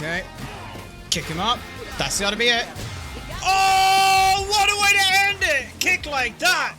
Okay. Kick him up. That's gotta be it. Oh, what a way to end it! Kick like that.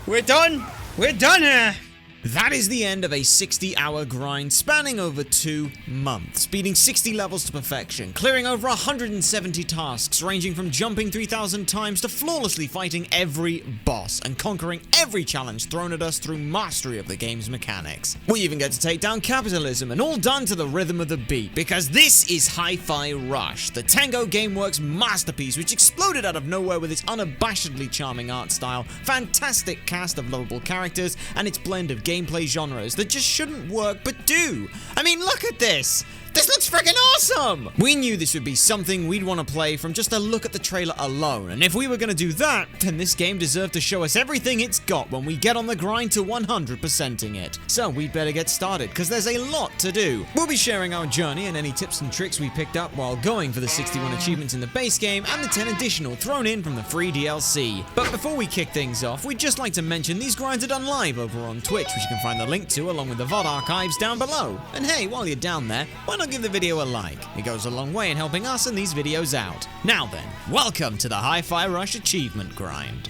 We're done. We're done here. That is the end of a 60-hour grind spanning over 2 months, beating 60 levels to perfection, clearing over 170 tasks ranging from jumping 3,000 times to flawlessly fighting every boss and conquering every challenge thrown at us through mastery of the game's mechanics. We even get to take down capitalism, and all done to the rhythm of the beat, because this is Hi-Fi Rush, the Tango Gameworks masterpiece which exploded out of nowhere with its unabashedly charming art style, fantastic cast of lovable characters, and its blend of gameplay genres that just shouldn't work but do. I mean, look at this! This looks freaking awesome! We knew this would be something we'd want to play from just a look at the trailer alone, and if we were going to do that, then this game deserved to show us everything it's got when we get on the grind to 100%ing it. So we'd better get started, because there's a lot to do. We'll be sharing our journey and any tips and tricks we picked up while going for the 61 achievements in the base game and the 10 additional thrown in from the free DLC. But before we kick things off, we'd just like to mention these grinds are done live over on Twitch, which you can find the link to along with the VOD archives down below. And hey, while you're down there, why not give the video a like? It goes a long way in helping us and these videos out. Now then, welcome to the Hi-Fi Rush Achievement Grind.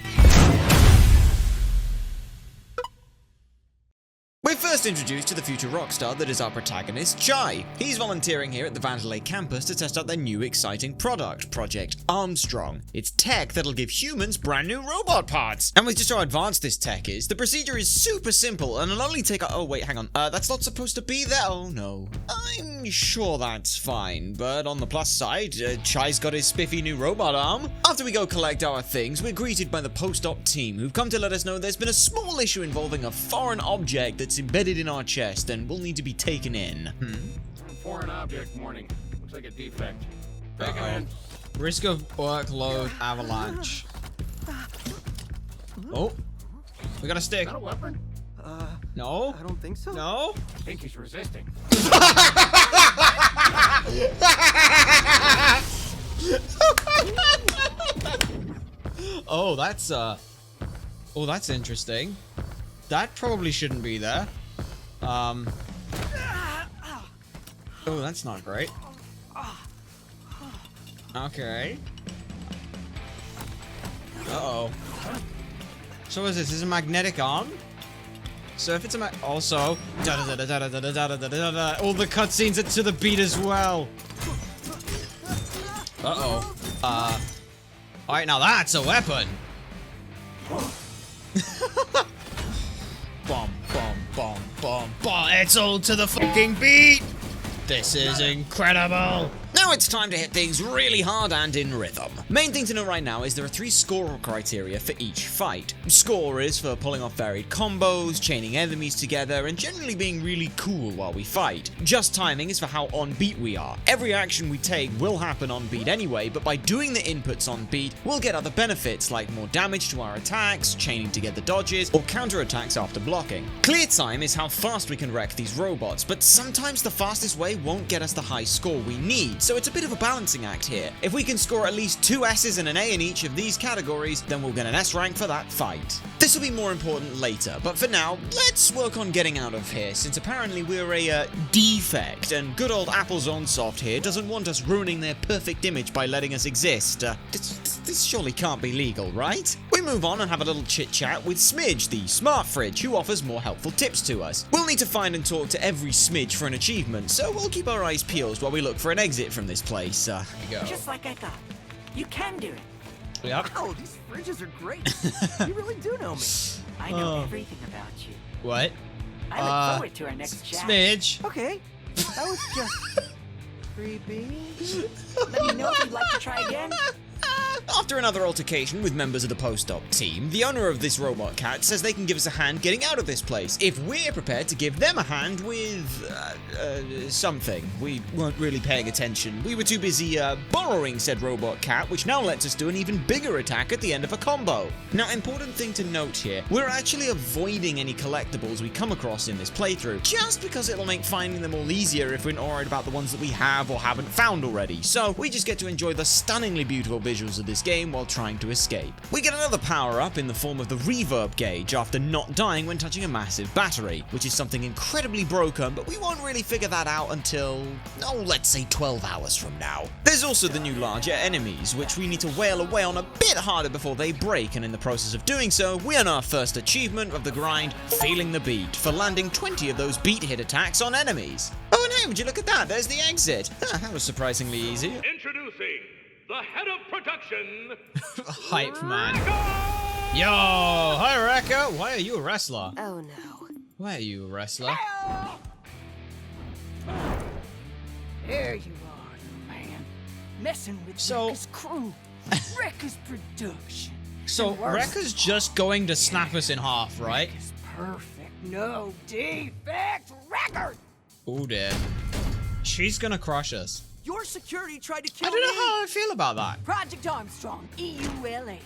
We're first introduced to the future rockstar that is our protagonist, Chai. He's volunteering here at the Vandelay campus to test out their new exciting product, Project Armstrong. It's tech that'll give humans brand new robot parts. And with just how advanced this tech is, the procedure is super simple and it'll only take oh wait, hang on, that's not supposed to be there? Oh no. I'm sure that's fine, but on the plus side, Chai's got his spiffy new robot arm. After we go collect our things, we're greeted by the post-op team who've come to let us know there's been a small issue involving a foreign object that's embedded in our chest and will need to be taken in. Foreign object warning. Looks like a defect. Take it in. Risk of workload avalanche. Oh, we got a stick. Is that a weapon? No. I don't think so. No. I think he's resisting. Oh, that's interesting. That probably shouldn't be there. Oh, that's not great. Okay. Uh-oh. So what is this? This is a magnetic arm? So if it's a also all the cutscenes are to the beat as well. Uh-oh. Alright, now that's a weapon. Bum, bum, bum, bum, bum. It's all to the fucking beat. This is incredible. Now it's time to hit things really hard and in rhythm. Main thing to know right now is there are 3 score criteria for each fight. Score is for pulling off varied combos, chaining enemies together, and generally being really cool while we fight. Just timing is for how on beat we are. Every action we take will happen on beat anyway, but by doing the inputs on beat, we'll get other benefits like more damage to our attacks, chaining together dodges, or counterattacks after blocking. Clear time is how fast we can wreck these robots, but sometimes the fastest way won't get us the high score we need, so it's a bit of a balancing act here. If we can score at least 2 S's and an A in each of these categories, then we'll get an S rank for that fight. This will be more important later, but for now, let's work on getting out of here, since apparently we're a defect, and good old Apple's own soft here doesn't want us ruining their perfect image by letting us exist. This surely can't be legal, right? We move on and have a little chit-chat with Smidge, the smart fridge, who offers more helpful tips to us. We'll need to find and talk to every Smidge for an achievement, so we'll keep our eyes peeled while we look for an exit from this place. Here you go. Just like I thought. You can do it. Yep. Wow, these fridges are great. You really do know me. I know everything about you. What? I look forward to our next chat. Smidge. Okay, that was just creepy. Let me know if you'd like to try again. After another altercation with members of the post-op team, the owner of this robot cat says they can give us a hand getting out of this place if we're prepared to give them a hand with something. We weren't really paying attention. We were too busy borrowing said robot cat, which now lets us do an even bigger attack at the end of a combo. Now, important thing to note here, we're actually avoiding any collectibles we come across in this playthrough, just because it'll make finding them all easier if we're not worried about the ones that we have or haven't found already. So we just get to enjoy the stunningly beautiful visuals of this this game while trying to escape. We get another power-up in the form of the reverb gauge after not dying when touching a massive battery, which is something incredibly broken, but we won't really figure that out until, oh, let's say 12 hours from now. There's also the new larger enemies, which we need to wail away on a bit harder before they break, and in the process of doing so, we earn our first achievement of the grind, Feeling the Beat, for landing 20 of those beat hit attacks on enemies. Oh, and hey, would you look at that? There's the exit. That was surprisingly easy. Introducing the head of production, Hype man. Yo, hi Rekka. Why are you a wrestler? Oh no. Why are you a wrestler? There you are, man. Messing with So- Rekka's crew. Rekka's production. So And worse, Rekka's just going to snap us in half, right? Rekka's perfect, no defect record. Oh dear. She's gonna crush us. Your security tried to kill I don't know me. how I feel about that. Project Armstrong, EULA.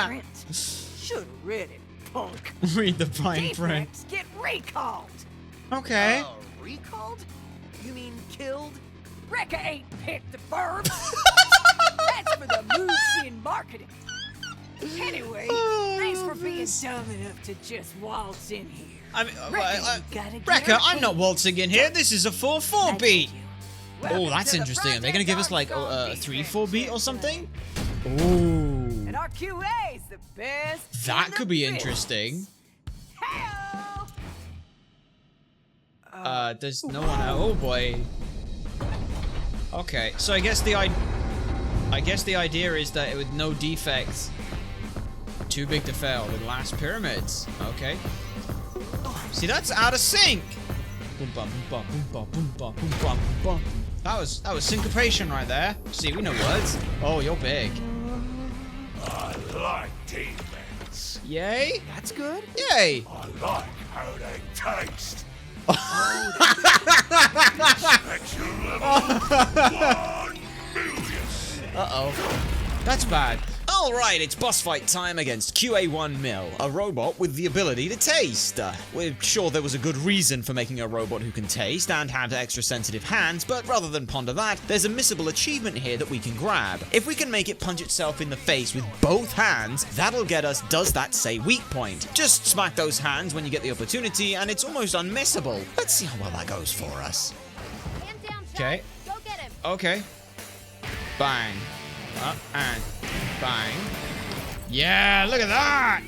Print. Should've read it, punk. Read the fine print. Defects get recalled. Okay. Recalled? You mean killed? Rekka ain't picked the verbs. That's for the moves in marketing. Anyway, thanks for being dumb enough to just waltz in here. I mean, Rekka, you gotta get Rekka, her I'm not paid. waltzing in here. This is a 4/4 I beat. told you. Oh, Welcome that's to the interesting. Are they gonna Project give us like Armstrong a defect 3/4 beat or section. something? Ooh. And our QA's the best. That in the could be biz. interesting. Hey-o. There's no one out. Oh boy. Okay, so I guess the idea is that with no defects, too big to fail. The last pyramids. Okay. See, that's out of sync. Boom, bum, boom, bum, boom, bum, boom, bum, boom, bum, boom. That was syncopation right there. See, we know words. Oh, you're big. I like defense. Yay. That's good. Yay. I like how they taste. Sexual level 1 million. Uh-oh. That's bad. Alright, it's boss fight time against QA1 Mill, a robot with the ability to taste. We're sure there was a good reason for making a robot who can taste and have extra sensitive hands, but rather than ponder that, there's a missable achievement here that we can grab. If we can make it punch itself in the face with both hands, that'll get us Does That Say Weak Point. Just smack those hands when you get the opportunity, and it's almost unmissable. Let's see how well that goes for us. Hands down, Sean. Okay. Go get him. Okay. Bang. Up and bang. Yeah, look at that!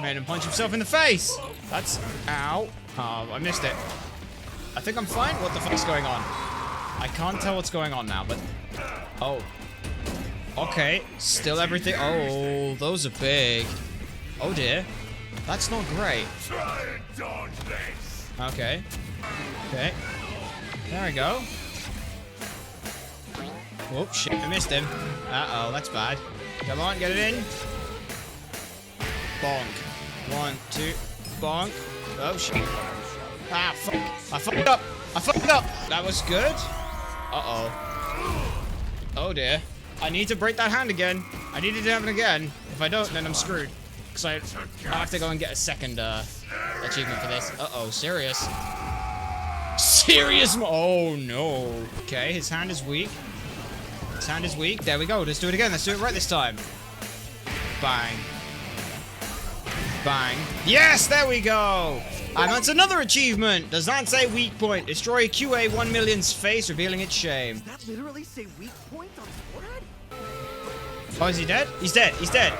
Made him punch himself in the face. That's... Ow. Oh, I missed it. I think I'm fine. What the fuck's going on? I can't tell what's going on now, but... Oh. Okay. Still everything... Oh, those are big. Oh dear. That's not great. Try and dodge this. Okay. Okay. There we go. Oh, shit, I missed him. Uh-oh, that's bad. Come on, get it in. Bonk. 1, 2, bonk. Oh, shit. Ah, fuck. I fucked up. I fucked up. That was good. Uh-oh. Oh, dear. I need to break that hand again. I need it to happen again. If I don't, then I'm screwed. Because I have to go and get a second achievement for this. Uh-oh, serious. Serious. Oh, no. Okay, his hand is weak. His hand is weak. There we go. Let's do it again. Let's do it right this time. Bang. Bang. Yes, there we go. And that's another achievement. Does that say weak point? Destroy QA 1 million's face, revealing its shame. Does that literally say weak point on his forehead? Oh, is he dead? He's dead. He's dead.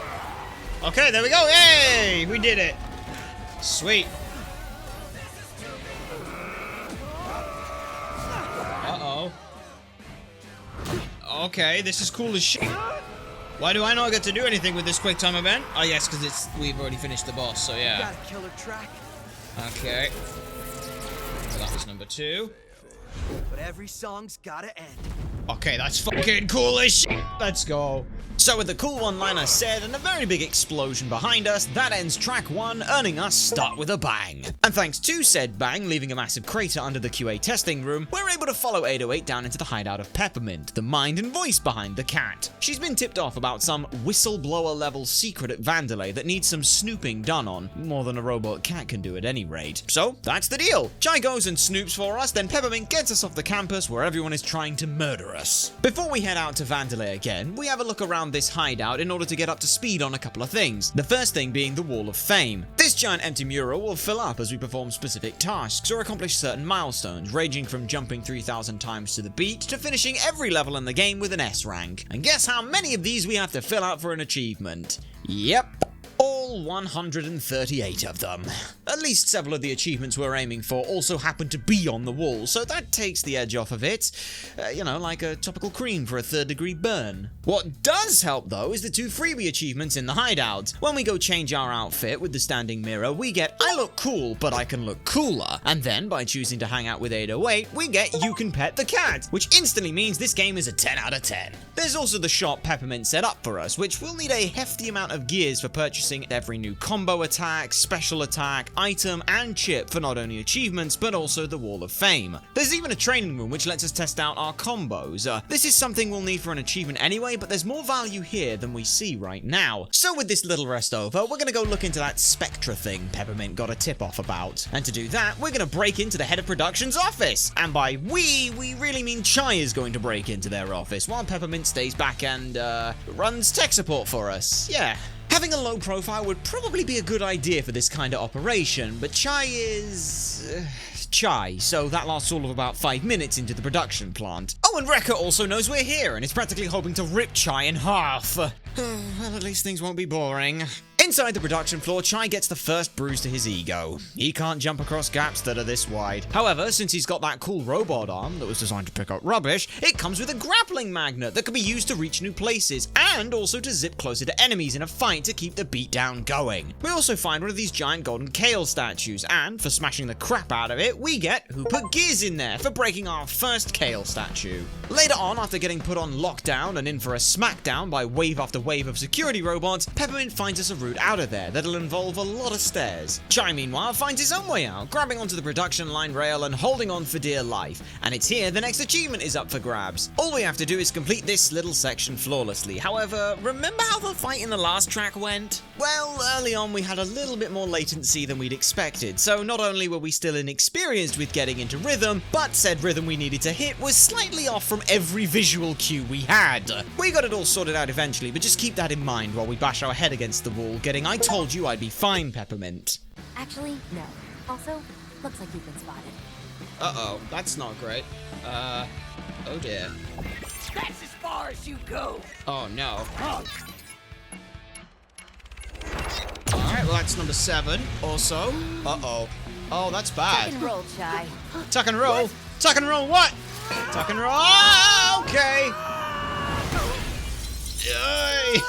Okay, there we go. Hey, we did it. Sweet. Uh-oh. Okay, this is cool as shit. Why do I not get to do anything with this quick time event? Oh yes, because we've already finished the boss, so yeah. Got a killer track. Okay. So that was number 2. But every song's gotta end. Okay, that's fucking cool as shit. Let's go. So with the cool one-liner said and a very big explosion behind us, that ends track 1, earning us Start With A Bang. And thanks to said bang leaving a massive crater under the QA testing room, we're able to follow 808 down into the hideout of Peppermint, the mind and voice behind the cat. She's been tipped off about some whistleblower-level secret at Vandelay that needs some snooping done on, more than a robot cat can do at any rate. So, that's the deal. Chai goes and snoops for us, then Peppermint gets us off the campus where everyone is trying to murder us. Before we head out to Vandelay again, we have a look around this hideout in order to get up to speed on a couple of things. The first thing being the Wall of Fame. This giant empty mural will fill up as we perform specific tasks or accomplish certain milestones, ranging from jumping 3,000 times to the beat to finishing every level in the game with an S rank. And guess how many of these we have to fill out for an achievement? Yep. All 138 of them. At least several of the achievements we're aiming for also happen to be on the wall, so that takes the edge off of it. You know, like a topical cream for a 3rd-degree burn. What does help, though, is the 2 freebie achievements in the hideout. When we go change our outfit with the standing mirror, we get I look cool, but I can look cooler. And then, by choosing to hang out with 808, we get You Can Pet the Cat, which instantly means this game is a 10 out of 10. There's also the shop Peppermint set up for us, which will need a hefty amount of gears for purchasing every new combo attack, special attack, item, and chip for not only achievements, but also the Wall of Fame. There's even a training room which lets us test out our combos. This is something we'll need for an achievement anyway, but there's more value here than we see right now. So with this little rest over, we're gonna go look into that Spectra thing Peppermint got a tip off about. And to do that, we're gonna break into the head of production's office. And by we really mean Chai is going to break into their office, while Peppermint stays back and, runs tech support for us. Yeah. Having a low profile would probably be a good idea for this kind of operation, but Chai is... Chai, so that lasts all of about 5 minutes into the production plant. Oh, and Rekka also knows we're here, and is practically hoping to rip Chai in half. Well, at least things won't be boring. Inside the production floor, Chai gets the first bruise to his ego. He can't jump across gaps that are this wide. However, since he's got that cool robot arm that was designed to pick up rubbish, it comes with a grappling magnet that can be used to reach new places, and also to zip closer to enemies in a fight to keep the beatdown going. We also find one of these giant golden Kale statues, and for smashing the crap out of it, we get Who Put Gears in There for breaking our first Kale statue. Later on, after getting put on lockdown and in for a smackdown by wave after wave of security robots, Peppermint finds us a route out of there that'll involve a lot of stairs. Chai, meanwhile, finds his own way out, grabbing onto the production line rail and holding on for dear life. And it's here the next achievement is up for grabs. All we have to do is complete this little section flawlessly. However, remember how the fight in the last track went? Well, early on we had a little bit more latency than we'd expected, so not only were we still inexperienced with getting into rhythm, but said rhythm we needed to hit was slightly off from every visual cue we had. We got it all sorted out eventually, but just keep that in mind while we bash our head against the wall, getting I told you I'd be fine, Peppermint. Actually, no. Also, looks like you've been spotted. Uh-oh, that's not great. Oh dear. That's as far as you go. Oh no. Alright, well that's number 7. Also, uh-oh. Oh, that's Tuck bad. and roll, Chai. Tuck and roll? What? Tuck and roll what? Tuck and roll. Oh, okay. Yay.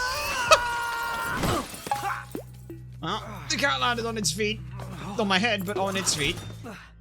Well, the cat landed on its feet. On my head, but on its feet.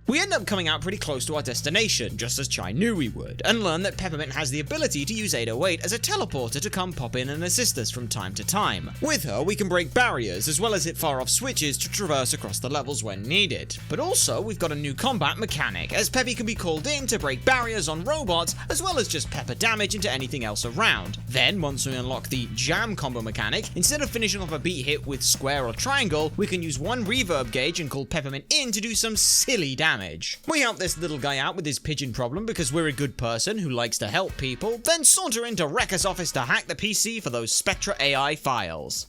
We end up coming out pretty close to our destination, just as Chai knew we would, and learn that Peppermint has the ability to use 808 as a teleporter to come pop in and assist us from time to time. With her, we can break barriers, as well as hit far-off switches to traverse across the levels when needed. But also, we've got a new combat mechanic, as Peppy can be called in to break barriers on robots, as well as just pepper damage into anything else around. Then, once we unlock the jam combo mechanic, instead of finishing off a beat hit with square or triangle, we can use one reverb gauge and call Peppermint in to do some silly damage. We help this little guy out with his pigeon problem because we're a good person who likes to help people, then saunter into Rekka's office to hack the PC for those Spectra AI files.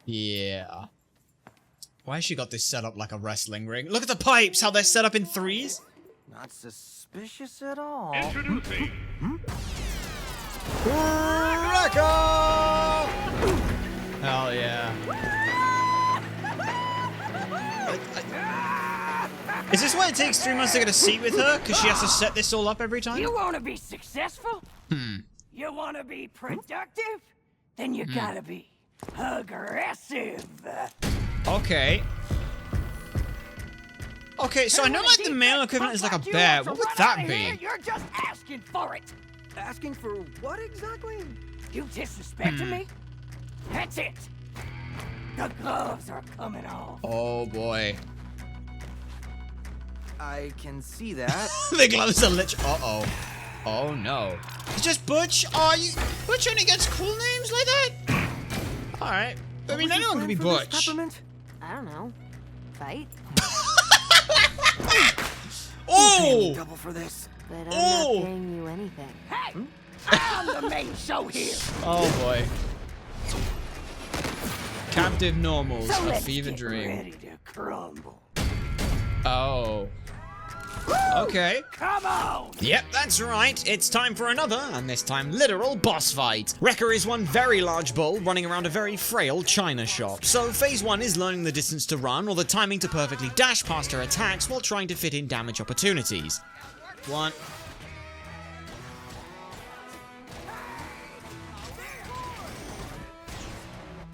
Yeah. Why has she got this set up like a wrestling ring? Look at the pipes, how they're set up in 3s. Not suspicious at all. Introducing Rekka! Hell yeah. Is this why it takes 3 months to get a seat with her? Because she has to set this all up every time? You want to be successful? You want to be productive? Then you gotta be aggressive. Okay. Okay, so I know like the male equivalent is like a bear. What would that be? You're just asking for it. Asking for what exactly? You disrespecting me? That's it. The gloves are coming off. Oh boy. I can see that. The gloves are literally. Uh-oh. Oh no. It's just Butch? Oh, Butch only gets cool names like that? Alright. I mean, anyone can be Butch. Peppermint? I don't know. Fight? Oh! paying me Oh! double for this. But I'm Oh! not paying you anything. Hey, I'm the main show here. Oh boy. Captive normals, So a let's fever get dream. ready to crumble. Oh. Okay. Come on. Yep, that's right. It's time for another, and this time literal boss fight. Wrecker is one very large bull running around a very frail china shop. So phase 1 is learning the distance to run or the timing to perfectly dash past her attacks while trying to fit in damage opportunities. 1.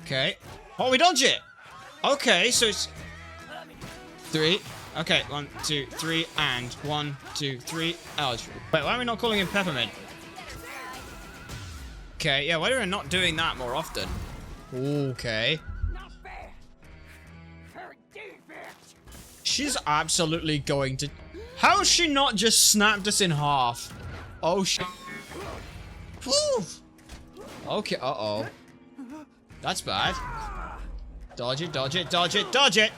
Okay. Oh, we dodge it! Okay, so it's 3. Okay, 1, 2, 3, and 1, 2, 3. Oh, wait, why are we not calling him Peppermint? Okay, yeah, why are we not doing that more often? Okay. Not bad. Her defense. She's absolutely going to... How has she not just snapped us in half? Oh, shit. Whew. Okay, uh-oh. That's bad. Dodge it, dodge it, dodge it, dodge it!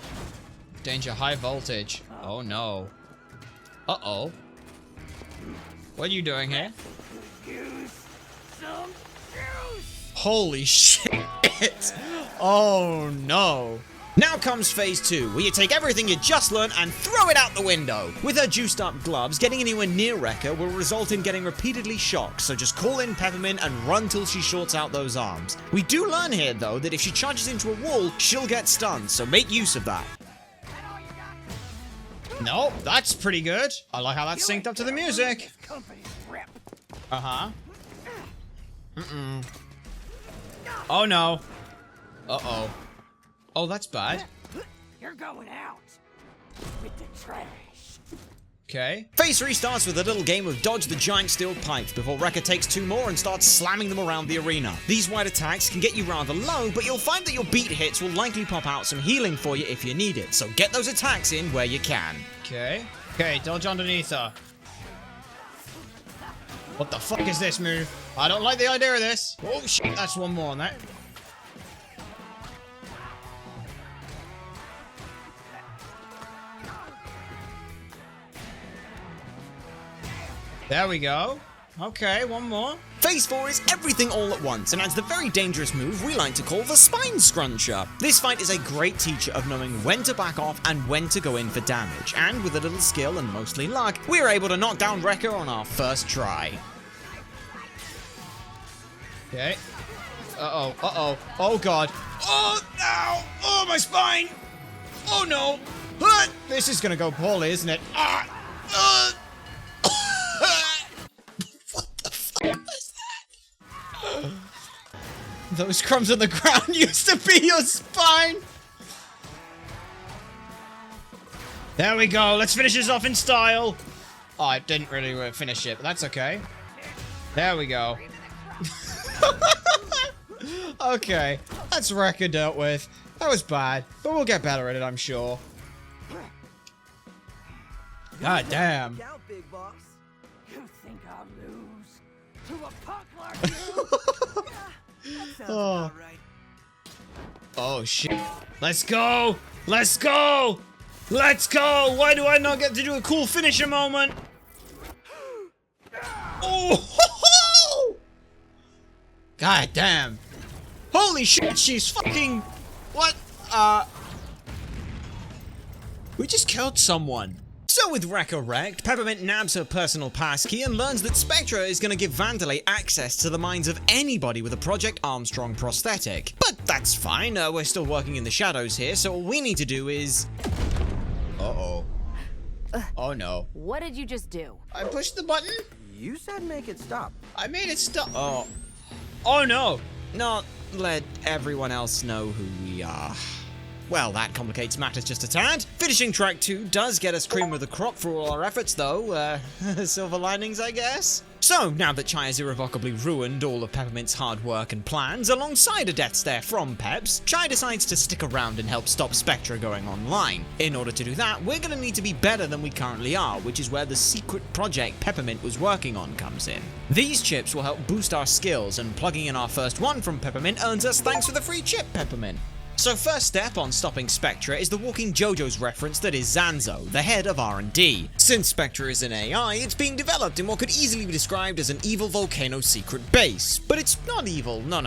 Danger, high voltage. Oh no. Uh-oh. What are you doing here? Use some juice. Holy shit! Oh no. Now comes phase 2, where you take everything you just learned and throw it out the window. With her juiced up gloves, getting anywhere near Wrecker will result in getting repeatedly shocked, so just call in Peppermint and run till she shorts out those arms. We do learn here though that if she charges into a wall, she'll get stunned, so make use of that. No, that's pretty good. I like how that's synced up to the music. Company's rep. Uh-huh. Oh no. Uh-oh. Oh, that's bad. You're going out with the trash. Okay. Phase 3 starts with a little game of dodge the giant steel pipes before Wrecker takes 2 more and starts slamming them around the arena. These wide attacks can get you rather low, but you'll find that your beat hits will likely pop out some healing for you if you need it, so get those attacks in where you can. Okay. Okay, dodge underneath her. What the fuck is this move? I don't like the idea of this. Oh shit, that's one more on that. There we go. Okay, one more. Phase 4 is everything all at once and adds the very dangerous move we like to call the Spine Scruncher. This fight is a great teacher of knowing when to back off and when to go in for damage, and with a little skill and mostly luck, we are able to knock down Wrecker on our first try. Okay. Uh-oh, uh-oh. Oh god. Oh, no! Oh, my spine! Oh no! This is gonna go poorly, isn't it? What the fuck was that? Those crumbs on the ground used to be your spine! There we go, let's finish this off in style! Oh, I didn't really finish it, but that's okay. There we go. Okay, that's Wrecker dealt with. That was bad, but we'll get better at it, I'm sure. God damn. Out, big boss. You think I'll lose to a punk like you? That sounds Oh. about right. Oh shit. Let's go! Let's go! Let's go! Why do I not get to do a cool finisher moment? Oh! Ho, ho! God damn. Holy shit, she's fucking... What? We just killed someone. So with Wrecker wrecked, Peppermint nabs her personal passkey and learns that Spectra is going to give Vandelay access to the minds of anybody with a Project Armstrong prosthetic. But that's fine, we're still working in the shadows here, so all we need to do is... Uh-oh. Oh no. What did you just do? I pushed the button? You said make it stop. I made it stop. Oh. Oh no. Not let everyone else know who we are. Well, that complicates matters just a tad. Finishing track 2 does get us cream of the crop for all our efforts though. Silver linings, I guess. So, now that Chai has irrevocably ruined all of Peppermint's hard work and plans, alongside a death stare from Peps, Chai decides to stick around and help stop Spectra going online. In order to do that, we're gonna need to be better than we currently are, which is where the secret project Peppermint was working on comes in. These chips will help boost our skills, and plugging in our first one from Peppermint earns us thanks for the free chip, Peppermint. So first step on stopping Spectra is the walking JoJo's reference that is Zanzo, the head of R&D. Since Spectra is an AI, it's being developed in what could easily be described as an evil volcano secret base. But it's not evil, no,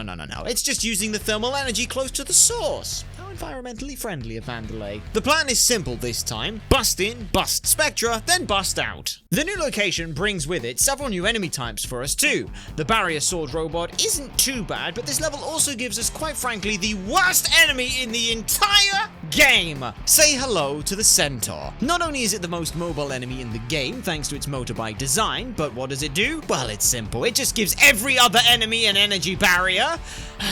it's just using the thermal energy close to the source. How environmentally friendly of Vandelay. The plan is simple this time: bust in, bust Spectra, then bust out. The new location brings with it several new enemy types for us too. The barrier sword robot isn't too bad, but this level also gives us, quite frankly, the worst enemy in the entire game. Say hello to the Centaur. Not only is it the most mobile enemy in the game thanks to its motorbike design, but what does it do? Well, it's simple. It just gives every other enemy an energy barrier.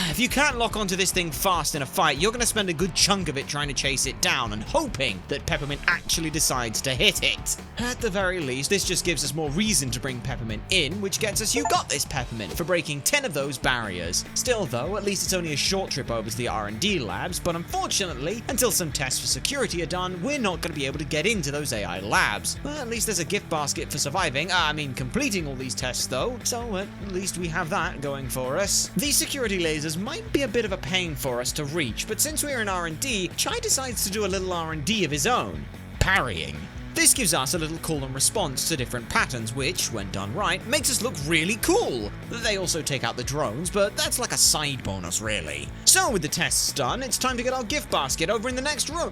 If you can't lock onto this thing fast in a fight, you're going to spend a good chunk of it trying to chase it down and hoping that Peppermint actually decides to hit it. At the very least, this just gives us more reason to bring Peppermint in, which gets us You Got This Peppermint for breaking 10 of those barriers. Still though, at least it's only a short trip over to the R&D labs, but unfortunately, until some tests for security are done, we're not going to be able to get into those AI labs. Well, at least there's a gift basket for surviving, completing all these tests though, so at least we have that going for us. These security lasers might be a bit of a pain for us to reach, but since we're in R&D, Chai decides to do a little R&D of his own: parrying. This gives us a little call and response to different patterns, which, when done right, makes us look really cool. They also take out the drones, but that's like a side bonus, really. So with the tests done, it's time to get our gift basket over in the next room.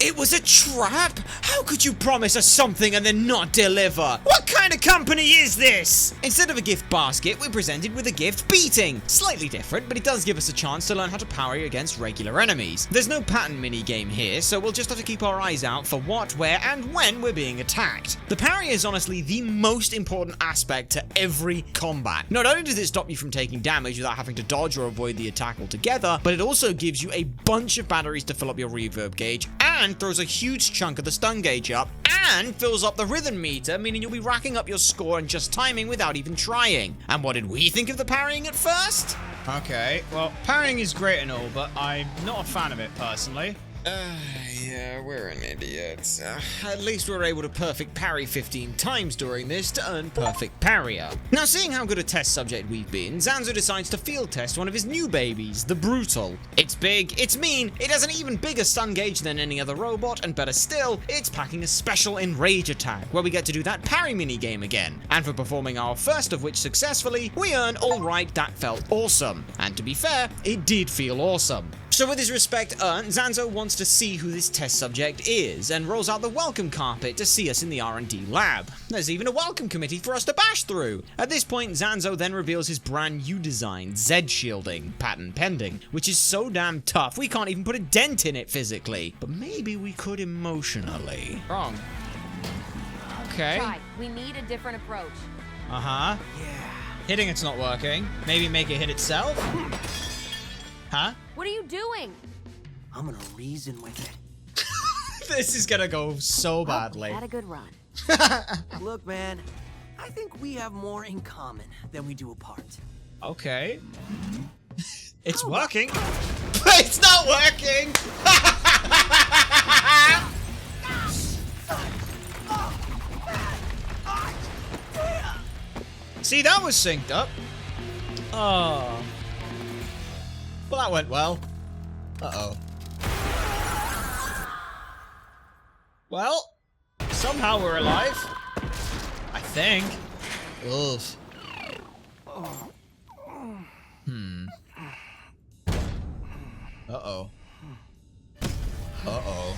It was a trap? How could you promise us something and then not deliver? What kind of company is this? Instead of a gift basket, we're presented with a gift beating. Slightly different, but it does give us a chance to learn how to parry against regular enemies. There's no pattern mini-game here, so we'll just have to keep our eyes out for what, where, and when we're being attacked. The parry is honestly the most important aspect to every combat. Not only does it stop you from taking damage without having to dodge or avoid the attack altogether, but it also gives you a bunch of batteries to fill up your reverb gauge, and throws a huge chunk of the stun gauge up, and fills up the rhythm meter, meaning you'll be racking up your score and just timing without even trying. And what did we think of the parrying at first? Okay, well, parrying is great and all, but I'm not a fan of it personally. Yeah, we're an idiot. At least we're able to perfect parry 15 times during this to earn perfect parrier. Now, seeing how good a test subject we've been, Zanzo decides to field test one of his new babies, the Brutal. It's big, it's mean, it has an even bigger stun gauge than any other robot, and better still, it's packing a special Enrage attack, where we get to do that parry mini-game again. And for performing our first of which successfully, we earn Alright, That Felt Awesome. And to be fair, it did feel awesome. So with his respect earned, Zanzo wants to see who this test subject is, and rolls out the welcome carpet to see us in the R&D lab. There's even a welcome committee for us to bash through. At this point, Zanzo then reveals his brand new design, Z Shielding, patent pending, which is so damn tough we can't even put a dent in it physically. But maybe we could emotionally. Wrong. Okay. Try. We need a different approach. Uh-huh. Yeah. Hitting it's not working. Maybe make it hit itself? Huh? What are you doing? I'm gonna reason with it. This is gonna go so badly. Had a good run. Look, man, I think we have more in common than we do apart. Okay. It's working. It's not working! See, that was synced up. Oh. Well, that went well. Uh-oh. Well, somehow we're alive. I think. Ugh. Uh-oh. Uh-oh.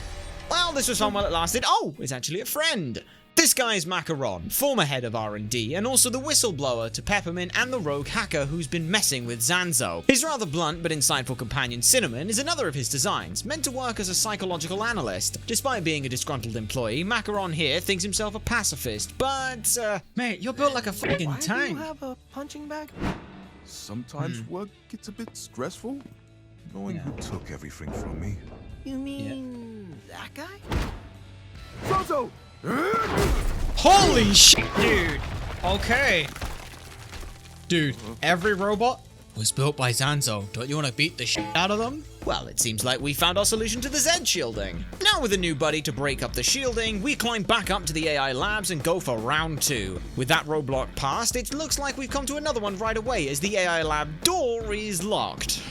Well, this was fun while it lasted. Oh, it's actually a friend. This guy's Macaron, former head of R&D, and also the whistleblower to Peppermint and the rogue hacker who's been messing with Zanzo. His rather blunt but insightful companion Cinnamon is another of his designs, meant to work as a psychological analyst. Despite being a disgruntled employee, Macaron here thinks himself a pacifist, but, mate, you're built like a fucking Why tank. do you have a punching bag? Sometimes work gets a bit stressful, knowing who took everything from me. You mean that guy? Zozo! Holy shit, dude. Okay. Dude, every robot was built by Zanzo. Don't you want to beat the shit out of them? Well, it seems like we found our solution to the Z shielding. Now with a new buddy to break up the shielding, we climb back up to the AI labs and go for round 2. With that roadblock passed, it looks like we've come to another one right away as the AI lab door is locked.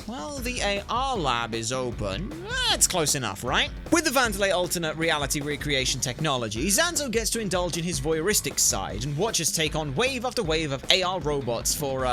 Well, the AR lab is open. That's close enough, right? With the Vandelay alternate reality recreation technology, Zanzo gets to indulge in his voyeuristic side and watch us take on wave after wave of AR robots for,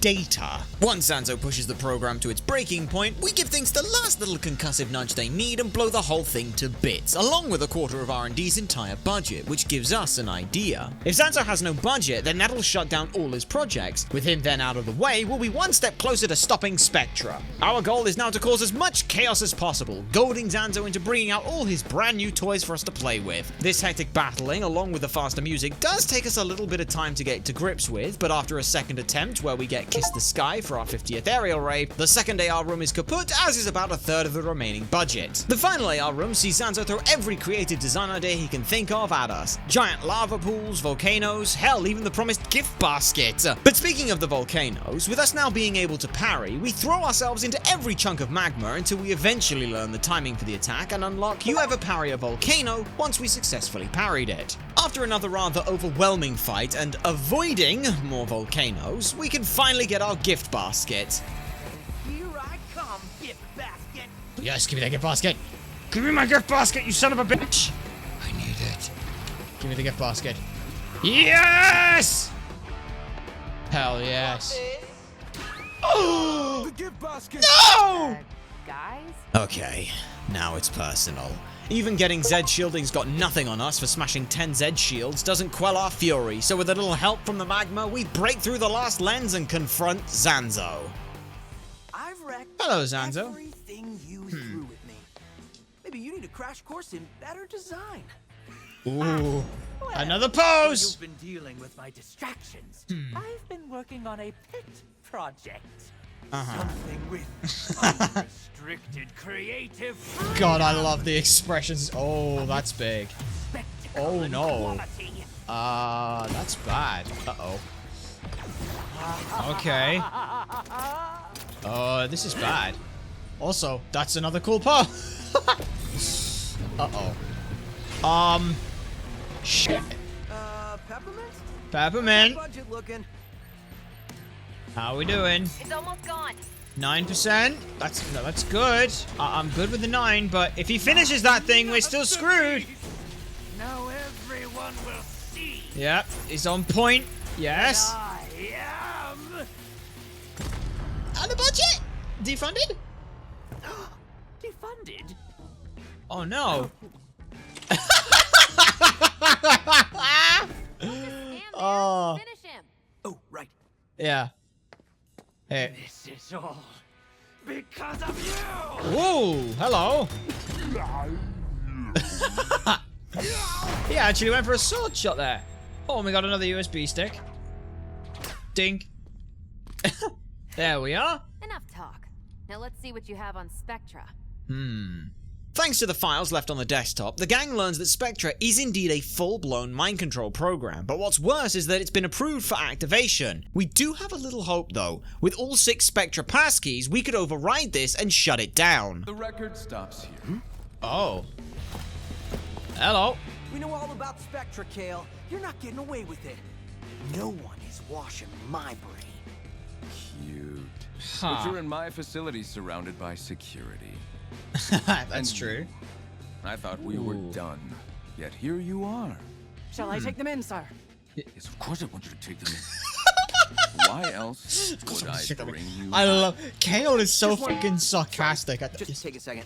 data. Once Zanzo pushes the program to its breaking point, we give things the last little concussive nudge they need and blow the whole thing to bits, along with a quarter of R&D's entire budget, which gives us an idea. If Zanzo has no budget, then that'll shut down all his projects. With him then out of the way, we'll be one step closer to stopping Spectra. Our goal is now to cause as much chaos as possible, goading Zanzo into bringing out all his brand new toys for us to play with. This hectic battling, along with the faster music, does take us a little bit of time to get to grips with, but after a second attempt where we get Kiss the Sky for our 50th aerial raid, the second AR room is kaput, as is about a third of the remaining budget. The final AR room sees Zanzo throw every creative design idea he can think of at us. Giant lava pools, volcanoes, hell, even the promised gift basket. But speaking of the volcanoes, with us now being able to parry, we throw ourselves into every chunk of magma until we eventually learn the timing for the attack and unlock You Ever Parry a Volcano once we successfully parried it. After another rather overwhelming fight and avoiding more volcanoes, we can finally get our gift basket. Here I come, gift basket. Yes, give me that gift basket. Give me my gift basket, you son of a bitch. I need it. Give me the gift basket. Yes! Hell yes. Oh! The gift basket. No! Guys? Okay, now it's personal. Even getting Zed shielding's got nothing on us for smashing 10 Zed shields doesn't quell our fury, so with a little help from the magma, we break through the last lens and confront Zanzo. I've wrecked Hello, Zanzo. everything you threw at me. Maybe you need a crash course in better design. Ooh, another Well, pose! you've been dealing with my distractions. I've been working on a pet project. Something with unrestricted creative freedom. God, I love the expressions. Oh, that's big. Spectacle Oh, and no. quality. That's bad. Uh-oh. Okay. This is bad. Also, that's another cool pose. Uh-oh. Shit. Peppermint? Peppermint. Budget looking. How we doing? It's almost gone. 9%? That's good. I'm good with the 9, but if he finishes that thing, we're still screwed. Now everyone will see. Yep, he's on point. Yes. I am And the budget? Defunded? defunded. Oh no. Oh. Finish him. Oh, right. Yeah. Hey. This is all because of you. Whoa, hello. He actually went for a sword shot there. Oh, and we got another USB stick. Dink. There we are. Enough talk. Now let's see what you have on Spectra. Thanks to the files left on the desktop, the gang learns that Spectra is indeed a full-blown mind control program, but what's worse is that it's been approved for activation. We do have a little hope though. With all 6 Spectra passkeys, we could override this and shut it down. The record stops here. Oh. Hello. We know all about Spectra, Kale. You're not getting away with it. No one is washing my brain. Cute. Huh. But you're in my facility surrounded by security. That's true. I thought we were Ooh. done. Yet here you are. Shall I take them in, sir? Yes, of course I want you to take them in. Why else would I bring you? I love Kale is so Just one- fucking sarcastic. Just take a second.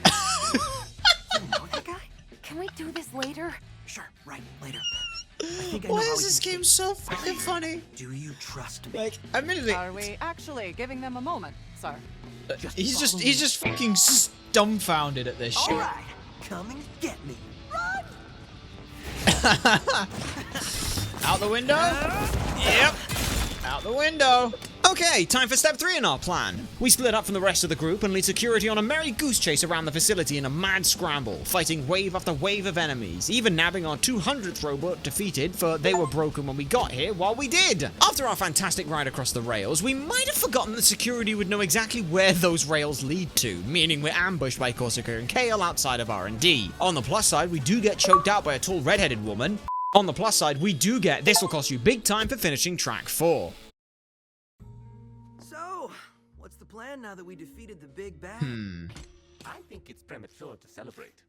That guy? Can we do this later? Sure, right, later. I think I know Why how is we this can game so fucking funny? Do you trust me? Like, admittedly, Are we actually giving them a moment, sir? he's just fucking dumbfounded at this shit. All right, come and get me. Out the window? Yep. Out the window. Okay, time for step 3 in our plan. We split up from the rest of the group and lead security on a merry goose chase around the facility in a mad scramble, fighting wave after wave of enemies, even nabbing our 200th robot defeated for they were broken when we got here while we did. After our fantastic ride across the rails, we might have forgotten that security would know exactly where those rails lead to, meaning we're ambushed by Corsica and Kale outside of R&D. On the plus side, we do get choked out by a tall redheaded woman. On the plus side, we do get this will cost you big time for finishing track 4. plan now that we defeated the big bad? I think it's premature to celebrate.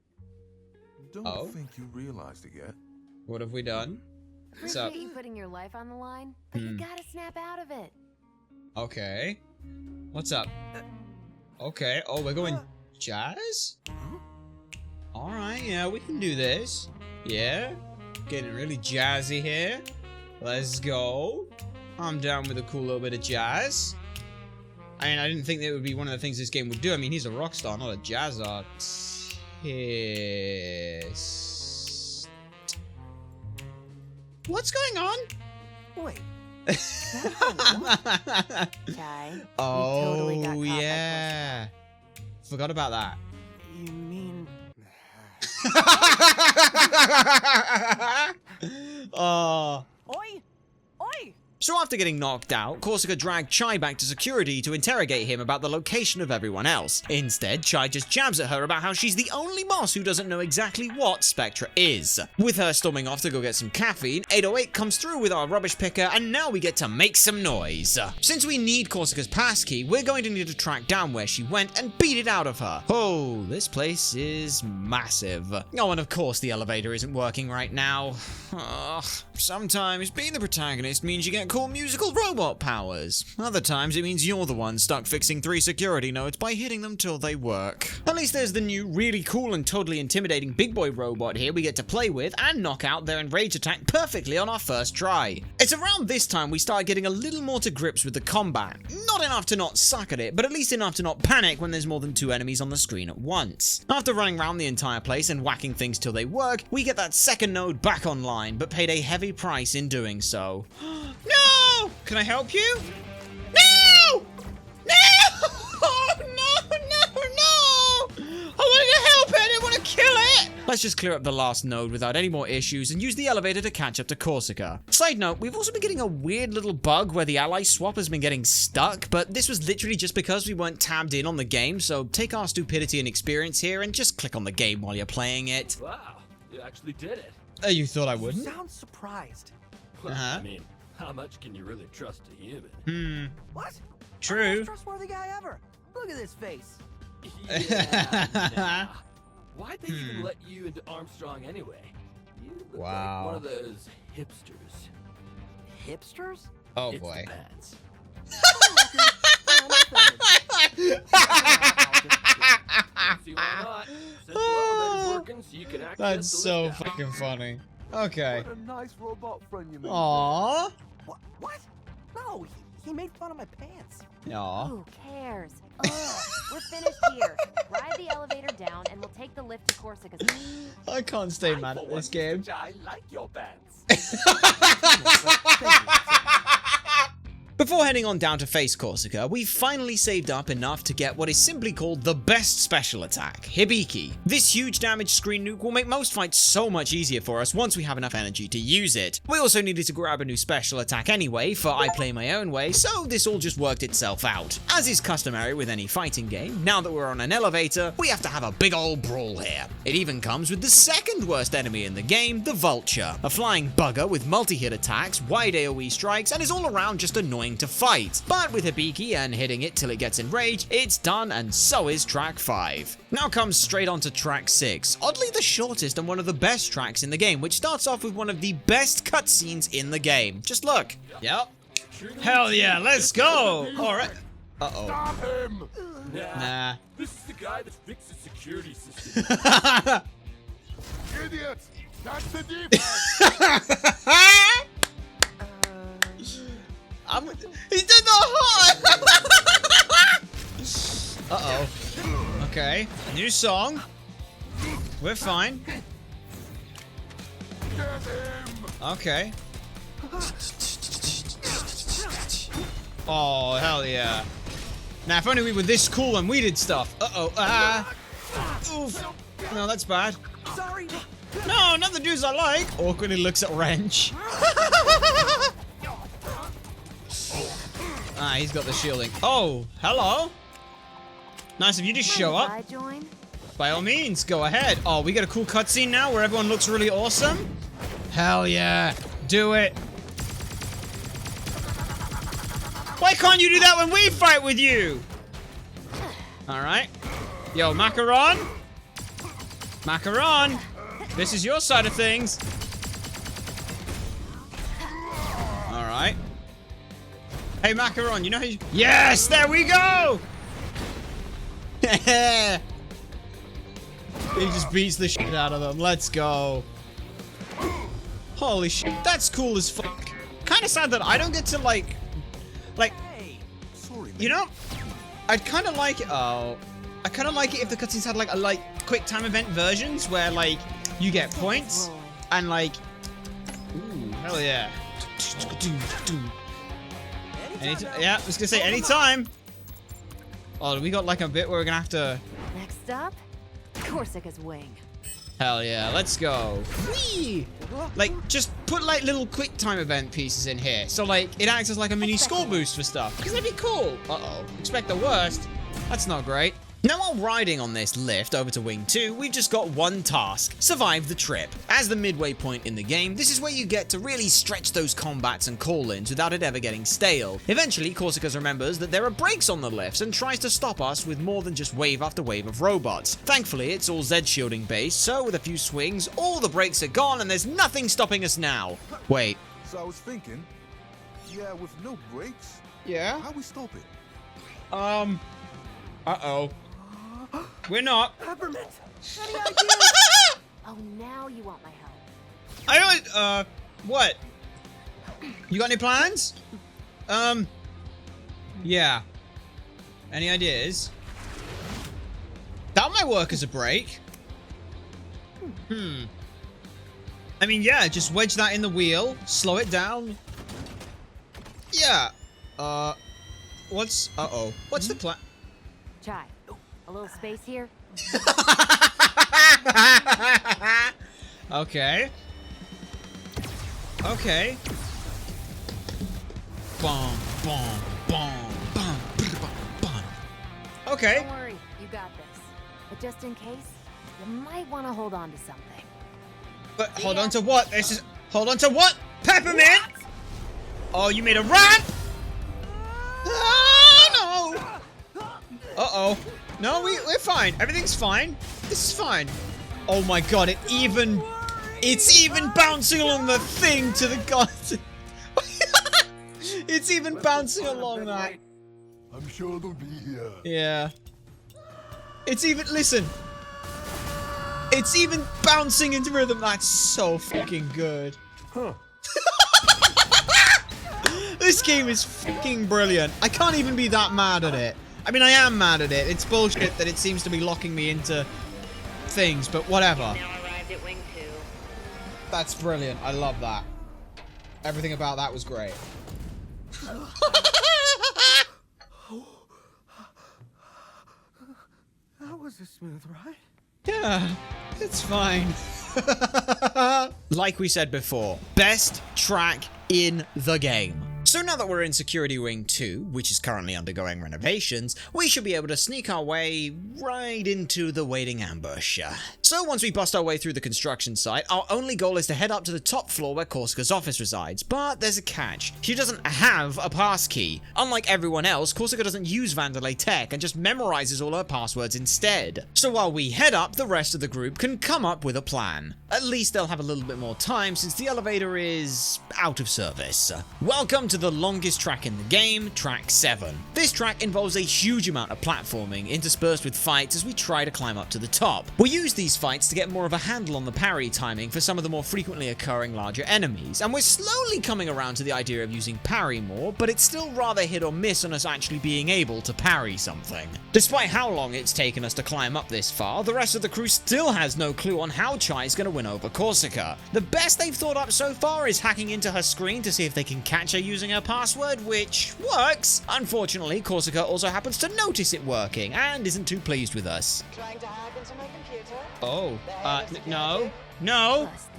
Don't think you realized it yet. What have we done? What's up? Appreciate you putting your life on the line, but you gotta snap out of it. Okay. What's up? Okay. Oh, we're going jazz? Alright, yeah, we can do this. Yeah. Getting really jazzy here. Let's go. I'm down with a cool little bit of jazz. I mean, I didn't think that would be one of the things this game would do. I mean, he's a rock star, not a jazz artist. What's going on? Wait. Chai, you Oh, totally got caught by yeah. Forgot about that. You mean... Oh. Oi! Oi! So after getting knocked out, Korsica dragged Chai back to security to interrogate him about the location of everyone else. Instead, Chai just jabs at her about how she's the only boss who doesn't know exactly what Spectra is. With her storming off to go get some caffeine, 808 comes through with our rubbish picker, and now we get to make some noise. Since we need Korsica's passkey, we're going to need to track down where she went and beat it out of her. Oh, this place is massive. Oh, and of course the elevator isn't working right now. Ugh. Sometimes being the protagonist means you get cool musical robot powers. Other times it means you're the one stuck fixing 3 security nodes by hitting them till they work. At least there's the new really cool and totally intimidating big boy robot here we get to play with and knock out their enrage attack perfectly on our first try. It's around this time we start getting a little more to grips with the combat. Not enough to not suck at it, but at least enough to not panic when there's more than 2 enemies on the screen at once. After running around the entire place and whacking things till they work, we get that second node back online, but paid a heavy price in doing so. No! Can I help you? No! No! Oh, no, no, no! I wanted to help it, I didn't want to kill it! Let's just clear up the last node without any more issues and use the elevator to catch up to Korsica. Side note, we've also been getting a weird little bug where the ally swap has been getting stuck, but this was literally just because we weren't tabbed in on the game, so take our stupidity and experience here and just click on the game while you're playing it. Wow, you actually did it. You thought I You wouldn't? sound surprised. Well, Uh-huh. I mean, how much can you really trust a human? What? True. Most trustworthy guy ever. Look at this face. Yeah, nah. Why'd they even let you into Armstrong anyway? You look Wow. like one of those hipsters. Hipsters? Oh It's boy. the bands. See why not? Central elevator's working, so you can access That's the so lift out. fucking funny. Okay. What a nice robot friend you made. Aww. What? No, he made fun of my pants. Aww. Who cares? Ugh, we're finished here. Ride the elevator down and we'll take the lift to Korsica's. I can't stay mad at this game. I like your pants. Before heading on down to face Korsica, we finally saved up enough to get what is simply called the best special attack, Hibiki. This huge damage screen nuke will make most fights so much easier for us once we have enough energy to use it. We also needed to grab a new special attack anyway, for I play my own way, so this all just worked itself out. As is customary with any fighting game, now that we're on an elevator, we have to have a big old brawl here. It even comes with the second worst enemy in the game, the Vulture, a flying bugger with multi-hit attacks, wide AoE strikes, and is all around just annoying to fight. But with Hibiki and hitting it till it gets enraged, it's done, and so is track 5. Now comes straight on to track 6, oddly the shortest and one of the best tracks in the game, which starts off with one of the best cutscenes in the game. Just look. Yep. Hell yeah, let's go! Alright. Uh-oh. Stop him! Nah. This is the guy that fixes security systems. Idiots! That's the defense! He did the heart! Uh-oh. Okay, new song. We're fine. Get him! Okay. Oh, hell yeah. Now, if only we were this cool and we did stuff. Uh-oh. Oof. No, that's bad. Sorry. No, not the dudes I like. Awkwardly looks at Wrench. Ah, he's got the shielding. Oh, hello. Nice of you to show up. I join? By all means, go ahead. Oh, we got a cool cutscene now where everyone looks really awesome? Hell yeah. Do it. Why can't you do that when we fight with you? All right. Yo, Macaron. Macaron. This is your side of things. All right. Hey, Macaron, you know how you... Yes, there we go. He just beats the shit out of them. Let's go. Holy shit, that's cool as fuck. Kind of sad that I don't get to like, Sorry, you know, I'd kind of like it. Oh, I kind of like it if the cutscenes had like a quick time event versions where like you get points and like, ooh, hell yeah. Yeah, I was gonna say anytime. Oh, we got like a bit where we're gonna have to. Next up, Corsica's wing. Hell yeah, let's go. Whee! Like, just put like little quick time event pieces in here. So like, it acts as like a mini score boost for stuff. Because that'd be cool. Uh-oh. Expect the worst. That's not great. Now while riding on this lift over to Wing 2, we've just got one task: survive the trip. As the midway point in the game, this is where you get to really stretch those combats and call-ins without it ever getting stale. Eventually, Corsica remembers that there are brakes on the lifts and tries to stop us with more than just wave after wave of robots. Thankfully, it's all Z shielding based, so with a few swings, all the brakes are gone and there's nothing stopping us now. Wait. So I was thinking, yeah, with no brakes, Yeah? how we stop it? Uh-oh. We're not. Peppermint! Oh, now you want my help. I don't, what? You got any plans? Yeah. Any ideas? That might work as a break. I mean, yeah, just wedge that in the wheel, slow it down. Yeah. What's the plan? Chai, a little space here? Okay. Okay. Boom, boom, boom, boom, boom, boom. Okay. Don't worry, you got this. But just in case, you might want to hold on to something. But hold on to what? Hold on to what? Peppermint? Oh, you made a run? Oh, no. Uh-oh. No, we're fine. Everything's fine. This is fine. Oh my god, it's even bouncing along the thing to the god. It's even bouncing along that. I'm sure they'll be here. Yeah. It's even, listen. It's even bouncing into rhythm. That's so fucking good. Huh. This game is fucking brilliant. I can't even be that mad at it. I mean, I am mad at it. It's bullshit that it seems to be locking me into things, but whatever. Now arrived at Wing 2. That's brilliant. I love that. Everything about that was great. That was a smooth ride. Yeah, it's fine. Like we said before, best track in the game. So now that we're in Security Wing 2, which is currently undergoing renovations, we should be able to sneak our way right into the waiting ambush. So once we bust our way through the construction site, our only goal is to head up to the top floor where Corsica's office resides, but there's a catch. She doesn't have a pass key. Unlike everyone else, Corsica doesn't use Vandelay tech and just memorizes all her passwords instead. So while we head up, the rest of the group can come up with a plan. At least they'll have a little bit more time since the elevator is out of service. Welcome to the longest track in the game, Track 7. This track involves a huge amount of platforming interspersed with fights as we try to climb up to the top. We use these fights to get more of a handle on the parry timing for some of the more frequently occurring larger enemies, and we're slowly coming around to the idea of using parry more, but it's still rather hit or miss on us actually being able to parry something. Despite how long it's taken us to climb up this far, the rest of the crew still has no clue on how Chai is going to win over Corsica. The best they've thought up so far is hacking into her screen to see if they can catch her using her password, which works. Unfortunately, Corsica also happens to notice it working and isn't too pleased with us. Trying to hack into my computer? Oh, no. No! Busted.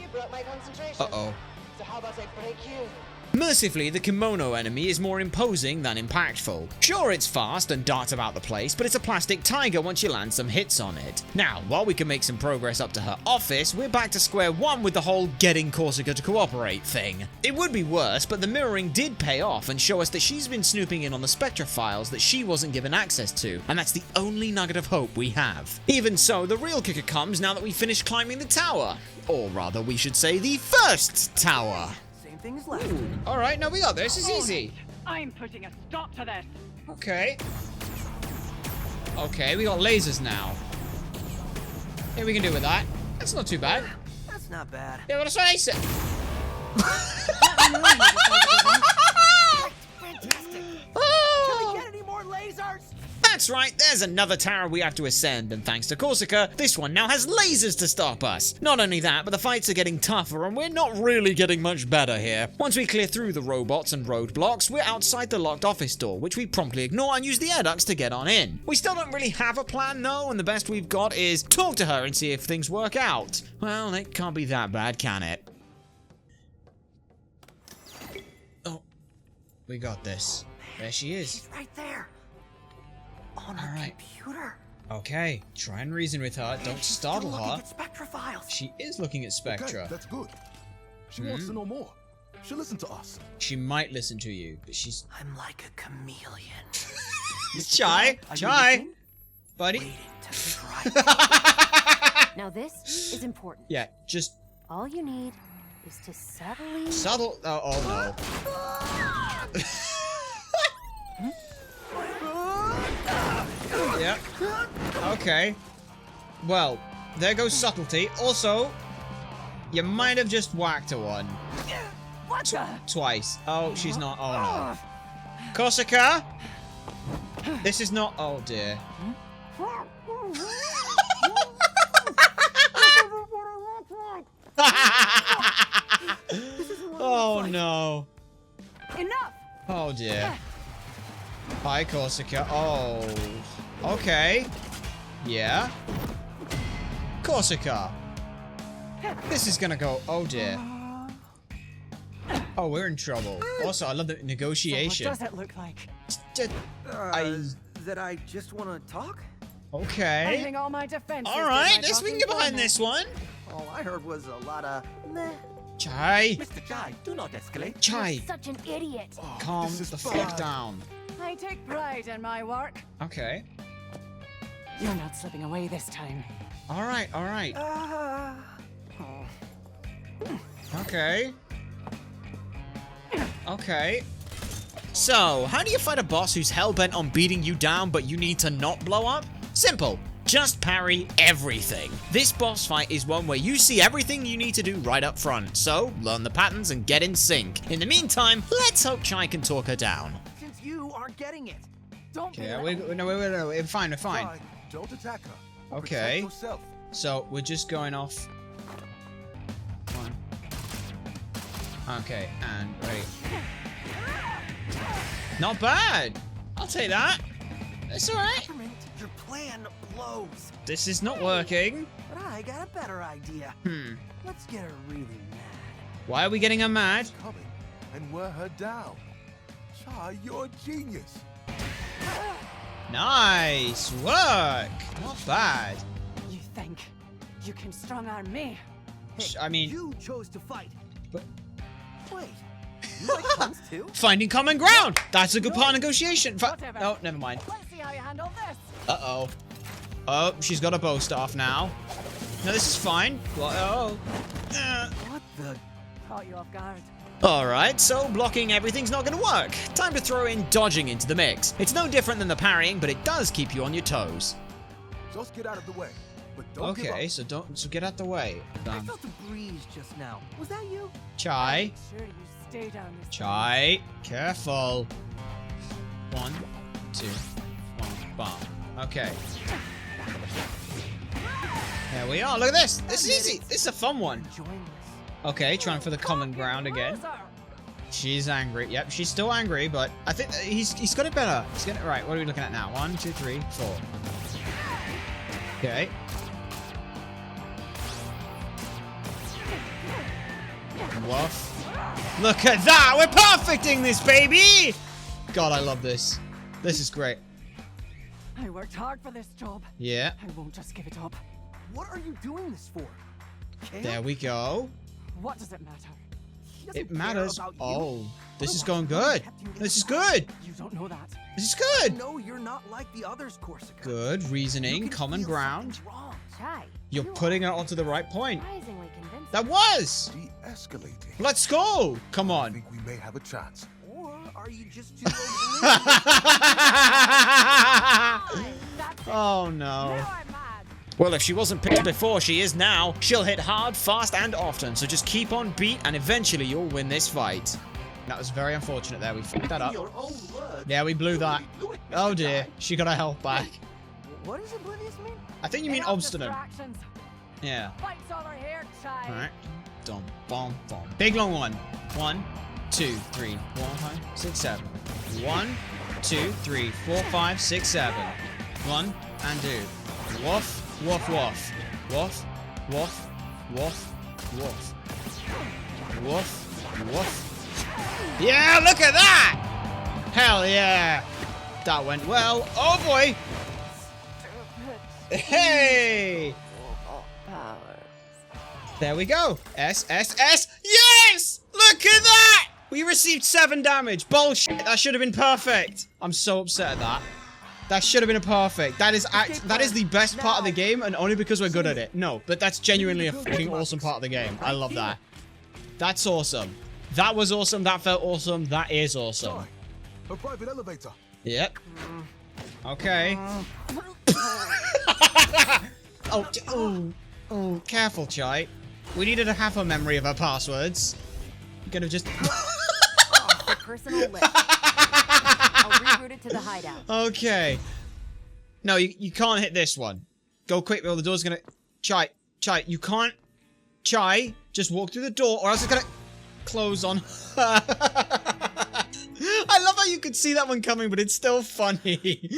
You broke my concentration. Uh-oh. So how about I break you? Mercifully, the kimono enemy is more imposing than impactful. Sure, it's fast and darts about the place, but it's a plastic tiger once you land some hits on it. Now, while we can make some progress up to her office, we're back to square one with the whole getting Korsica to cooperate thing. It would be worse, but the mirroring did pay off and show us that she's been snooping in on the Spectra files that she wasn't given access to, and that's the only nugget of hope we have. Even so, the real kicker comes now that we finished climbing the tower. Or rather, we should say the first tower. Same thing as last. Alright, no, we got this. It's easy. I'm putting a stop to this. Okay. Okay, we got lasers now. Yeah, we can do with that. That's not too bad. That's not bad. Yeah, what I said. Fantastic. Oh! Can we get any more lasers? That's right, there's another tower we have to ascend, and thanks to Korsica, this one now has lasers to stop us. Not only that, but the fights are getting tougher, and we're not really getting much better here. Once we clear through the robots and roadblocks, we're outside the locked office door, which we promptly ignore and use the air ducts to get on in. We still don't really have a plan though, and the best we've got is talk to her and see if things work out. Well, it can't be that bad, can it? Oh, we got this. There she is. She's right there. On her Alright. computer. Okay, try and reason with her. Don't She's startle still looking her. at Spectra files. She is looking at Spectra. Okay, that's good. She wants to know more. She'll listen to us. She might listen to you, but she's... I'm like a chameleon. Chai! Are you Chai! listening? Buddy? Waiting to strike. Now this is important. Yeah, just All you need is to subtly... subtle... Oh, no. Yeah. Okay. Well, there goes subtlety. Also, you might have just whacked her one. What the? Twice. Oh, she's not... Oh, no. Korsica? This is not... Oh, dear. Oh, no. Enough! Oh, dear. Hi, Korsica. Oh. Okay. Yeah. Korsica. This is gonna go... Oh, dear. Oh, we're in trouble. Also, I love the negotiation. So what does it look like? That I just want to talk? I Okay. think all my defenses. Alright, we can get behind this one. All I heard was a lot of meh. Chai. Mr. Chai, do not escalate. Chai. Such an idiot. Calm this is the fuck bad. down. I take pride in my work. Okay. You're not slipping away this time. Alright, alright. Oh. Okay. Okay. So, how do you fight a boss who's hell-bent on beating you down but you need to not blow up? Simple. Just parry everything. This boss fight is one where you see everything you need to do right up front, so learn the patterns and get in sync. In the meantime, let's hope Chai can talk her down. Since you aren't getting it. Don't be Yeah, like- no, we're fine, we're fine. Try, don't attack her. Okay. Protect yourself. So, we're just going off. One. Okay, and ready. Not bad! I'll take that. It's alright. Peppermint, your plan blows. This is not working. But I got a better idea. Let's get her really mad. Why are we getting her mad? Coming and wear her down. Chai, you're a genius. Nice work. Not bad. You think you can strong-arm me? I mean, You chose to fight. But- Wait, you like guns too? finding common ground. That's a good part of negotiation. Whatever. Oh, never mind. Let's see how you handle this. Uh-oh. Oh, she's got a bow staff now. No, this is fine. What? Oh. What the? Caught you off guard. Alright, so blocking everything's not gonna work. Time to throw in dodging into the mix. It's no different than the parrying, but it does keep you on your toes. Just get out of the way. But don't give Okay, up. so get out the way. I felt a breeze just now. Was that you? Chai. Sure, you stay down this. Chai. Careful. 1, 2, 1, bomb. Okay. There we are. Look at this. This is easy. This is a fun one. Join us. Okay, trying for the common ground again. She's angry. Yep, she's still angry, but I think that he's got it better. He's got it right. What are we looking at now? 1, 2, 3, 4. Okay. Woof. Look at that! We're perfecting this, baby! God, I love this. This is great. I worked hard for this job. Yeah. I won't just give it up. What are you doing this for? Kale? There we go. What does it matter? He doesn't It care matters. about you. Oh, this is Otherwise, going he wouldn't good. have kept you This is inside. good. You don't know that. This is good. No, you're not like the others, Corsica. Good. You Reasoning. can Common feel ground. something's wrong. Chai, You're you putting it are onto the right point. surprisingly convincing. That was. De-escalating. Let's go. Come I on. think we may have a chance. Or are you just too oblivious? Oh no. Now I'm mad. Well, if she wasn't picked before, she is now. She'll hit hard, fast, and often, so just keep on beat, and eventually you'll win this fight. That was very unfortunate there. We fucked that up. Your own words. Yeah, we blew that. Oh dear. She got her health back. What does oblivious mean? I think you mean Enough obstinate. distractions. Yeah. Fights over here, Chai. Alright. Dum, bum, bum. Big long one. 1, 2, 3, 4, 5, 6, 7. 1, 2, 3, 4, 5, 6, 7. 1 and 2. Woof, woof, woof. Woof, woof, woof, woof. Woof, woof. Yeah, look at that! Hell yeah! That went well. Oh boy! Hey! There we go. S, S, S. Yes! Look at that! We received 7 damage. Bullshit. That should have been perfect. I'm so upset at that. That should have been a perfect. That is the best part of the game, and only because we're good at it. No, but that's genuinely a fucking awesome part of the game. I love that. That's awesome. That was awesome. That felt awesome. That is awesome. A private elevator. Yep. Okay. Oh, careful, Chai. We needed to have a memory of our passwords. You could have just... The personal list. I'll reroute it to the hideout. Okay. No, you can't hit this one. Go quick, or the door's gonna... Chai, you can't... Chai, just walk through the door, or else it's gonna close on... I love how you could see that one coming, but it's still funny.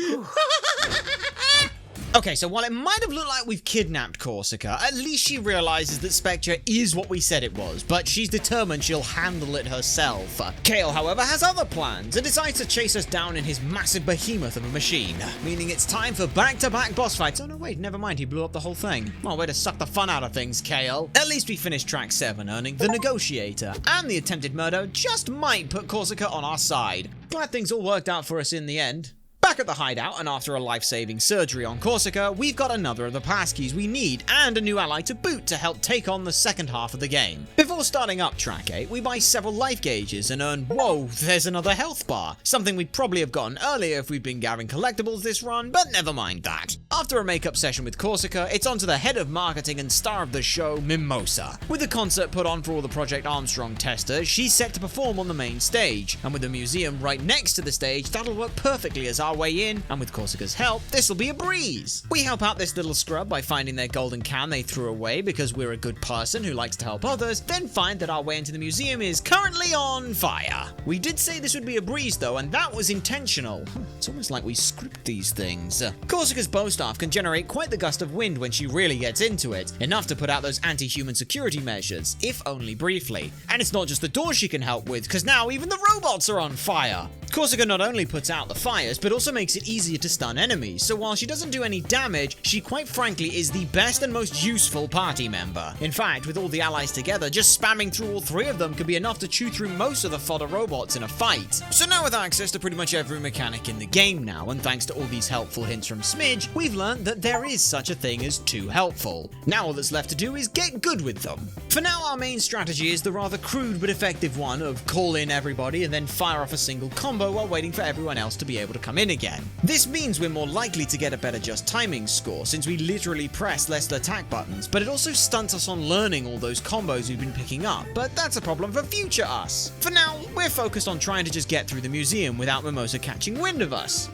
Okay, so while it might have looked like we've kidnapped Corsica, at least she realizes that Spectre is what we said it was, but she's determined she'll handle it herself. Kale, however, has other plans and decides to chase us down in his massive behemoth of a machine, meaning it's time for back-to-back boss fights. Oh no, wait, never mind, he blew up the whole thing. Well, way to suck the fun out of things, Kale. At least we finished track 7, earning the Negotiator, and the attempted murder just might put Corsica on our side. Glad things all worked out for us in the end. Back at the hideout, and after a life-saving surgery on Corsica, we've got another of the passkeys we need, and a new ally to boot to help take on the second half of the game. Before starting up track 8, we buy several life gauges and earn, whoa, there's another health bar. Something we'd probably have gotten earlier if we'd been gathering collectibles this run, but never mind that. After a makeup session with Corsica, it's on to the head of marketing and star of the show, Mimosa. With the concert put on for all the Project Armstrong testers, she's set to perform on the main stage, and with the museum right next to the stage, that'll work perfectly as our way in, and with Corsica's help, this'll be a breeze. We help out this little scrub by finding their golden can they threw away because we're a good person who likes to help others, then find that our way into the museum is currently on fire. We did say this would be a breeze though, and that was intentional. It's almost like we script these things. Corsica's bow staff can generate quite the gust of wind when she really gets into it, enough to put out those anti-human security measures, if only briefly. And it's not just the doors she can help with, because now even the robots are on fire. Corsica not only puts out the fires, but also makes it easier to stun enemies, so while she doesn't do any damage, she quite frankly is the best and most useful party member. In fact, with all the allies together, just spamming through all 3 of them could be enough to chew through most of the fodder robots in a fight. So now with access to pretty much every mechanic in the game now, and thanks to all these helpful hints from Smidge, we've learned that there is such a thing as too helpful. Now all that's left to do is get good with them. For now, our main strategy is the rather crude but effective one of call in everybody and then fire off a single combo while waiting for everyone else to be able to come in again. This means we're more likely to get a better just timing score since we literally press less attack buttons, but it also stunts us on learning all those combos we've been picking up, but that's a problem for future us. For now, we're focused on trying to just get through the museum without Mimosa catching wind of us.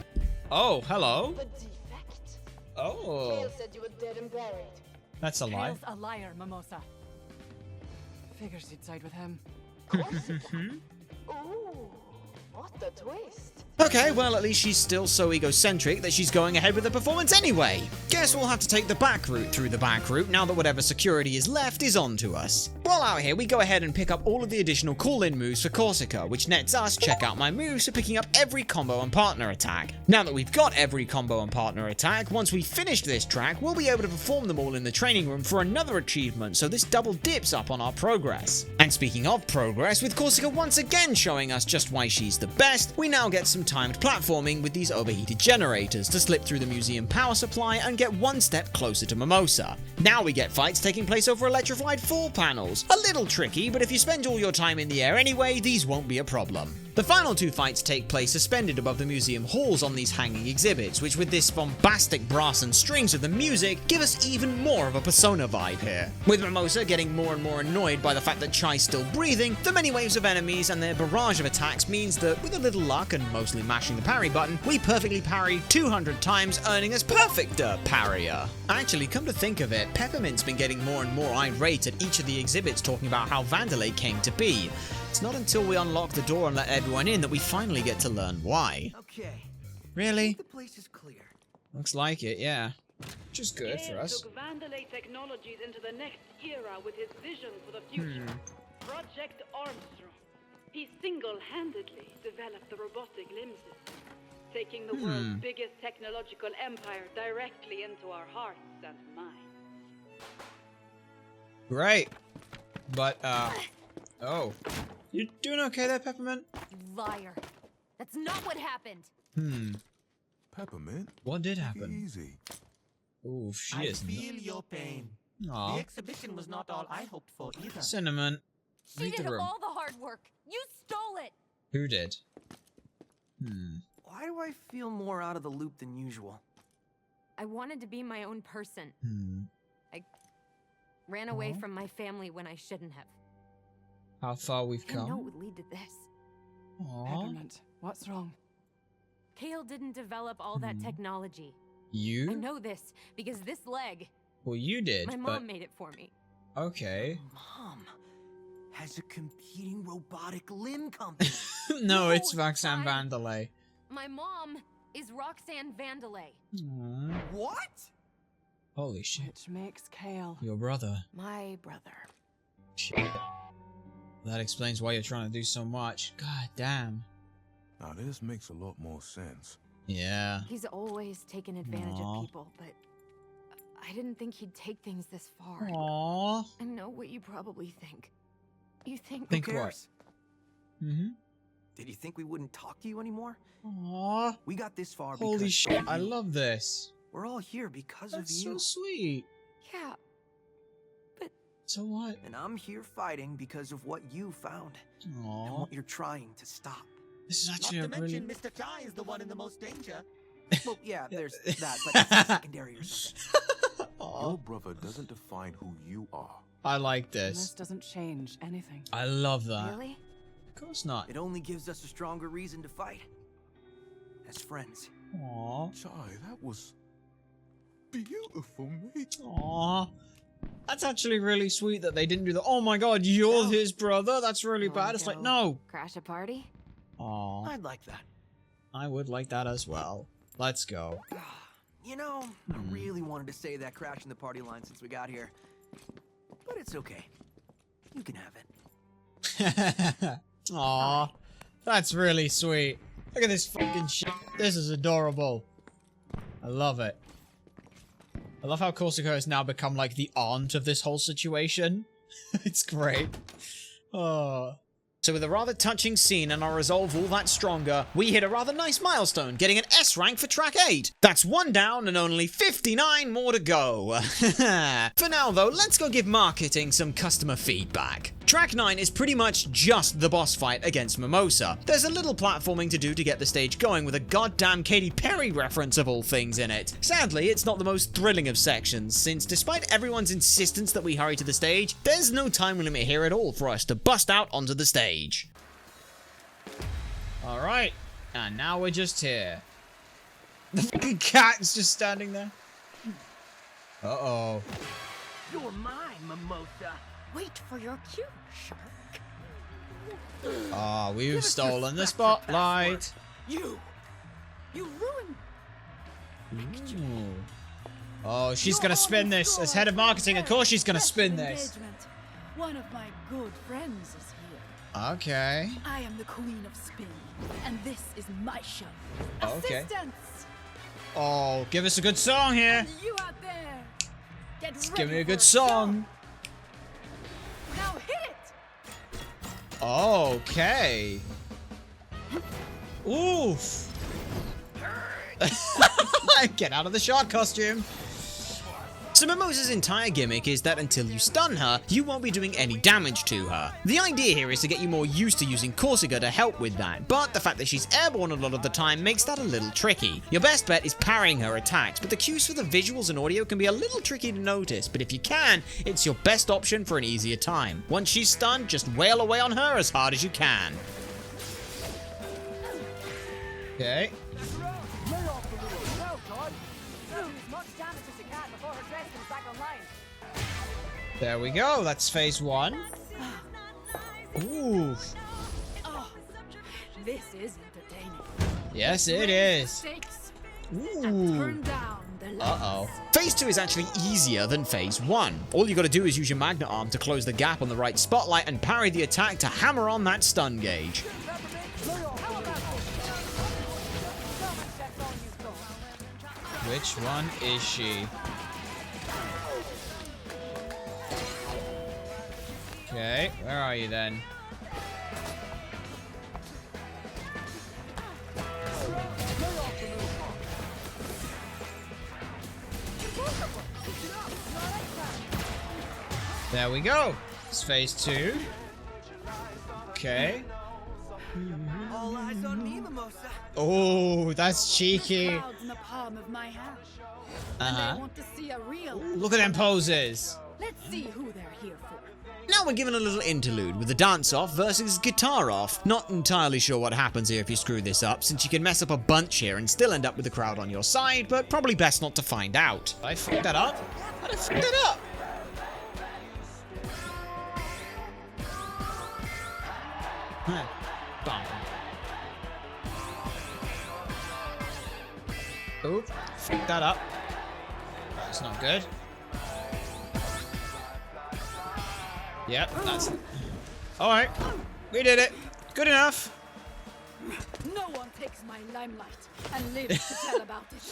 Oh, hello. The defect? Oh, Kale said you were dead and buried. that's a lie. Kale's a liar, Mimosa. Figures you'd side with him. Ooh, what a twist. Okay, well at least she's still so egocentric that she's going ahead with the performance anyway. Guess we'll have to take the back route through the back route now that whatever security is left is onto us. While out here, we go ahead and pick up all of the additional call-in moves for Corsica, which nets us check out my moves for picking up every combo and partner attack. Now that we've got every combo and partner attack, once we finish this track, we'll be able to perform them all in the training room for another achievement, so this double dips up on our progress. And speaking of progress, with Corsica once again showing us just why she's the best, we now get some timed platforming with these overheated generators to slip through the museum power supply and get one step closer to Mimosa. Now we get fights taking place over electrified fall panels. A little tricky, but if you spend all your time in the air anyway, these won't be a problem. The final two fights take place suspended above the museum halls on these hanging exhibits, which with this bombastic brass and strings of the music, give us even more of a Persona vibe here. With Mimosa getting more and more annoyed by the fact that Chai's still breathing, the many waves of enemies and their barrage of attacks means that with a little luck and mostly mashing the parry button, we perfectly parry 200 times, earning us perfect parrier. Actually, come to think of it, Peppermint's been getting more and more irate at each of the exhibits talking about how Vandelay came to be. It's not until we unlock the door and let everyone in that we finally get to learn why. Okay. Really? The place is clear. Looks like it, yeah. Which is good for us. took Vandelay Technologies into the next era with his vision for the future. Project Armstrong. He single-handedly developed the robotic limb system, taking the world's biggest technological empire directly into our hearts and minds. Great. But, oh. You doing okay there, Peppermint? You liar. That's not what happened. Peppermint? What did Take it happen? Easy. Oh, she I is. feel your pain. Aw. The exhibition was not all I hoped for either. Cinnamon. She Read the did room. all the hard work. You stole it. Who did? Why do I feel more out of the loop than usual? I wanted to be my own person. I ran Uh-huh. away from my family when I shouldn't have. How far we've I know it come. would lead to this. Aw. Peppermint, what's wrong? Kale didn't develop all that technology. I You? know this because this leg, Well, you did, my but mom made it for me. okay. Mom has a competing robotic limb company. No, it's No, Roxanne I- Vandelay. My mom is Roxanne Vandelay. Aw. What? Holy shit. Which makes Kale Your brother. My brother. Shit. That explains why you're trying to do so much. God damn. Now this makes a lot more sense. Yeah. He's always taken advantage Aw. of people, but I didn't think he'd take things this far. Aww. I know what you probably think. You think Think Who what? cares? Did you think we wouldn't talk to you anymore? Aww. We got this far Holy because shit, I love this. we're all here because That's of you. so sweet. Yeah, So what? And I'm here fighting because of what you found and Aww. what you're trying to stop. This is actually a really... Mr. Chai is the one in the most danger. Well, yeah, there's that, but that's secondary or something. Your brother doesn't define who you are. I like this this. doesn't change anything. I love that. really? Of course not. It only gives us a stronger reason to fight. As friends. Aww. Chai, that was beautiful, mate. Aww. That's actually really sweet that they didn't do that. Oh my god, you're his brother? That's really Wanna bad. It's like, go no. Crash a party? Aww. I'd like that. I would like that as well. Let's go. You know, I really wanted to say that crashing the party line since we got here. But it's okay. You can have it. Aww. That's really sweet. Look at this fucking shit. This is adorable. I love it. I love how Corsica has now become like the aunt of this whole situation. It's great. Oh. So with a rather touching scene and our resolve all that stronger, we hit a rather nice milestone, getting an S rank for track 8. That's 1 down and only 59 more to go. For now though, let's go give marketing some customer feedback. Track 9 is pretty much just the boss fight against Mimosa. There's a little platforming to do to get the stage going with a goddamn Katy Perry reference of all things in it. Sadly, it's not the most thrilling of sections, since despite everyone's insistence that we hurry to the stage, there's no time limit here at all for us to bust out onto the stage. Alright, and now we're just here. The fucking cat's just standing there. Uh-oh. You're mine, Mimosa. Wait for your cue, shark. Ah, we've stolen the spotlight. You ruined. Ooh. Oh, she's gonna spin this. As head of marketing, of course she's gonna spin this. One of my good friends is here. Okay. I am the Queen of Spin, and this is my show. Okay. Assistance! Oh, give us a good song here. And you out there, get ready Give me a for good show. song. Now hit it! Okay. Oof. Get out of the shark costume. So Mimosa's entire gimmick is that until you stun her, you won't be doing any damage to her. The idea here is to get you more used to using Corsica to help with that, but the fact that she's airborne a lot of the time makes that a little tricky. Your best bet is parrying her attacks, but the cues for the visuals and audio can be a little tricky to notice, but if you can, it's your best option for an easier time. Once she's stunned, just wail away on her as hard as you can. Okay. There we go, that's phase 1. Ooh. Oh, this is entertaining. Yes, it is. Stakes. Ooh. Turn down the lights. Uh-oh. Phase 2 is actually easier than phase 1. All you gotta do is use your magnet arm to close the gap on the right spotlight and parry the attack to hammer on that stun gauge. Which one is she? Okay, where are you then? There we go. It's phase 2. Okay. All eyes on me, Mimosa. Oh, that's cheeky. Clouds in the palm of my hand. And Uh-huh. I want to see a real. Look at them poses. Let's see who they're here for. Now we're given a little interlude with the dance-off versus guitar-off. Not entirely sure what happens here if you screw this up, since you can mess up a bunch here and still end up with the crowd on your side, but probably best not to find out. I fucked that up? How did I fuck that up? Huh. Bum. Oop, fucked that up. That's not good. Yep, that's... Alright, we did it. Good enough. No one takes my limelight and lives to tell about it.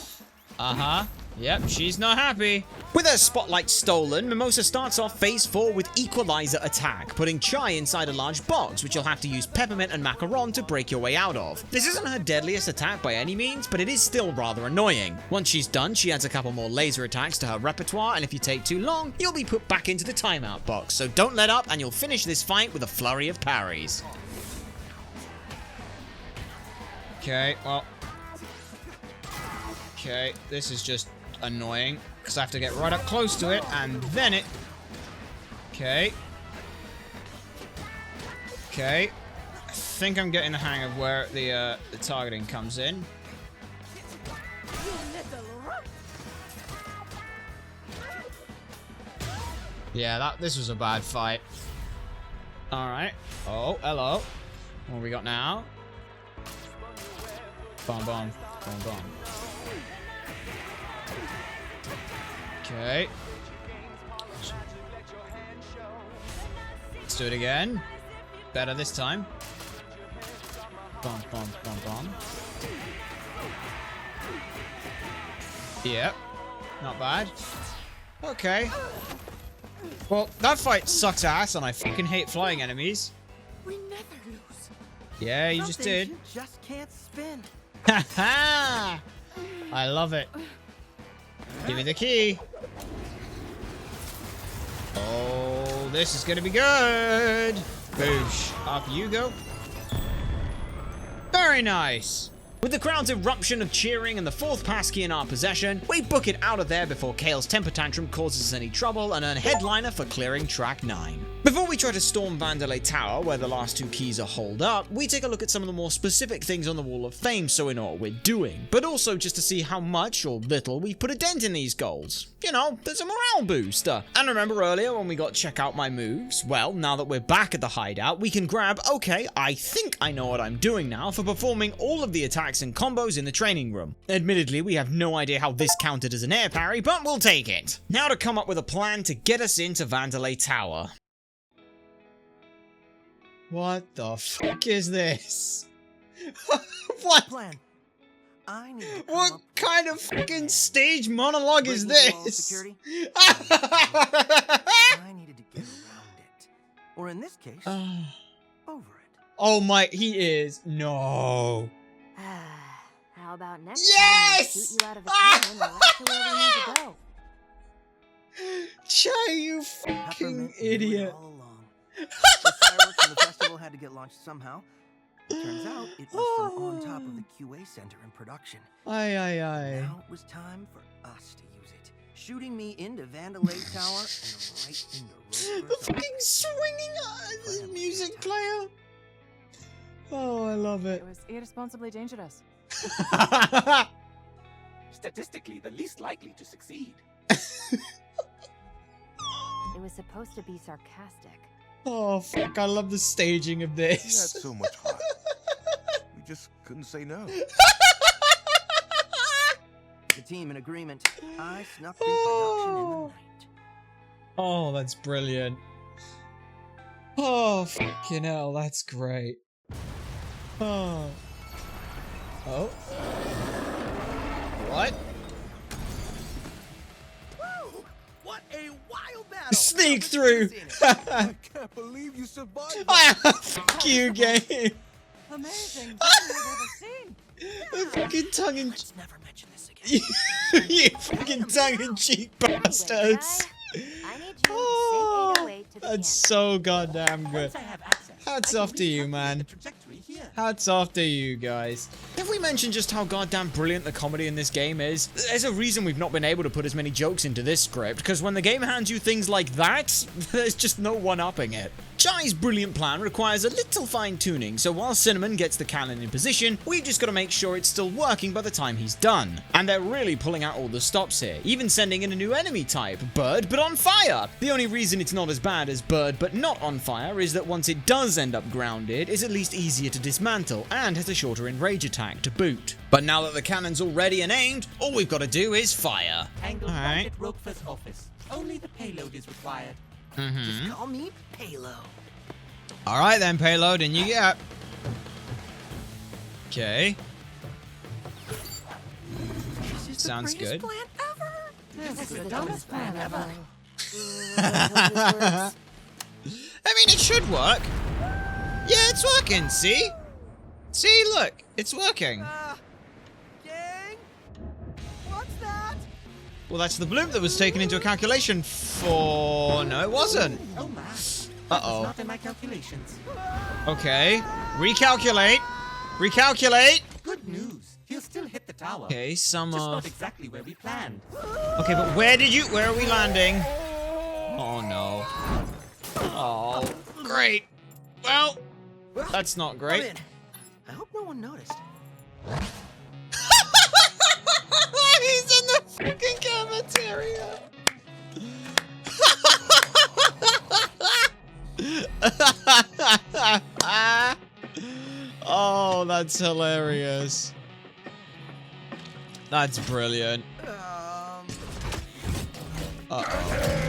Uh-huh. Yep, she's not happy. With her spotlight stolen, Mimosa starts off phase 4 with Equalizer Attack, putting Chai inside a large box, which you'll have to use Peppermint and Macaron to break your way out of. This isn't her deadliest attack by any means, but it is still rather annoying. Once she's done, she adds a couple more laser attacks to her repertoire, and if you take too long, you'll be put back into the timeout box, so don't let up and you'll finish this fight with a flurry of parries. Okay, well... Okay, this is just annoying, because I have to get right up close to it, and then it... Okay. Okay. I think I'm getting the hang of where the targeting comes in. Yeah, this was a bad fight. Alright. Oh, hello. What have we got now? Bomb, bomb, bomb, bomb. Okay. Let's do it again. Better this time. Bomb, bomb, bomb, bomb. Yep. Not bad. Okay. Well, that fight sucks ass, and I fucking hate flying enemies. We never lose. Yeah, you just did. You just can't spin. Ha I love it. Give me the key. Oh, this is gonna be good. Boosh. Up you go. Very nice. With the crowd's eruption of cheering and the 4th passkey in our possession, we book it out of there before Kale's temper tantrum causes us any trouble and earn headliner for clearing track 9. Before we try to storm Vandelay Tower, where the last 2 keys are holed up, we take a look at some of the more specific things on the Wall of Fame so we know what we're doing, but also just to see how much or little we've put a dent in these goals. You know, there's a morale booster. And remember earlier when we got check out my moves? Well, now that we're back at the hideout, we can grab, okay, I think I know what I'm doing now for performing all of the attacks and combos in the training room. Admittedly, we have no idea how this counted as an air parry, but we'll take it. Now to come up with a plan to get us into Vandelay Tower. What the fuck is this? What? Plan. I need to come What up kind of fucking stage monologue is breaking through all this? security. I needed to get around it. Or in this case, over it. Oh my, he is. No. How about next Yes! time we shoot you out of the cannon right to where we need to go? Chai, you fucking Peppermint knew it idiot. all along. The fireworks from the festival had to get launched somehow. Turns out it was from on top of the QA center in production. Aye. Now it was time for us to use it, shooting me into Vandalay Tower and right into The Roseburg's fucking swinging music player. Oh, I love it. It was irresponsibly dangerous. Statistically, the least likely to succeed. It was supposed to be sarcastic. Oh, fuck, I love the staging of He had this. so much heart. We just couldn't say no. The team in agreement. I snuck through production in the night. Oh, that's brilliant. Oh, fucking hell, that's great. Oh. Oh. What? Woo! What a wild battle! Sneak through! I can't believe you survived. Fuck you, game! Amazing. I've ever seen. The fucking tongue in Let's never mention this again. you fucking tongue in cheek bastards! I need you to Oh, save 808 to the that's cannon. so goddamn good. Once I have access, Hats I can off to you, recalculate man. the trajectory here. Hats off to you guys. Have we mentioned just how goddamn brilliant the comedy in this game is? There's a reason we've not been able to put as many jokes into this script, because when the game hands you things like that, there's just no one-upping it. Chai's brilliant plan requires a little fine-tuning, so while Cinnamon gets the cannon in position, we've just got to make sure it's still working by the time he's done. And they're really pulling out all the stops here, even sending in a new enemy type, Bird but on fire! The only reason it's not as bad as Bird but not on fire is that once it does end up grounded, it's at least easier to dismantle, and has a shorter range attack to boot. But now that the cannon's all ready and aimed, all we've got to do is fire. Angled Alright. at Roquefort's office. Only the payload is required. Just call me Payload. Alright then, payload, and you get. Okay. This is Sounds the greatest good. plan ever. This is the dumbest plan ever. I mean, it should work. Yeah, it's working, see? See, look, it's working. Gang? What's that? Well, that's the bloop that was taken into a calculation for... No, it wasn't. Oh my. Uh-oh. Not in my calculations. Okay. Recalculate. Recalculate. Good news. He'll still hit the tower. Okay, some Just of... not exactly where we planned. Okay, but where are we landing? Oh, no. Oh, great. Well, that's not I'm great. in. I hope no one noticed. He's in the fucking cafeteria. Oh, that's hilarious. That's brilliant. Uh-oh.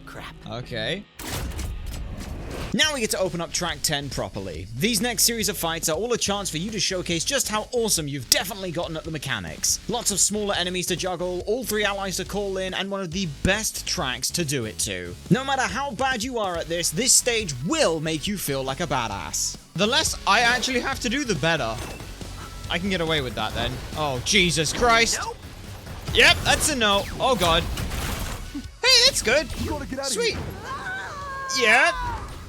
Crap. Okay. Now we get to open up track 10 properly. These next series of fights are all a chance for you to showcase just how awesome you've definitely gotten at the mechanics. Lots of smaller enemies to juggle, all 3 allies to call in, and one of the best tracks to do it to. No matter how bad you are at this stage will make you feel like a badass. The less I actually have to do, the better. I can get away with that then. Oh, Jesus Christ. Nope. Yep, that's a no. Oh, God. Hey, that's good. You gotta get out of Sweet. here. Yeah.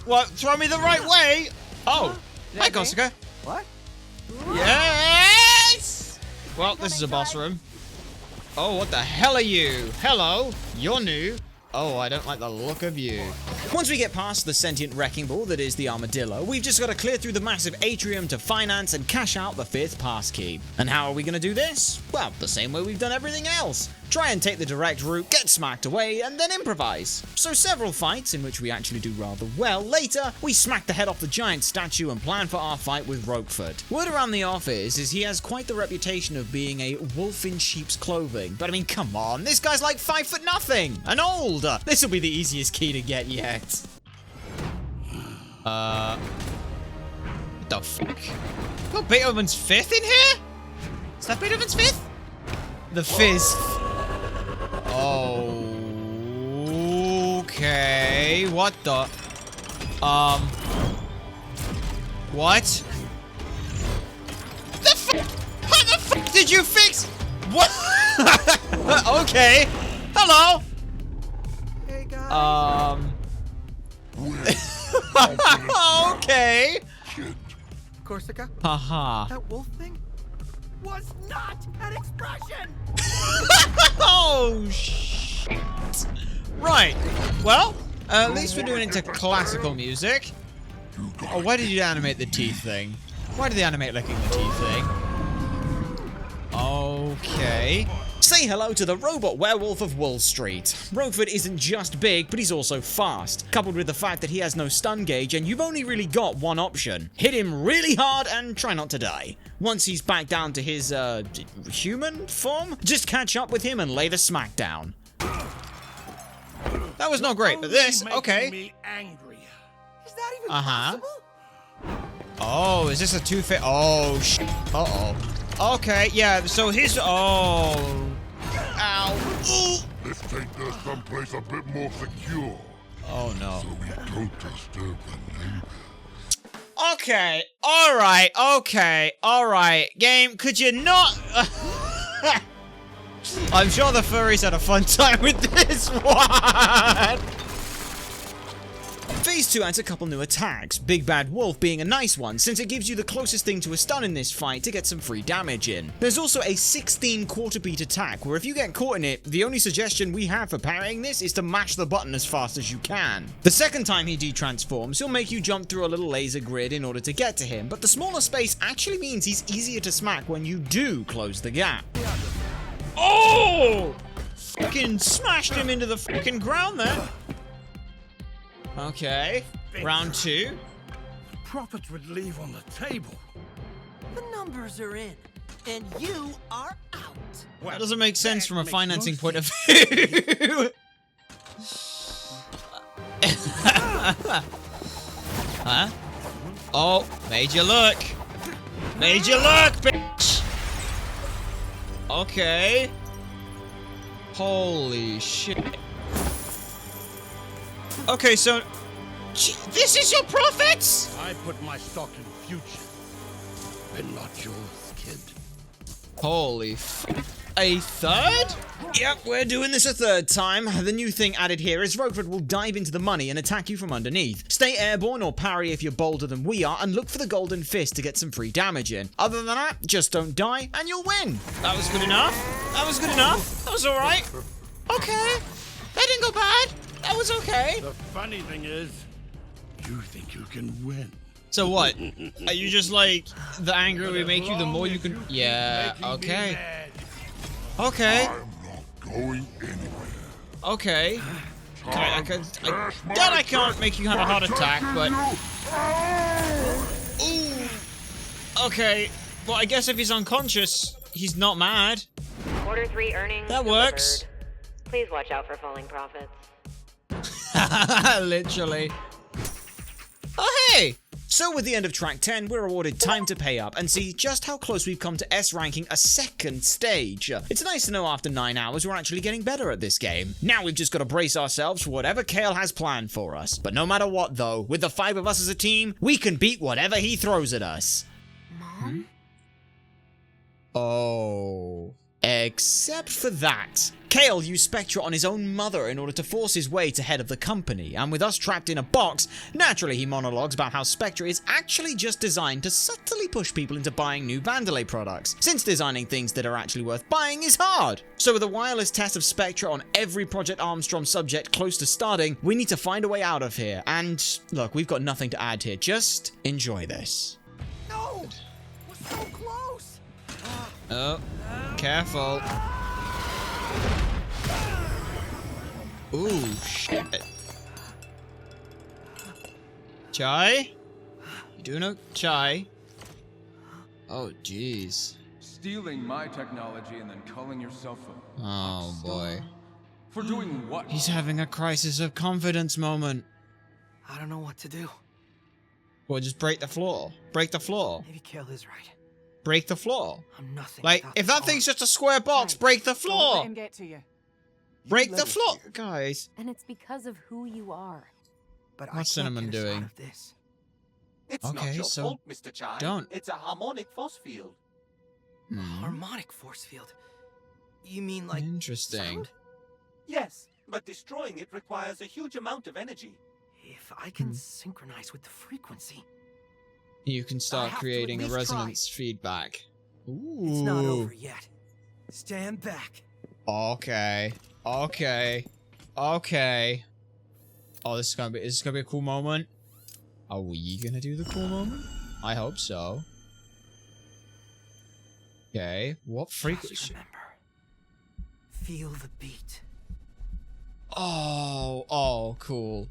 What? Throw me the right way. Oh. Hi, Kosuke. What? Yes! Well, this is a boss room. Oh, what the hell are you? Hello. You're new. Oh, I don't like the look of you. Once we get past the sentient wrecking ball that is the armadillo, we've just got to clear through the massive atrium to finance and cash out the 5th passkey. And how are we going to do this? Well, the same way we've done everything else. Try and take the direct route, get smacked away, and then improvise. So several fights, in which we actually do rather well, later, we smack the head off the giant statue and plan for our fight with Roquefort. Word around the office is he has quite the reputation of being a wolf in sheep's clothing. But I mean, come on, this guy's like 5'0" and old. This will be the easiest key to get yet. the fuck? Got Beethoven's Fifth in here? Is that Beethoven's Fifth? The Fifth. Okay. What the? What? The fuck? How the fuck did you fix? What? Okay. Hello. Hey guys. Okay. Corsica? Haha. That wolf thing was not an expression! Oh, shit. Right. Well, at least we're doing it to classical music. Oh, why did you animate the teeth thing? Why did they animate licking the teeth thing? Okay. Say hello to the robot werewolf of Wall Street. Rockford isn't just big, but he's also fast, coupled with the fact that he has no stun gauge and you've only really got one option. Hit him really hard and try not to die. Once he's back down to his, human form, just catch up with him and lay the smack down. That was not great, but this, okay. Me angry. Is that even Uh-huh. possible? Oh, is this a two-fit? Oh, shit. Uh-oh. Okay, yeah, so his... Oh. Ow. Ooh. Let's take this someplace a bit more secure. Oh, no. So we don't disturb the neighbors. Okay, alright. Game, could you not... I'm sure the furries had a fun time with this one! Phase 2 adds a couple new attacks, Big Bad Wolf being a nice one since it gives you the closest thing to a stun in this fight to get some free damage in. There's also a 16 quarter beat attack where if you get caught in it, the only suggestion we have for parrying this is to mash the button as fast as you can. The second time he detransforms, he'll make you jump through a little laser grid in order to get to him, but the smaller space actually means he's easier to smack when you do close the gap. Oh! Fucking smashed him into the fucking ground there. Okay, round 2. Profits would leave on the table. The numbers are in, and you are out. That doesn't make sense from a financing point of view. Huh? Oh, made you look. Made you look, bitch. Okay. Holy shit. Okay, so this is your profits? I put my stock in future, but not yours, kid. Holy f... A third? Yep, we're doing this a third time. The new thing added here is Rockford will dive into the money and attack you from underneath. Stay airborne or parry if you're bolder than we are, and look for the golden fist to get some free damage in. Other than that, just don't die and you'll win. That was good enough. That was good enough. That was alright. Okay. That didn't go bad. That was okay. The funny thing is, you think you can win. So what? Are you just like, the angrier we make you, the more you can... Yeah, okay. Okay. I'm not going anywhere. Okay. I can't make you have a heart attack, but... Ooh. Okay. Well, I guess if he's unconscious, he's not mad. Order 3 earnings That works. delivered. Please watch out for falling profits. Literally. Oh, hey! So with the end of track 10, we're awarded time to pay up and see just how close we've come to S ranking a second stage. It's nice to know after 9 hours we're actually getting better at this game. Now we've just got to brace ourselves for whatever Kale has planned for us. But no matter what though, with the 5 of us as a team, we can beat whatever he throws at us. Mom? Oh. Except for that. Kale used Spectra on his own mother in order to force his way to head of the company, and with us trapped in a box, naturally he monologues about how Spectra is actually just designed to subtly push people into buying new Vandelay products, since designing things that are actually worth buying is hard. So with a wireless test of Spectra on every Project Armstrong subject close to starting, we need to find a way out of here, and look, we've got nothing to add here, just enjoy this. No! We're so close! Oh, careful. Ooh, shit. Chai? You doing okay? Chai? Oh, jeez. Stealing my technology and then calling yourself a... Oh, boy. For doing what? He's having a crisis of confidence moment. I don't know what to do. Well, just break the floor. Break the floor. Maybe Kale is right. Break the floor. I'm nothing. Like, without if this that thing's arm. just a square box, break the Don't let floor. him get to you. Break the floor, guys. And it's because of who you are. But I What's can't Cinnamon get us out doing? of this. It's Okay, not your so fault, Mr. Chai. don't. It's a harmonic force field. A harmonic force field. You mean like Interesting. sound? Yes, but destroying it requires a huge amount of energy. If I can synchronize with the frequency, You can start have to at creating a least try. resonance feedback. Ooh. it's not over yet. Stand back. Okay. Okay. Okay. Oh, is this gonna be a cool moment? Are we gonna do the cool moment? I hope so. Okay. What Just frequency? remember. Feel the beat. Oh, cool.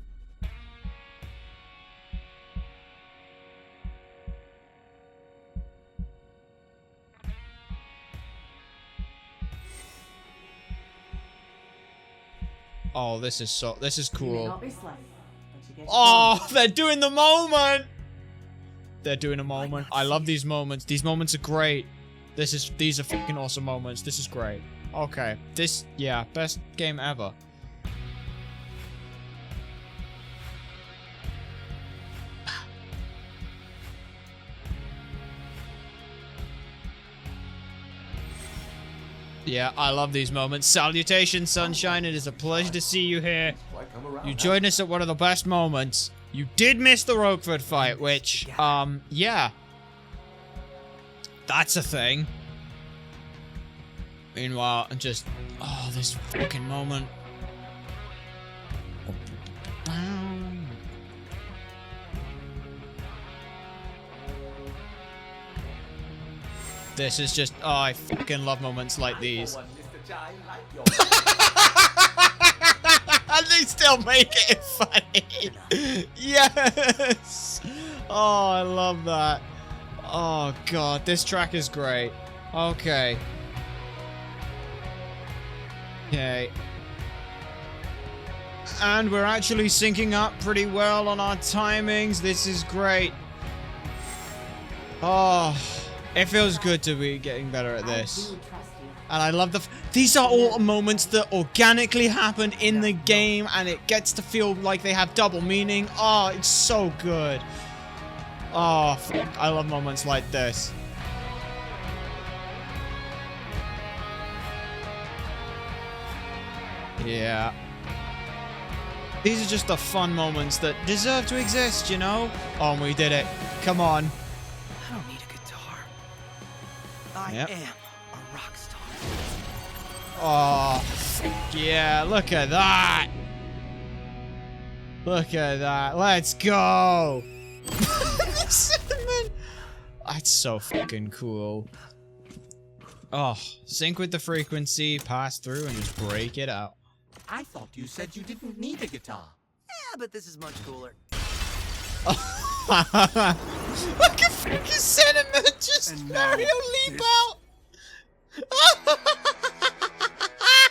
Oh, this is You may cool. not be slight, but you get it Oh, they're doing the moment. They're doing a moment. I love these moments. These moments are great. These are fucking awesome moments. This is great. Okay. Yeah, best game ever. Yeah, I love these moments. Salutations, Sunshine. It is a pleasure to see you here. You joined us at one of the best moments. You did miss the Roquefort fight, which, yeah. That's a thing. Meanwhile, this fucking moment. This is just, I fucking love moments like these. And they still make it funny. Yes. Oh, I love that. Oh, God. This track is great. Okay. Okay. And we're actually syncing up pretty well on our timings. This is great. Oh, it feels good to be getting better at this. And I love these are all moments that organically happen in the game, and it gets to feel like they have double meaning. Oh, it's so good. Oh, fuck. I love moments like this. Yeah. These are just the fun moments that deserve to exist, you know? Oh, and we did it. Come on. I don't need a guitar. I Yep. am a rock star. Oh, yeah, look at that. Look at that. Let's go. Cinnamon. That's so fucking cool. Oh, sync with the frequency, pass through, and just break it out. I thought you said you didn't need a guitar. Yeah, but this is much cooler. Look at fucking Cinnamon just And Mario now leap out.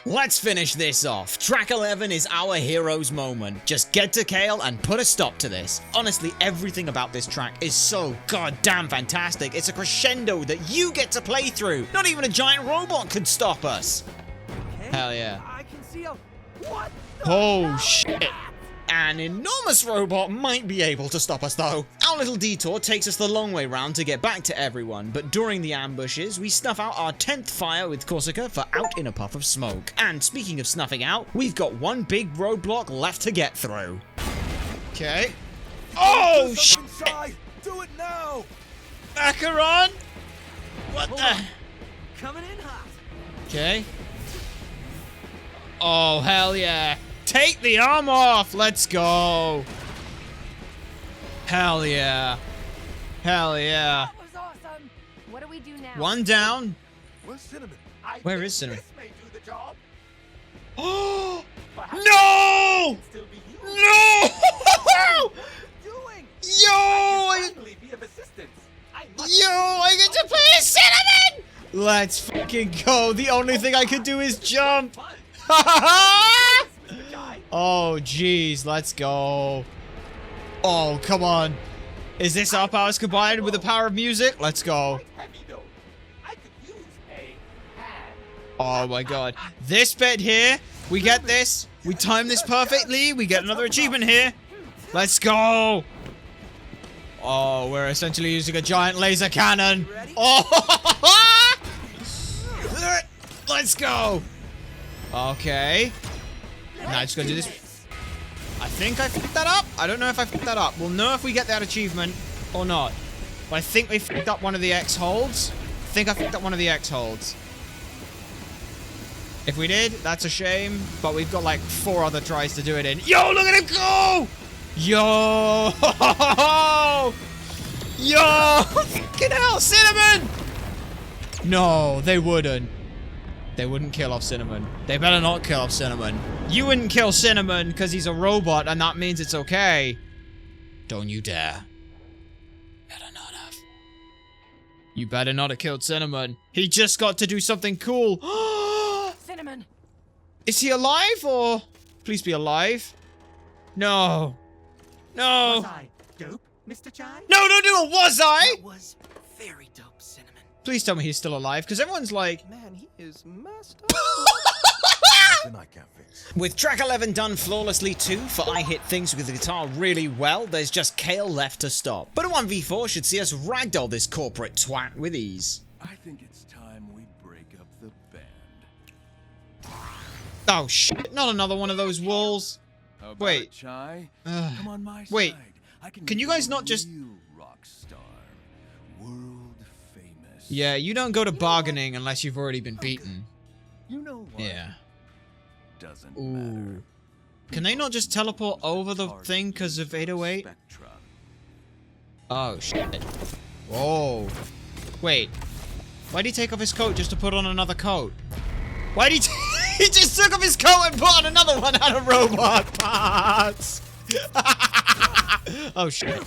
Let's finish this off. Track 11 is our hero's moment. Just get to Kale and put a stop to this. Honestly, everything about this track is so goddamn fantastic. It's a crescendo that you get to play through. Not even a giant robot could stop us. Okay? Hell yeah. I can see a... What? Oh shit. An enormous robot might be able to stop us though. Our little detour takes us the long way round to get back to everyone, but during the ambushes, we snuff out our 10th fire with Corsica for Out in a Puff of Smoke. And speaking of snuffing out, we've got one big roadblock left to get through. Okay. Oh shit! Do it now! Acheron! What the? Coming in hot. Okay. Oh hell yeah. Take the arm off! Let's go! Hell yeah. Hell yeah. That was awesome. What do we do now? One down. Where's Cinnamon? Where is Cinnamon? This may do the job. Oh! Perhaps No! it can still be used. No! Doing? Yo! I, Finally be of assistance. I get to play as Cinnamon! Let's fucking go. The only thing I could do is jump. Oh, jeez. Let's go. Oh, come on. Is this our powers combined with the power of music? Let's go. Oh my god. This bit here, we get this. We time this perfectly. We get another achievement here. Let's go. Oh, we're essentially using a giant laser cannon. Oh, let's go. Okay. Now just gonna do this. I think I picked that up. I don't know if I picked that up. We'll know if we get that achievement or not. But I think we picked up one of the X holds. I think I picked up one of the X holds. If we did, that's a shame. But we've got like 4 other tries to do it in. Yo, look at him go! Yo! Yo! Fucking hell, Cinnamon! No, they wouldn't. They wouldn't kill off Cinnamon. They better not kill off Cinnamon. You wouldn't kill Cinnamon because he's a robot and that means it's okay. Don't you dare. Better not have. You better not have killed Cinnamon. He just got to do something cool. Cinnamon. Is he alive or? Please be alive. No. No. Was I dope, Mr. Chai? No, don't do it. Was I? That was very dope, Cinnamon. Please tell me he's still alive because everyone's like. Man, he is messed up. Then I can't fix. With track 11 done flawlessly too, for I hit things with the guitar really well, there's just Kale left to stop. But a 1v4 should see us ragdoll this corporate twat with ease. I think it's time we break up the band. Oh shit, not another one of those walls. How about Wait. it, Chai? Come on my Wait. side. I can you make guys you not a just... real rock star. World famous. Yeah, you don't go to bargaining unless you've already been beaten. You know what? Yeah. Doesn't Ooh. matter. Can they not just teleport over the thing because of 808? Spectrum. Oh shit. Whoa. Wait. Why'd he take off his coat just to put on another coat? Why'd he he just took off his coat and put on another one out of robot parts? Oh shit.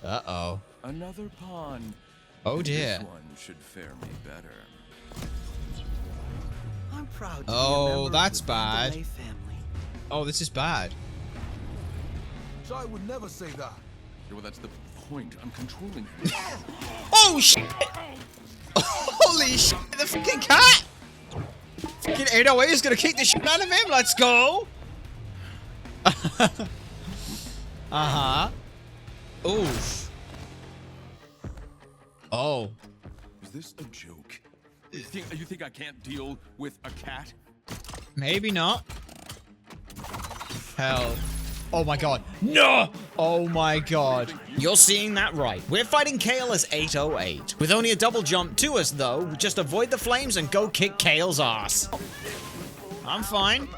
Uh-oh. Another pawn. Oh dear. This one should fare me better. I'm proud to be a Oh, member of that's the bad. Vandelay family. Oh, this is bad. Chai would never say that. Yeah, well, that's the point. I'm controlling him. Oh shit! Holy shit! The fucking cat! Fucking 808 is gonna kick the shit out of him. Let's go! Uh-huh. Oof. Oh. Is this a joke? You think I can't deal with a cat? Maybe not. Hell. Oh my god. No! Oh my god. You're seeing that right. We're fighting Kale as 808. With only a double jump to us though, just avoid the flames and go kick Kale's ass. I'm fine.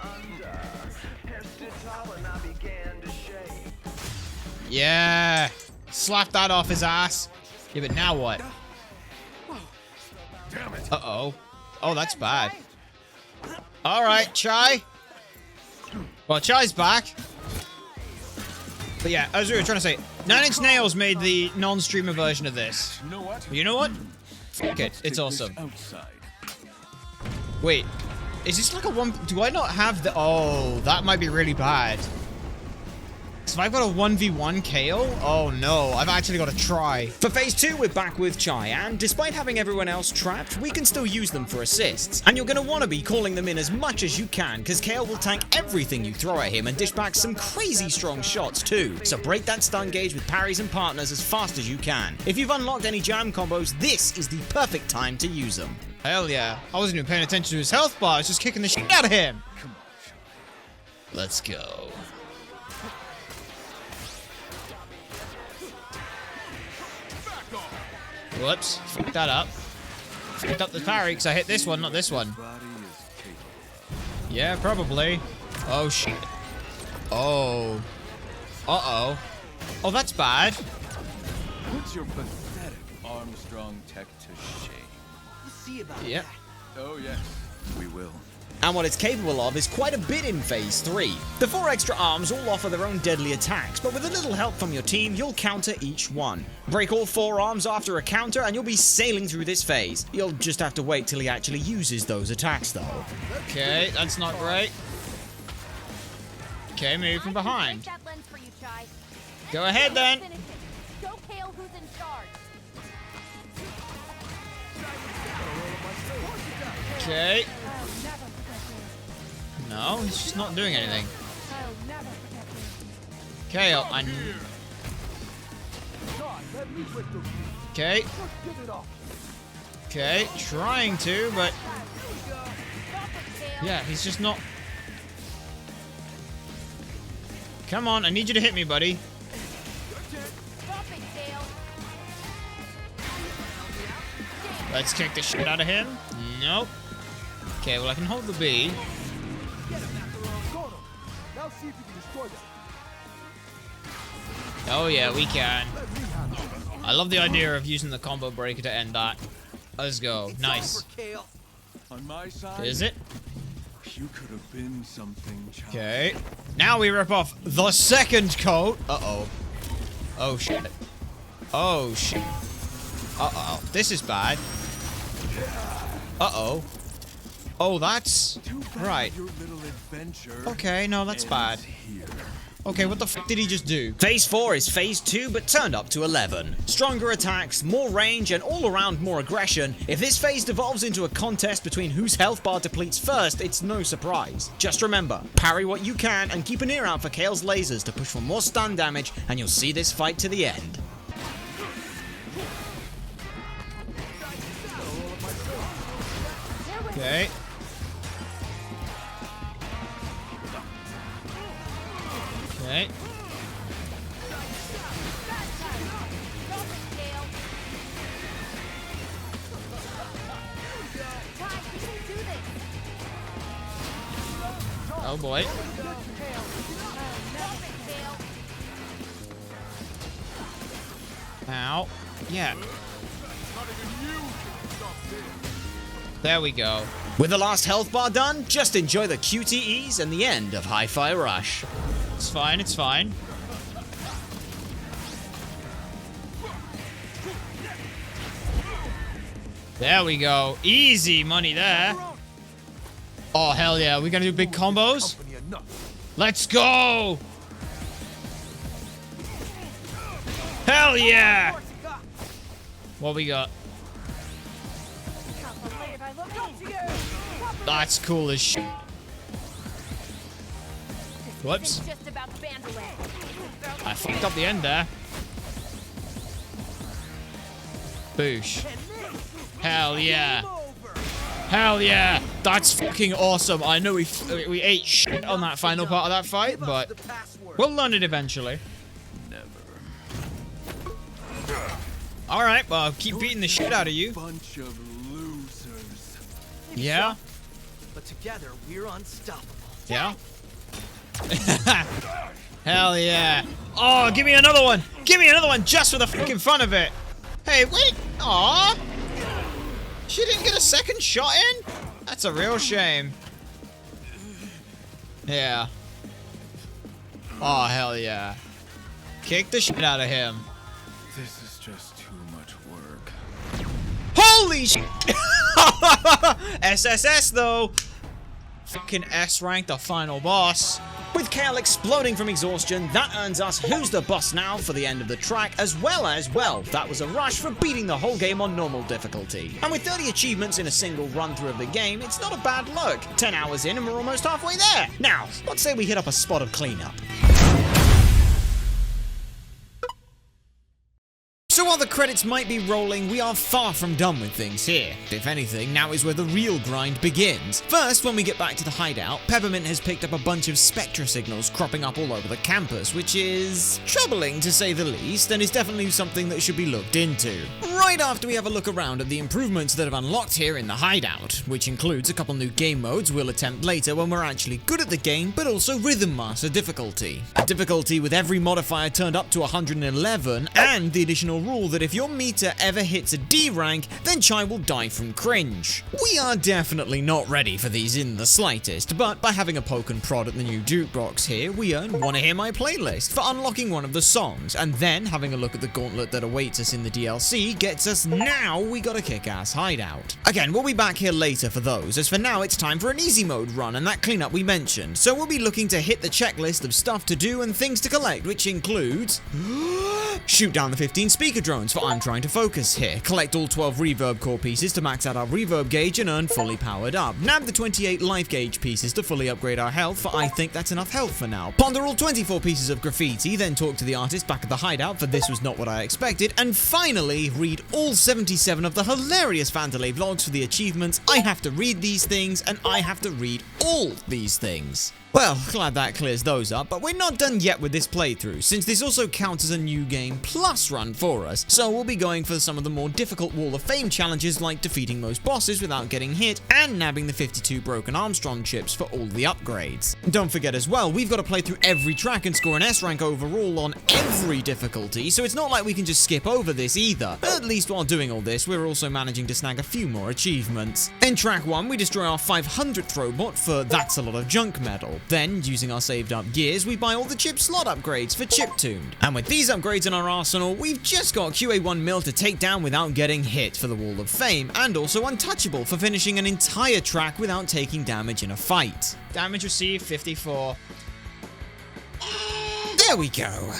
Yeah. Slap that off his ass. Yeah, but now what? Damn it. Uh-oh. Oh, that's bad. Alright, Chai. Well, Chai's back. But yeah, as we were trying to say, 9 Inch Nails made the non-streamer version of this. You know what? You know what? Fuck it, it's awesome. Outside. Wait, is this like a one... Do I not have the... Oh, that might be really bad. So if I've got a 1v1 Kale? Oh no, I've actually got to try. For phase 2, we're back with Chai, and despite having everyone else trapped, we can still use them for assists. And you're going to want to be calling them in as much as you can, because Kale will tank everything you throw at him and dish back some crazy strong shots too. So break that stun gauge with parries and partners as fast as you can. If you've unlocked any jam combos, this is the perfect time to use them. Hell yeah, I wasn't even paying attention to his health bar, I was just kicking the shit out of him. Come on, Chai. Let's go. Whoops, fucked that up. Fucked up the parry because I hit this one, not this one. Body is capable. Yeah, probably. Oh shit. Oh. Uh-oh. Oh, that's bad. Put your pathetic Armstrong tech to shame. We'll see about Yep. that. Oh yes, we will. And what it's capable of is quite a bit in phase 3. The 4 extra arms all offer their own deadly attacks, but with a little help from your team, you'll counter each one. Break all 4 arms after a counter and you'll be sailing through this phase. You'll just have to wait till he actually uses those attacks though. Okay, that's not great. Okay, move from behind. Go ahead then. who's in charge. Okay. No, he's just not doing anything. Okay, Okay. Okay, trying to, but... Yeah, he's just not... Come on, I need you to hit me, buddy. Let's kick the shit out of him. Nope. Okay, well I can hold the B. Oh yeah, we can. I love the idea of using the combo breaker to end that. Let's go. Nice. On my side, Is it? you could have been something, child. Okay. Now we rip off the second coat. Uh-oh. Oh shit. Oh shit. Uh-oh. This is bad. Uh-oh. Oh, that's... Right. Okay, no, that's bad. Okay, what the f did he just do? Phase 4 is phase 2, but turned up to 11. Stronger attacks, more range, and all around more aggression. If this phase devolves into a contest between whose health bar depletes first, it's no surprise. Just remember, parry what you can and keep an ear out for Kale's lasers to push for more stun damage, and you'll see this fight to the end. Okay. Okay. Oh boy. Ow. Yeah. There we go. With the last health bar done, just enjoy the QTEs and the end of Hi-Fi Rush. It's fine, it's fine. There we go. Easy money there. Oh, hell yeah. We gonna do big combos? Let's go! Hell yeah! What we got? That's cool as shit. Whoops. I fucked up the end there. Boosh. Hell yeah. Hell yeah. That's fucking awesome. I know we ate shit on that final part of that fight, but we'll learn it eventually. Alright, well, I'll keep beating the shit out of you. Bunch of losers. Yeah? But together, we're unstoppable. Yeah? Hell yeah. Oh, give me another one. Give me another one just for the fucking fun of it. Hey, wait. Aw. She didn't get a second shot in? That's a real shame. Yeah. Oh, hell yeah. Kick the shit out of him. This is just too much work. Holy shit. SSS though. Fucking S rank, the final boss. With Kale exploding from exhaustion, that earns us Who's the Boss Now for the end of the track, as well, that was a rush for beating the whole game on normal difficulty. And with 30 achievements in a single run through of the game, it's not a bad look. 10 hours in and we're almost halfway there. Now, let's say we hit up a spot of cleanup. So while the credits might be rolling, we are far from done with things here. If anything, now is where the real grind begins. First, when we get back to the hideout, Peppermint has picked up a bunch of Spectra signals cropping up all over the campus, which is troubling to say the least, and is definitely something that should be looked into. Right after we have a look around at the improvements that have unlocked here in the hideout, which includes a couple new game modes we'll attempt later when we're actually good at the game, but also Rhythm Master difficulty. A difficulty with every modifier turned up to 111, and the additional rule that if your meter ever hits a D rank, then Chai will die from cringe. We are definitely not ready for these in the slightest, but by having a poke and prod at the new jukebox here, we earn Wanna Hear My Playlist for unlocking one of the songs, and then having a look at the gauntlet that awaits us in the DLC gets us now we got a kick-ass hideout. Again, we'll be back here later for those, as for now it's time for an easy mode run and that cleanup we mentioned, so we'll be looking to hit the checklist of stuff to do and things to collect, which includes shoot down the 15 speakers speaker drones for I'm Trying to Focus here. Collect all 12 reverb core pieces to max out our reverb gauge and earn fully powered up. Nab the 28 life gauge pieces to fully upgrade our health, for I think that's enough health for now. Ponder all 24 pieces of graffiti, then talk to the artist back at the hideout, for this was not what I expected. And finally, read all 77 of the hilarious Vandelay vlogs for the achievements. I have to read these things, and I have to read all these things. Well, glad that clears those up, but we're not done yet with this playthrough, since this also counts as a new game plus run for us, so we'll be going for some of the more difficult Wall of Fame challenges like defeating most bosses without getting hit, and nabbing the 52 Broken Armstrong chips for all the upgrades. Don't forget as well, we've got to play through every track and score an S rank overall on every difficulty, so it's not like we can just skip over this either. At least while doing all this, we're also managing to snag a few more achievements. In track 1, we destroy our 500th robot for That's a Lot of Junk medal. Then, using our saved up gears, we buy all the chip slot upgrades for Chiptuned. And with these upgrades in our arsenal, we've just got QA1 Mill to take down without getting hit for the Wall of Fame, and also Untouchable for finishing an entire track without taking damage in a fight. Damage received 54. There we go.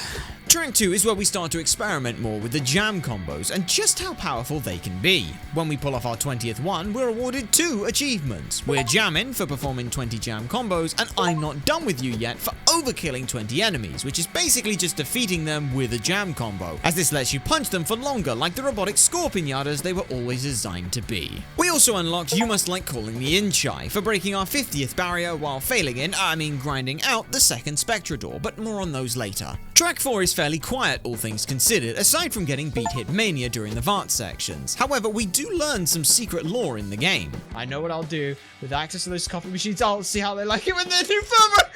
Track 2 is where we start to experiment more with the jam combos and just how powerful they can be. When we pull off our 20th one, we're awarded 2 achievements. We're jamming for performing 20 jam combos, and I'm not done with you yet for overkilling 20 enemies, which is basically just defeating them with a jam combo, as this lets you punch them for longer like the robotic scorpion yadas they were always designed to be. We also unlocked You Must Like Calling Me In Shy for breaking our 50th barrier while failing in, grinding out the second Spectra door, but more on those later. Track 4 is fairly quiet, all things considered, aside from getting beat hit mania during the Vart sections. However, we do learn some secret lore in the game. I know what I'll do. With access to those coffee machines, I'll see how they like it when they're new firmer.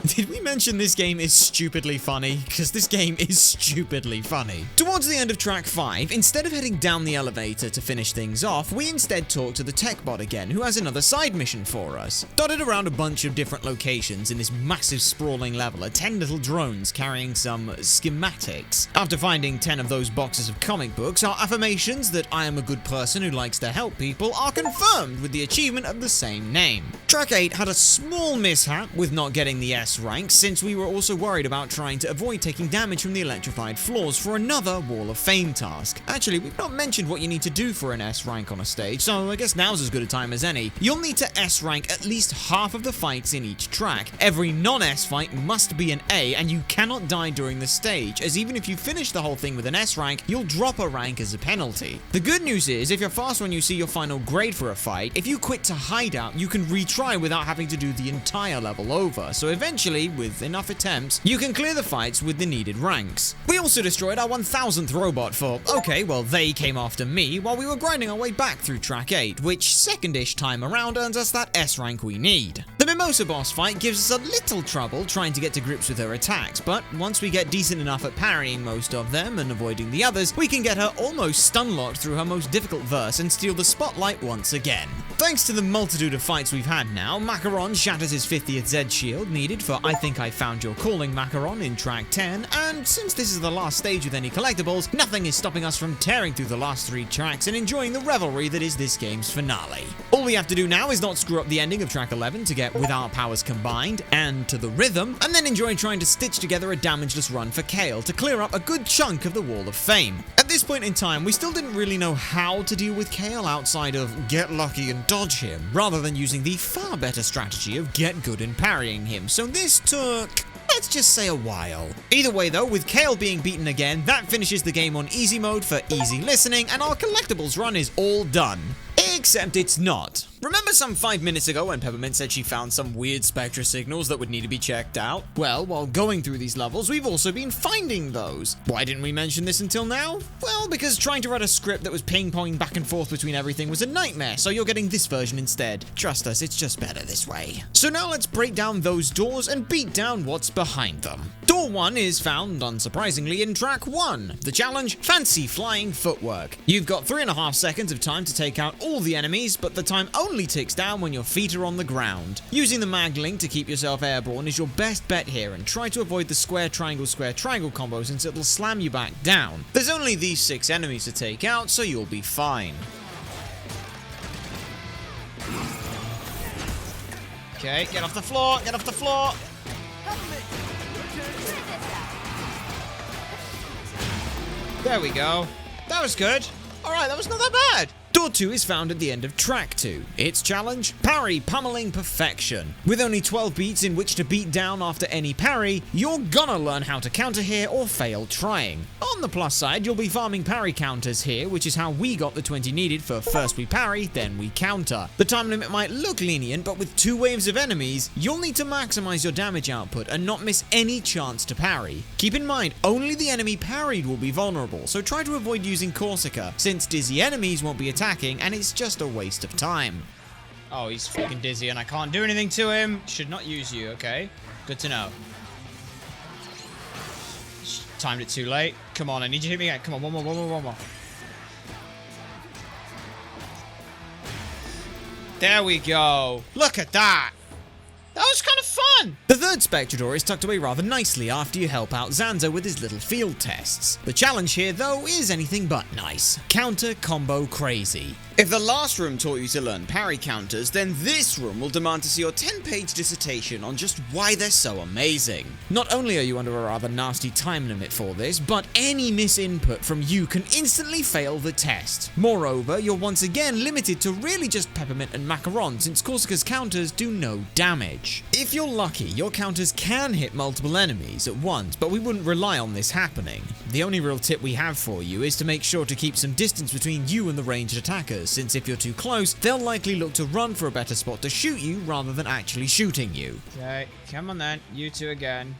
Did we mention this game is stupidly funny? Because this game is stupidly funny. Towards the end of track 5, instead of heading down the elevator to finish things off, we instead talk to the tech bot again, who has another side mission for us. Dotted around a bunch of different locations in this massive sprawling level are 10 little drones carrying some schematics. After finding 10 of those boxes of comic books, our affirmations that I am a good person who likes to help people are confirmed with the achievement of the same name. Track 8 had a small mishap with not getting the S rank, since we were also worried about trying to avoid taking damage from the electrified floors for another Wall of Fame task. Actually, we've not mentioned what you need to do for an S rank on a stage, so I guess now's as good a time as any. You'll need to S rank at least half of the fights in each track. Every non-S fight must be an A, and you cannot die during the stage, as even if you finish the whole thing with an S rank, you'll drop a rank as a penalty. The good news is, if you're fast when you see your final grade for a fight, if you quit to hideout, you can retry without having to do the entire level over, so eventually, with enough attempts, you can clear the fights with the needed ranks. We also destroyed our 1000th robot for, okay, well they came after me while we were grinding our way back through track 8, which second-ish time around earns us that S rank we need. The Mimosa boss fight gives us a little trouble trying to get to grips with her attacks, but once we get decent enough at parrying most of them and avoiding the others, we can get her almost stun-locked through her most difficult verse and steal the spotlight once again. Thanks to the multitude of fights we've had now, Macaron shatters his 50th Z shield needed for I Think I Found Your Calling Macaron in track 10, and since this is the last stage with any collectibles, nothing is stopping us from tearing through the last 3 tracks and enjoying the revelry that is this game's finale. All we have to do now is not screw up the ending of track 11 to get With Our Powers Combined and To the Rhythm, and then enjoy trying to stitch together a damageless run for Kale to clear up a good chunk of the Wall of Fame. At this point in time, we still didn't really know how to deal with Kale outside of get lucky and dodge him, rather than using the far better strategy of get good and parrying him, so this took, let's just say, a while. Either way though, with Kale being beaten again, that finishes the game on easy mode for easy listening, and our collectibles run is all done. Except it's not. Remember some 5 minutes ago when Peppermint said she found some weird Spectra signals that would need to be checked out? Well, while going through these levels, we've also been finding those. Why didn't we mention this until now? Well, because trying to write a script that was ping-ponging back and forth between everything was a nightmare, so you're getting this version instead. Trust us, it's just better this way. So now let's break down those doors and beat down what's behind them. Door 1 is found, unsurprisingly, in track 1. The challenge, Fancy Flying Footwork. You've got 3.5 seconds of time to take out all the enemies, but the time only ticks down when your feet are on the ground. Using the mag link to keep yourself airborne is your best bet here, and try to avoid the square triangle combo since it'll slam you back down. There's only these 6 enemies to take out, so you'll be fine. Okay, get off the floor, get off the floor! There we go. That was good. Alright, that was not that bad. Door 2 is found at the end of Track 2. Its challenge? Parry Pummeling Perfection. With only 12 beats in which to beat down after any parry, you're gonna learn how to counter here or fail trying. On the plus side, you'll be farming parry counters here, which is how we got the 20 needed for first we parry, then we counter. The time limit might look lenient, but with 2 waves of enemies, you'll need to maximize your damage output and not miss any chance to parry. Keep in mind, only the enemy parried will be vulnerable, so try to avoid using Corsica, since dizzy enemies won't be attacking and it's just a waste of time. Oh, he's fucking dizzy and I can't do anything to him. Should not use you, okay? Good to know. Timed it too late. Come on, I need you to hit me again. Come on, one more. There we go. Look at that. That was kind of fun! The third Spectrador is tucked away rather nicely after you help out Zanza with his little field tests. The challenge here, though, is anything but nice. Counter Combo Crazy. If the last room taught you to learn parry counters, then this room will demand to see your 10-page dissertation on just why they're so amazing. Not only are you under a rather nasty time limit for this, but any misinput from you can instantly fail the test. Moreover, you're once again limited to really just Peppermint and Macaron, since Corsica's counters do no damage. If you're lucky, your counters can hit multiple enemies at once, but we wouldn't rely on this happening. The only real tip we have for you is to make sure to keep some distance between you and the ranged attackers, since if you're too close, they'll likely look to run for a better spot to shoot you rather than actually shooting you. Okay, come on then, you two again.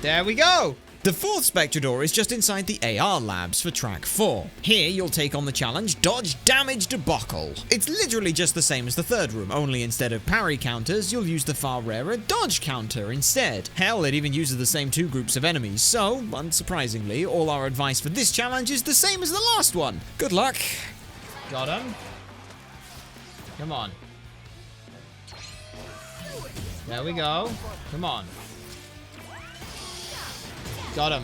There we go! The fourth Spectrador is just inside the AR labs for Track 4. Here you'll take on the challenge Dodge Damage Debacle. It's literally just the same as the third room, only instead of parry counters, you'll use the far rarer Dodge counter instead. Hell, it even uses the same 2 groups of enemies, so, unsurprisingly, all our advice for this challenge is the same as the last one. Good luck. Got him. Come on. There we go. Come on. Got him.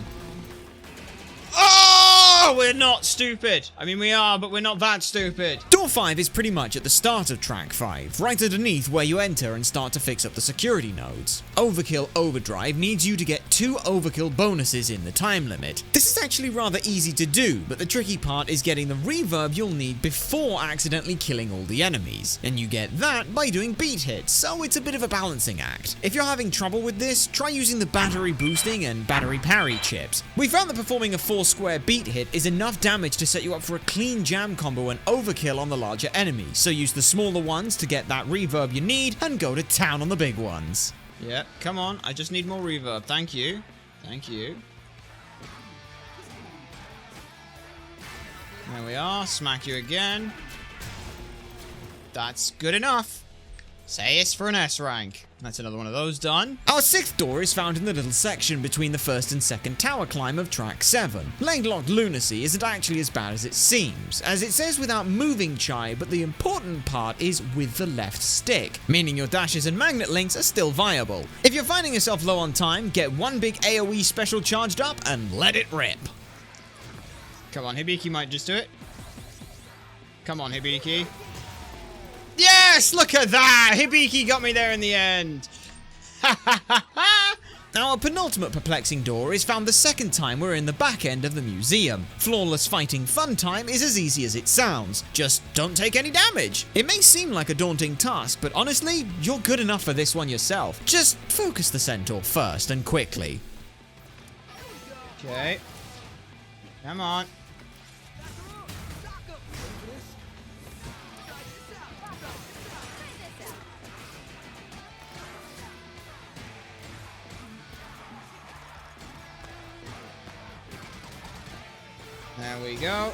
Oh, we're not stupid. I mean, we are, but we're not that stupid. Door 5 is pretty much at the start of Track 5, right underneath where you enter and start to fix up the security nodes. Overkill Overdrive needs you to get 2 overkill bonuses in the time limit. This is actually rather easy to do, but the tricky part is getting the reverb you'll need before accidentally killing all the enemies, and you get that by doing beat hits, so it's a bit of a balancing act. If you're having trouble with this, try using the battery boosting and battery parry chips. We found that performing a 4-square beat hit is enough damage to set you up for a clean jam combo and overkill on the larger enemies, so use the smaller ones to get that reverb you need and go to town on the big ones. Yeah, come on, I just need more reverb, thank you. Thank you. There we are, smack you again. That's good enough. Say it's for an S rank. That's another one of those done. Our 6th door is found in the little section between the 1st and 2nd tower climb of Track 7. Landlocked Lunacy isn't actually as bad as it seems, as it says without moving Chai, but the important part is with the left stick, meaning your dashes and magnet links are still viable. If you're finding yourself low on time, get one big AoE special charged up and let it rip. Come on, Hibiki might just do it. Come on, Hibiki. Yes, look at that! Hibiki got me there in the end. Our penultimate perplexing door is found the 2nd time we're in the back end of the museum. Flawless fighting fun time is as easy as it sounds. Just don't take any damage. It may seem like a daunting task, but honestly, you're good enough for this one yourself. Just focus the centaur first and quickly. Okay. Come on. There we go.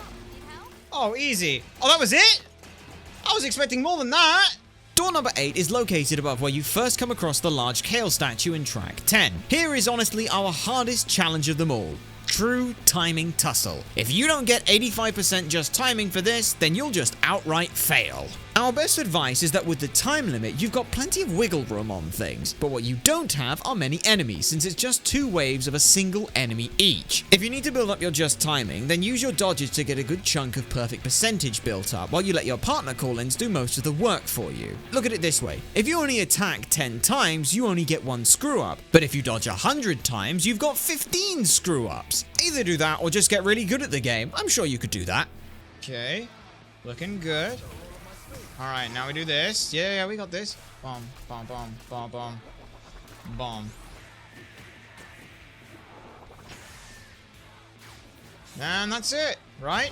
Oh, easy. Oh, that was it? I was expecting more than that. Door number 8 is located above where you first come across the large Kale statue in Track 10. Here is honestly our hardest challenge of them all. True Timing Tussle. If you don't get 85% just timing for this, then you'll just outright fail. Our best advice is that with the time limit, you've got plenty of wiggle room on things, but what you don't have are many enemies, since it's just 2 waves of a single enemy each. If you need to build up your just timing, then use your dodges to get a good chunk of perfect percentage built up, while you let your partner call-ins do most of the work for you. Look at it this way, if you only attack 10 times, you only get 1 screw-up, but if you dodge 100 times, you've got 15 screw-ups. Either do that or just get really good at the game. I'm sure you could do that. Okay, looking good. Alright, now we do this. Yeah, we got this. Bomb, bomb, bomb, bomb, bomb, bomb. And that's it, right?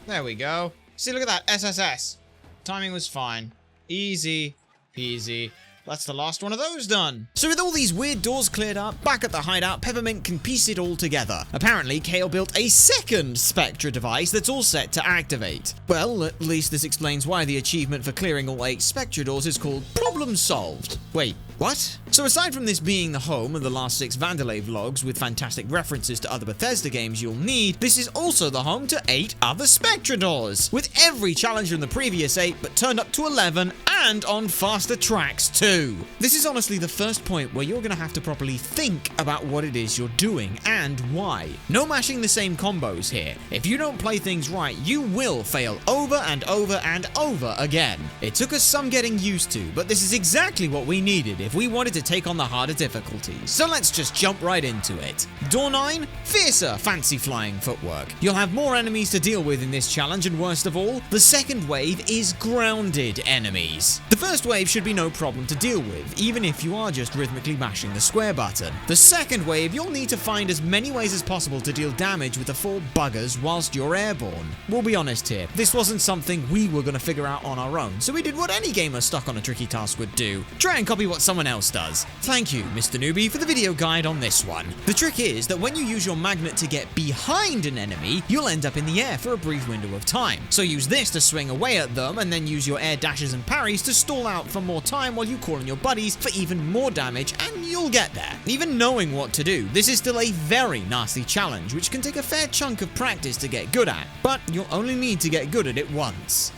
There we go. See, look at that, SSS. Timing was fine. Easy peasy. That's the last one of those done. So with all these weird doors cleared up, back at the hideout, Peppermint can piece it all together. Apparently, Kale built a second Spectra device that's all set to activate. Well, at least this explains why the achievement for clearing all 8 Spectra doors is called Problem Solved. Wait, what? So aside from this being the home of the last 6 Vandelay vlogs with fantastic references to other Bethesda games you'll need, this is also the home to 8 other Spectra doors, with every challenge from the previous 8 but turned up to 11 and on faster tracks too. This is honestly the first point where you're going to have to properly think about what it is you're doing and why. No mashing the same combos here. If you don't play things right, you will fail over and over and over again. It took us some getting used to, but this is exactly what we needed if we wanted to take on the harder difficulties. So let's just jump right into it. Door 9, fiercer fancy flying footwork. You'll have more enemies to deal with in this challenge, and worst of all, the second wave is grounded enemies. The first wave should be no problem to deal with, even if you are just rhythmically mashing the square button. The second wave, you'll need to find as many ways as possible to deal damage with the 4 buggers whilst you're airborne. We'll be honest here, this wasn't something we were going to figure out on our own, so we did what any gamer stuck on a tricky task would do. Try and copy what someone else does. Thank you, Mr. Newbie, for the video guide on this one. The trick is that when you use your magnet to get behind an enemy, you'll end up in the air for a brief window of time. So use this to swing away at them, and then use your air dashes and parries to stall out for more time while you call on your buddies for even more damage, and you'll get there. Even knowing what to do, this is still a very nasty challenge, which can take a fair chunk of practice to get good at, but you'll only need to get good at it once.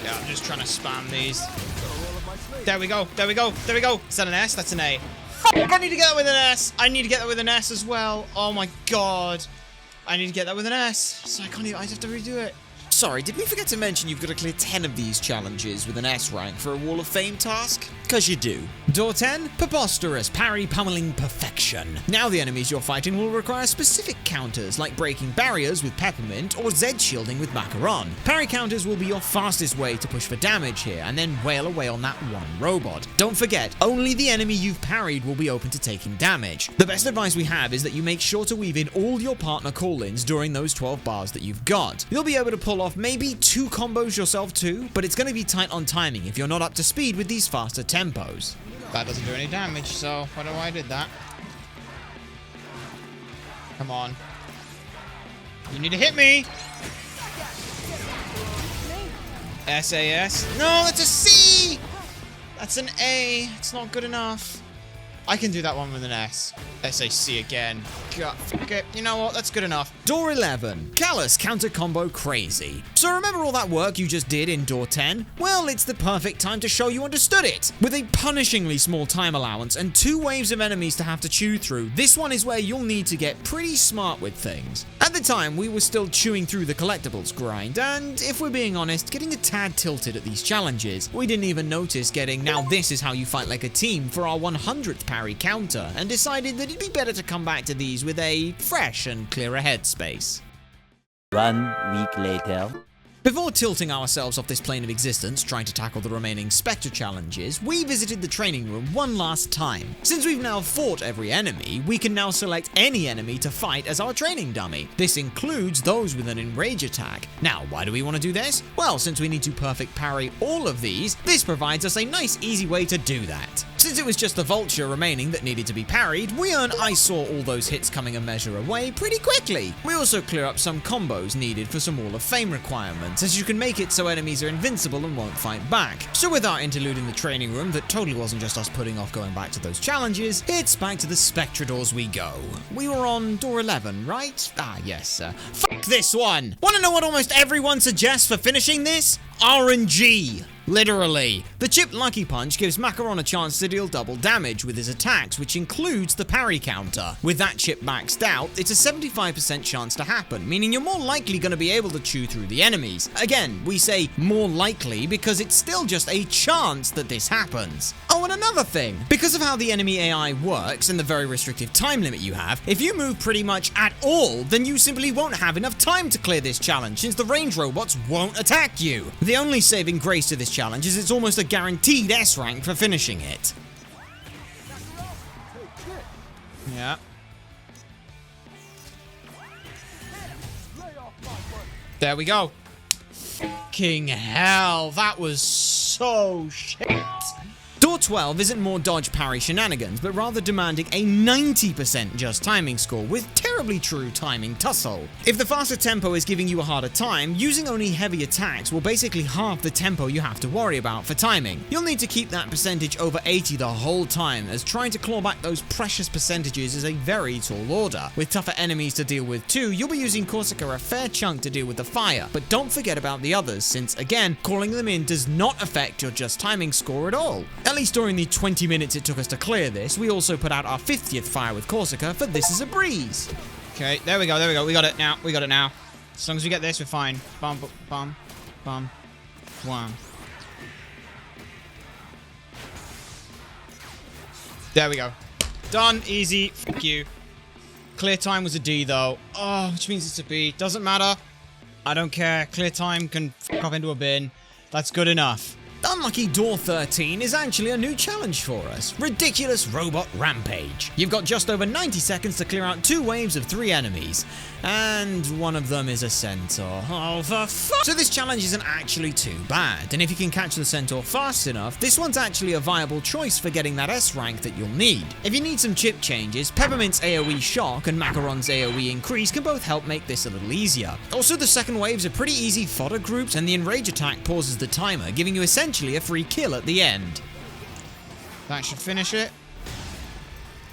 Yeah, I'm just trying to spam these. There we go, there we go, there we go. Is that an S? That's an A. Fuck, I need to get that with an S. I need to get that with an S as well. Oh my god. I need to get that with an S. So I can't even, I have to redo it. Sorry, did we forget to mention you've got to clear 10 of these challenges with an S rank for a Wall of Fame task? Cause you do. Door 10, preposterous parry pummeling perfection. Now the enemies you're fighting will require specific counters like breaking barriers with Peppermint or Z shielding with Macaron. Parry counters will be your fastest way to push for damage here and then wail away on that one robot. Don't forget, only the enemy you've parried will be open to taking damage. The best advice we have is that you make sure to weave in all your partner call-ins during those 12 bars that you've got. You'll be able to pull off maybe 2 combos yourself too, but it's going to be tight on timing if you're not up to speed with these faster tempos. That doesn't do any damage, so why do I did that? Come on. You need to hit me! SAS. No, that's a C! That's an A. It's not good enough. I can do that one with an S. SAC again. God. Okay, you know what? That's good enough. Door 11. Callous counter combo crazy. So remember all that work you just did in Door 10? Well, it's the perfect time to show you understood it. With a punishingly small time allowance and 2 waves of enemies to have to chew through, this one is where you'll need to get pretty smart with things. At the time, we were still chewing through the collectibles grind, and if we're being honest, getting a tad tilted at these challenges. We didn't even notice getting now this is how you fight like a team for our 100th parry counter, and decided that it'd be better to come back to these with a fresh and clearer headspace. 1 week later. Before tilting ourselves off this plane of existence trying to tackle the remaining Spectre challenges, we visited the training room one last time. Since we've now fought every enemy, we can now select any enemy to fight as our training dummy. This includes those with an enrage attack. Now, why do we want to do this? Well, since we need to perfect parry all of these, this provides us a nice easy way to do that. Since it was just the Vulture remaining that needed to be parried, we earn I saw all those hits coming a measure away pretty quickly. We also clear up some combos needed for some Wall of Fame requirements, as you can make it so enemies are invincible and won't fight back. So with our interlude in the training room that totally wasn't just us putting off going back to those challenges, it's back to the Spectra doors we go. We were on door 11, right? Ah, yes. Fuck this one! Wanna know what almost everyone suggests for finishing this? RNG. Literally. The chip Lucky Punch gives Macaron a chance to deal double damage with his attacks, which includes the parry counter. With that chip maxed out, it's a 75% chance to happen, meaning you're more likely going to be able to chew through the enemies. Again, we say more likely because it's still just a chance that this happens. Oh, and another thing, because of how the enemy AI works and the very restrictive time limit you have, if you move pretty much at all, then you simply won't have enough time to clear this challenge, since the range robots won't attack you. The only saving grace to this challenge is it's almost a guaranteed S rank for finishing it. Yeah. There we go. Fucking hell, that was so shit. Door 12 isn't more dodge parry shenanigans, but rather demanding a 90% just timing score with terribly true timing tussle. If the faster tempo is giving you a harder time, using only heavy attacks will basically halve the tempo you have to worry about for timing. You'll need to keep that percentage over 80 the whole time, as trying to claw back those precious percentages is a very tall order. With tougher enemies to deal with too, you'll be using Corsica a fair chunk to deal with the fire, but don't forget about the others, since again, calling them in does not affect your just timing score at all. At least during the 20 minutes it took us to clear this, we also put out our 50th fire with Corsica for This Is a Breeze. Okay, there we go, we got it now, As long as we get this, we're fine. Bum, bum, bum, bum. There we go. Done, easy, fuck you. Clear time was a D though. Oh, which means it's a B. Doesn't matter. I don't care. Clear time can fuck off into a bin. That's good enough. Unlucky Door 13 is actually a new challenge for us. Ridiculous Robot Rampage. You've got just over 90 seconds to clear out 2 waves of 3 enemies. And one of them is a Centaur. Oh, for fuck! So this challenge isn't actually too bad. And if you can catch the Centaur fast enough, this one's actually a viable choice for getting that S rank that you'll need. If you need some chip changes, Peppermint's AoE Shock and Macaron's AoE Increase can both help make this a little easier. Also, the second waves are pretty easy fodder groups, and the Enrage attack pauses the timer, giving you essentially a free kill at the end. That should finish it.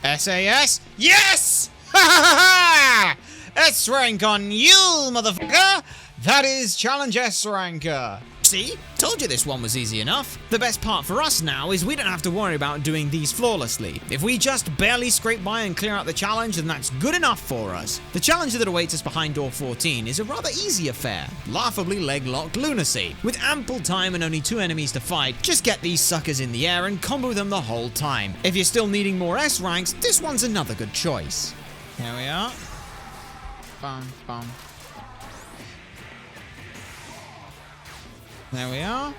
SAS? Yes! Ha ha ha! S rank on you, motherfucker! That is challenge S ranker. See? Told you this one was easy enough. The best part for us now is we don't have to worry about doing these flawlessly. If we just barely scrape by and clear out the challenge, then that's good enough for us. The challenge that awaits us behind door 14 is a rather easy affair. Laughably leg-locked lunacy. With ample time and only 2 enemies to fight, just get these suckers in the air and combo them the whole time. If you're still needing more S ranks, this one's another good choice. Here we are. Bum, bum. There we are.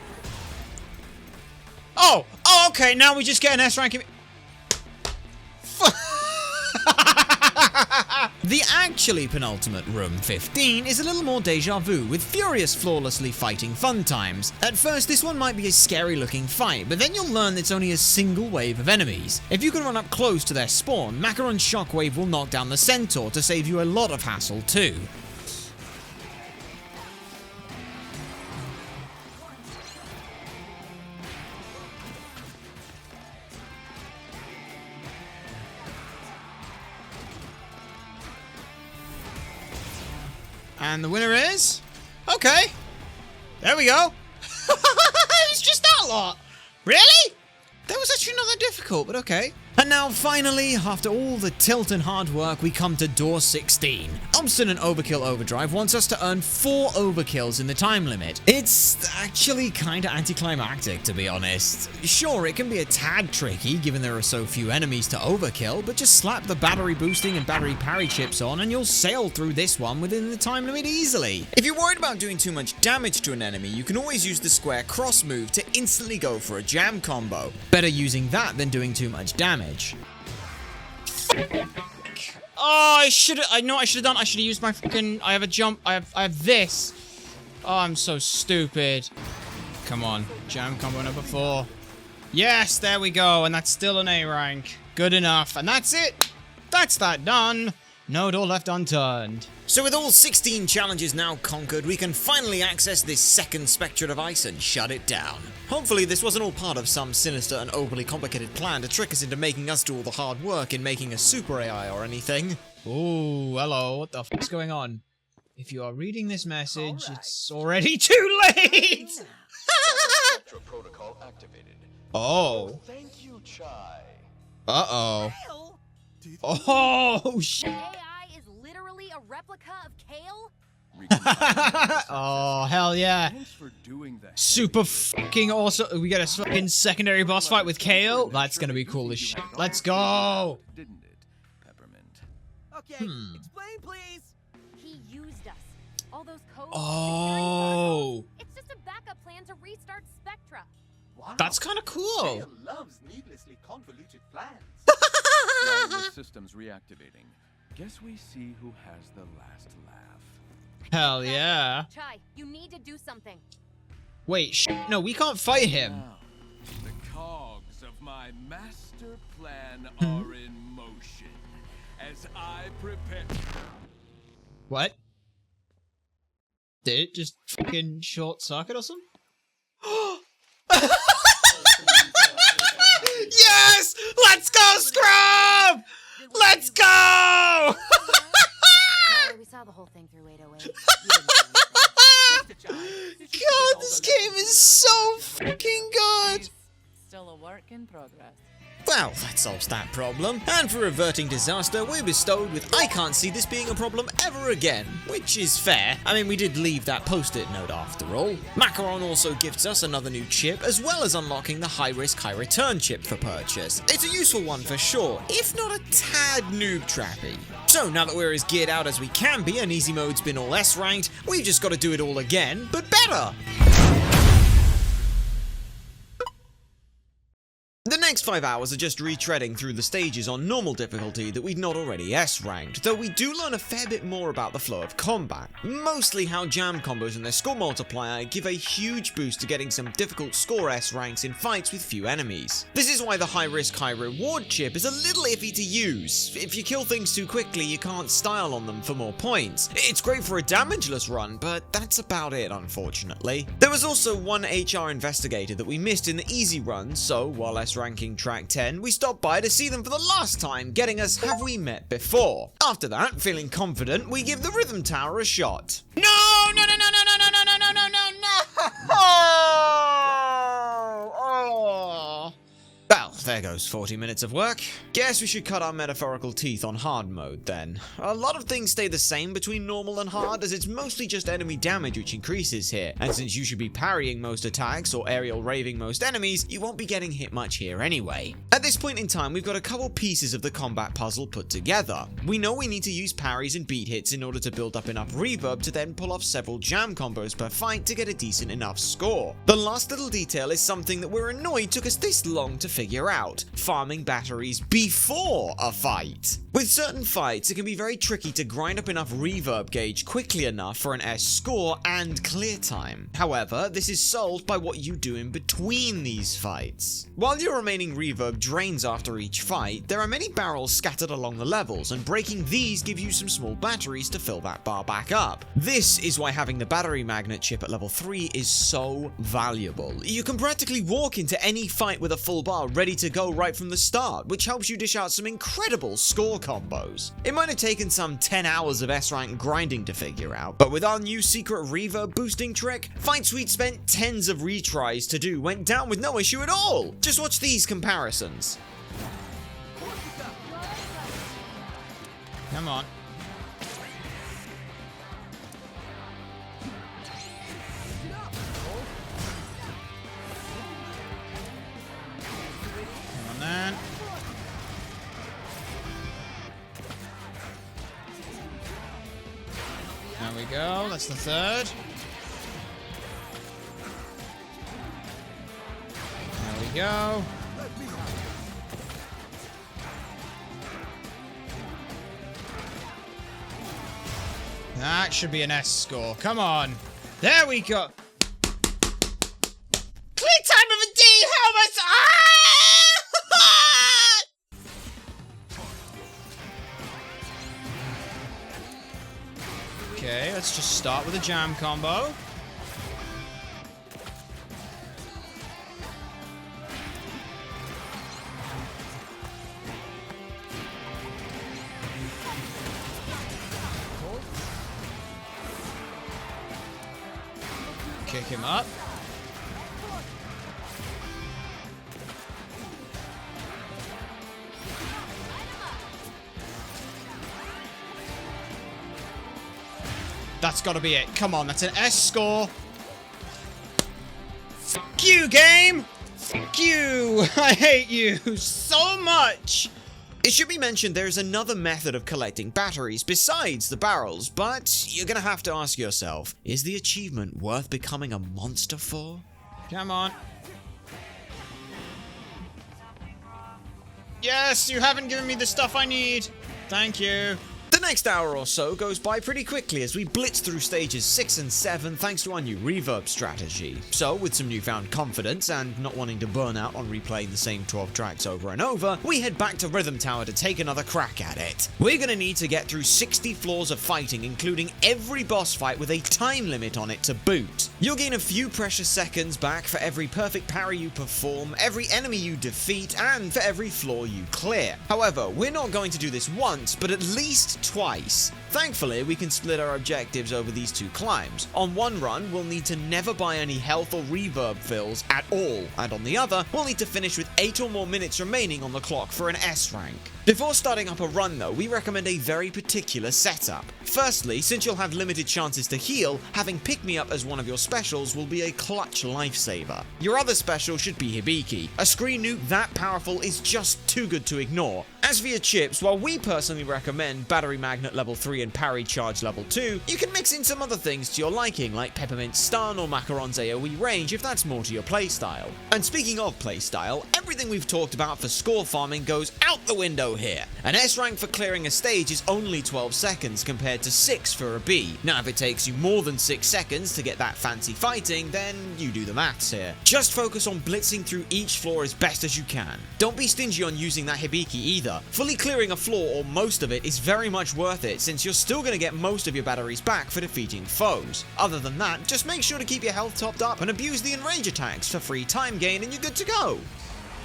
Oh, okay, now we just get an S rank. The actually penultimate room 15 is a little more deja vu, with furious flawlessly fighting fun times. At first this one might be a scary looking fight, but then you'll learn it's only a single wave of enemies. If you can run up close to their spawn, Macaron's Shockwave will knock down the Centaur to save you a lot of hassle too. And the winner is... Okay. There we go. It was just that lot. Really? That was actually not that difficult, but okay. And now finally, after all the tilt and hard work, we come to door 16. Obstinate Overkill Overdrive wants us to earn 4 overkills in the time limit. It's actually kinda anticlimactic, to be honest. Sure, it can be a tad tricky given there are so few enemies to overkill, but just slap the battery boosting and battery parry chips on and you'll sail through this one within the time limit easily. If you're worried about doing too much damage to an enemy, you can always use the square cross move to instantly go for a jam combo. Better using that than doing too much damage. Oh, I should have done. I should have used my fucking. I have a jump. I have this. Oh, I'm so stupid. Come on, jam combo number 4. Yes, there we go. And that's still an A rank. Good enough. And that's it. That's that done. No door left unturned. So with all 16 challenges now conquered, we can finally access this second Spectra device and shut it down. Hopefully this wasn't all part of some sinister and overly complicated plan to trick us into making us do all the hard work in making a super AI or anything. Ooh, hello, what the fuck's going on? If you are reading this message, it's already too late! Spectra protocol activated. Oh. Thank you, Chai. Uh-oh. Oh, shit. AI is literally a replica of Kale? Oh, hell yeah. Thanks for doing that. Super fucking awesome. We get a fucking secondary boss fight with Kale. That's gonna be cool as shit. Let's go. Didn't it, Peppermint? Okay, explain, please. He used us. All those codes. Oh. It's just a backup plan to restart Spectra. Wow. That's kind of cool. Kale loves needlessly convoluted plans. While the system's reactivating, guess we see who has the last laugh. Hell yeah. Chai, you need to do something. Wait, no, we can't fight him. Now, the cogs of my master plan are in motion as I prepare. What? Did it just fucking short circuit or something? Yes! Let's go, Scrub! Let's go! We saw the whole thing through 808. God, this game is so fucking good! Still a work in progress. Well, that solves that problem. And for averting disaster, we're bestowed with I can't see this being a problem ever again. Which is fair. I mean, we did leave that post-it note after all. Macaron also gifts us another new chip, as well as unlocking the high-risk, high-return chip for purchase. It's a useful one for sure, if not a tad noob-trappy. So now that we're as geared out as we can be and easy mode's been all S-ranked, we've just got to do it all again, but better! The next 5 hours are just retreading through the stages on normal difficulty that we'd not already S-ranked, though we do learn a fair bit more about the flow of combat, mostly how jam combos and their score multiplier give a huge boost to getting some difficult score S ranks in fights with few enemies. This is why the high risk high reward chip is a little iffy to use. If you kill things too quickly, you can't style on them for more points. It's great for a damageless run, but that's about it unfortunately. There was also one HR investigator that we missed in the easy run, so while S-ranking track 10, we stopped by to see them for the last time, getting us Have We Met Before? After that, feeling confident, we give the Rhythm Tower a shot. No! No, no, no, no, no, no, no, no, no, no, no, no! Oh! Well, there goes 40 minutes of work. Guess we should cut our metaphorical teeth on hard mode then. A lot of things stay the same between normal and hard, as it's mostly just enemy damage which increases here, and since you should be parrying most attacks or aerial raving most enemies, you won't be getting hit much here anyway. At this point in time, we've got a couple pieces of the combat puzzle put together. We know we need to use parries and beat hits in order to build up enough reverb to then pull off several jam combos per fight to get a decent enough score. The last little detail is something that we're annoyed took us this long to figure out: farming batteries before a fight. With certain fights, it can be very tricky to grind up enough reverb gauge quickly enough for an S score and clear time. However, this is solved by what you do in between these fights. While your remaining reverb drains after each fight, there are many barrels scattered along the levels, and breaking these gives you some small batteries to fill that bar back up. This is why having the battery magnet chip at level 3 is so valuable. You can practically walk into any fight with a full bar ready to go right from the start, which helps you dish out some incredible score combos. It might have taken some 10 hours of S-rank grinding to figure out, but with our new secret reverb boosting trick, fights we'd spent tens of retries to do went down with no issue at all. Just watch these comparisons. Come on. Come on then. There we go, that's the third. There we go. That should be an S score. Come on. There we go. Clear time of a D helmets! Okay, let's just start with a jam combo. Kick him up. That's gotta be it. Come on, that's an S score. Fuck you, game! Fuck you! I hate you so much! It should be mentioned there's another method of collecting batteries besides the barrels, but you're gonna have to ask yourself, is the achievement worth becoming a monster for? Come on. Yes, you haven't given me the stuff I need. Thank you. The next hour or so goes by pretty quickly as we blitz through stages 6 and 7 thanks to our new reverb strategy. So, with some newfound confidence and not wanting to burn out on replaying the same 12 tracks over and over, we head back to Rhythm Tower to take another crack at it. We're gonna need to get through 60 floors of fighting, including every boss fight with a time limit on it to boot. You'll gain a few precious seconds back for every perfect parry you perform, every enemy you defeat, and for every floor you clear. However, we're not going to do this once, but at least twice. Thankfully, we can split our objectives over these two climbs. On one run, we'll need to never buy any health or reverb fills at all, and on the other, we'll need to finish with 8 or more minutes remaining on the clock for an S rank. Before starting up a run though, we recommend a very particular setup. Firstly, since you'll have limited chances to heal, having Pick Me Up as one of your specials will be a clutch lifesaver. Your other special should be Hibiki. A screen nuke that powerful is just too good to ignore. As for your chips, while we personally recommend Battery Magnet level 3 and Parry Charge level 2, you can mix in some other things to your liking, like Peppermint Stun or Macaron's AoE range if that's more to your playstyle. And speaking of playstyle, everything we've talked about for score farming goes out the window here. An S rank for clearing a stage is only 12 seconds compared to 6 for a B. Now if it takes you more than 6 seconds to get that fancy fighting, then you do the maths here. Just focus on blitzing through each floor as best as you can. Don't be stingy on using that Hibiki either. Fully clearing a floor or most of it is very much worth it since you're still going to get most of your batteries back for defeating foes. Other than that, just make sure to keep your health topped up and abuse the enrage attacks for free time gain and you're good to go.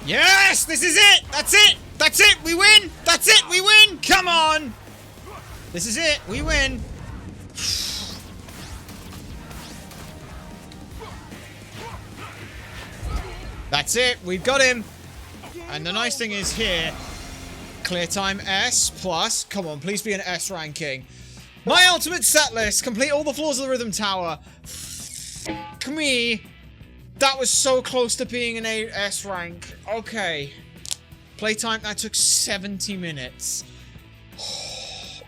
Yes, this is it! That's it! That's it! We win! That's it! We win! Come on! This is it! We win! That's it! We've got him! And the nice thing is here, clear time S plus, come on, please be an S ranking. My ultimate set list, complete all the floors of the Rhythm Tower. Fuck me. That was so close to being an S rank. Okay. Playtime, that took 70 minutes.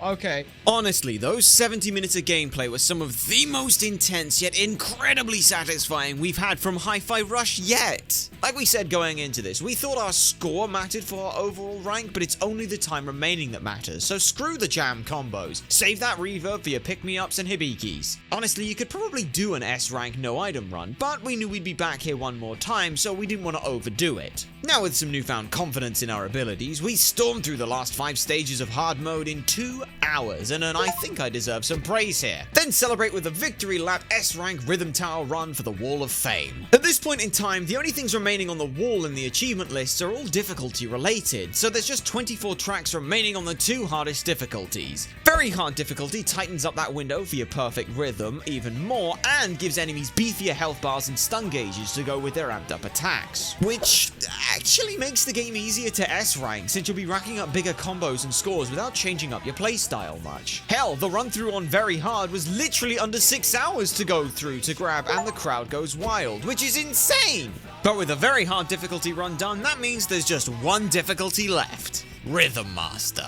Okay. Honestly, those 70 minutes of gameplay were some of the most intense yet incredibly satisfying we've had from Hi-Fi Rush yet. Like we said going into this, we thought our score mattered for our overall rank, but it's only the time remaining that matters, so screw the jam combos. Save that reverb for your pick-me-ups and hibikis. Honestly, you could probably do an S rank no item run, but we knew we'd be back here one more time, so we didn't want to overdo it. Now with some newfound confidence in our abilities, we stormed through the last 5 stages of hard mode in 2 hours, and I think I deserve some praise here. Then celebrate with a victory lap S rank Rhythm Tower run for the Wall of Fame. At this point in time, the only things remaining on the wall in the achievement lists are all difficulty related, so there's just 24 tracks remaining on the 2 hardest difficulties. Very hard difficulty tightens up that window for your perfect rhythm even more, and gives enemies beefier health bars and stun gauges to go with their amped up attacks, which actually makes the game easier to S rank since you'll be racking up bigger combos and scores without changing up your playstyle much. Hell, the run through on very hard was literally under 6 hours to go through to grab, and the crowd goes wild, which is insane! But with a very hard difficulty run done, that means there's just one difficulty left: Rhythm Master.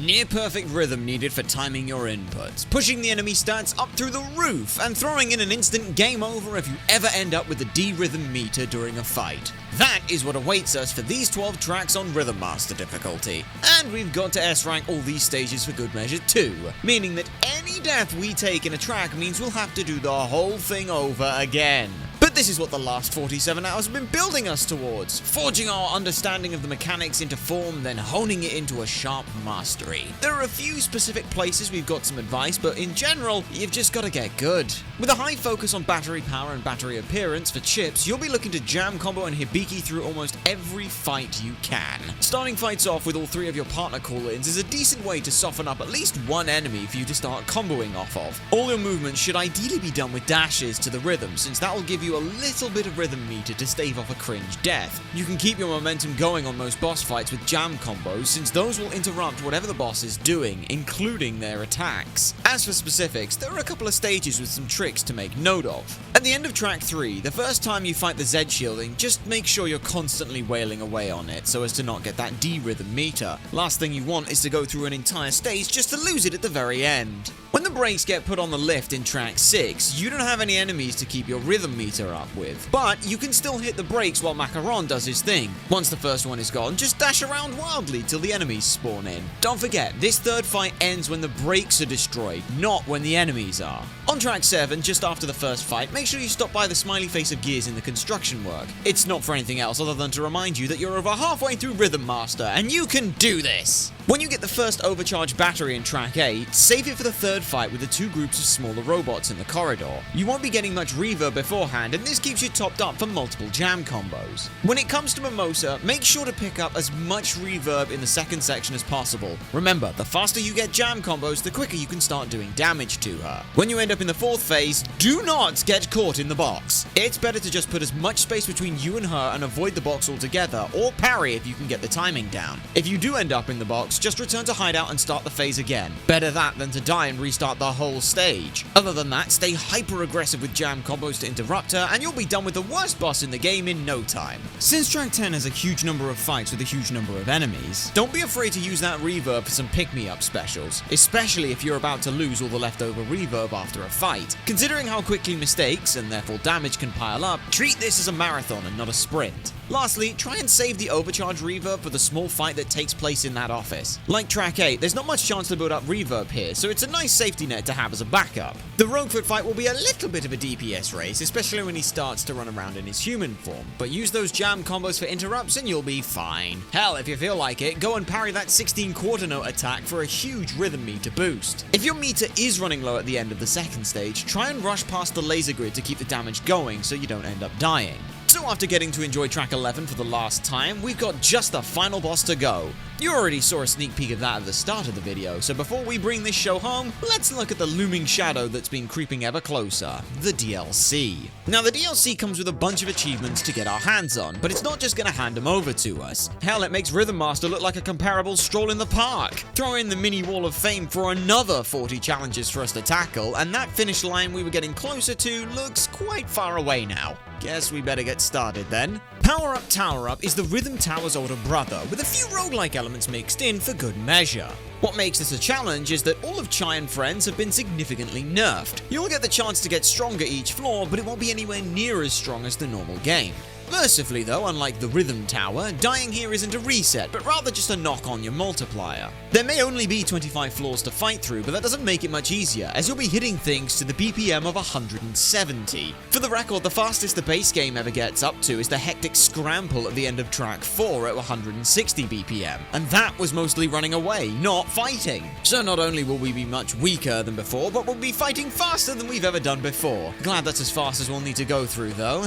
Near perfect rhythm needed for timing your inputs, pushing the enemy stats up through the roof, and throwing in an instant game over if you ever end up with the D-Rhythm meter during a fight. That is what awaits us for these 12 tracks on Rhythm Master difficulty. And we've got to S-rank all these stages for good measure too, meaning that any death we take in a track means we'll have to do the whole thing over again. But this is what the last 47 hours have been building us towards, forging our understanding of the mechanics into form, then honing it into a sharp mastery. There are a few specific places we've got some advice, but in general, you've just got to get good. With a high focus on battery power and battery appearance for chips, you'll be looking to jam combo and Hibiki through almost every fight you can. Starting fights off with all 3 of your partner call-ins is a decent way to soften up at least one enemy for you to start comboing off of. All your movements should ideally be done with dashes to the rhythm, since that will give you a little bit of rhythm meter to stave off a cringe death. You can keep your momentum going on most boss fights with jam combos, since those will interrupt whatever the boss is doing, including their attacks. As for specifics, there are a couple of stages with some tricks to make note of. At the end of track 3, the first time you fight the Z shielding, just make sure you're constantly wailing away on it so as to not get that D-Rhythm meter. Last thing you want is to go through an entire stage just to lose it at the very end. When the brakes get put on the lift in track 6, you don't have any enemies to keep your rhythm meter up with, but you can still hit the brakes while Macaron does his thing. Once the first one is gone, just dash around wildly till the enemies spawn in. Don't forget, this third fight ends when the brakes are destroyed, not when the enemies are. On track 7, just after the first fight, make sure you stop by the smiley face of Gears in the construction work. It's not for anything else other than to remind you that you're over halfway through Rhythm Master, and you can do this! When you get the first overcharged battery in track 8, save it for the third fight with the 2 groups of smaller robots in the corridor. You won't be getting much reverb beforehand, and this keeps you topped up for multiple jam combos. When it comes to Mimosa, make sure to pick up as much reverb in the second section as possible. Remember, the faster you get jam combos, the quicker you can start doing damage to her. When you end up in the 4th phase, do not get caught in the box. It's better to just put as much space between you and her and avoid the box altogether, or parry if you can get the timing down. If you do end up in the box, just return to hideout and start the phase again. Better that than to die and restart the whole stage. Other than that, stay hyper aggressive with jam combos to interrupt her, and you'll be done with the worst boss in the game in no time. Since track 10 has a huge number of fights with a huge number of enemies, don't be afraid to use that reverb for some pick-me-up specials, especially if you're about to lose all the leftover reverb after a fight. Considering how quickly mistakes, and therefore damage, can pile up, treat this as a marathon and not a sprint. Lastly, try and save the overcharge reverb for the small fight that takes place in that office. Like track 8, there's not much chance to build up reverb here, so it's a nice safety net to have as a backup. The Roguefoot fight will be a little bit of a DPS race, especially when he starts to run around in his human form, but use those jam combos for interrupts and you'll be fine. Hell, if you feel like it, go and parry that 16 quarter note attack for a huge rhythm meter boost. If your meter is running low at the end of the second stage, try and rush past the laser grid to keep the damage going so you don't end up dying. So after getting to enjoy track 11 for the last time, we've got just the final boss to go. You already saw a sneak peek of that at the start of the video, so before we bring this show home, let's look at the looming shadow that's been creeping ever closer, the DLC. Now the DLC comes with a bunch of achievements to get our hands on, but it's not just gonna hand them over to us. Hell, it makes Rhythm Master look like a comparable stroll in the park. Throw in the mini wall of fame for another 40 challenges for us to tackle, and that finish line we were getting closer to looks quite far away now. Guess we better get started then. Power Up Tower Up is the Rhythm Tower's older brother, with a few roguelike elements mixed in for good measure. What makes this a challenge is that all of Chai and friends have been significantly nerfed. You'll get the chance to get stronger each floor, but it won't be anywhere near as strong as the normal game. Mercifully though, unlike the Rhythm Tower, dying here isn't a reset, but rather just a knock on your multiplier. There may only be 25 floors to fight through, but that doesn't make it much easier, as you'll be hitting things to the BPM of 170. For the record, the fastest the base game ever gets up to is the hectic scramble at the end of track 4 at 160 BPM, and that was mostly running away, not fighting. So not only will we be much weaker than before, but we'll be fighting faster than we've ever done before. Glad that's as fast as we'll need to go through though.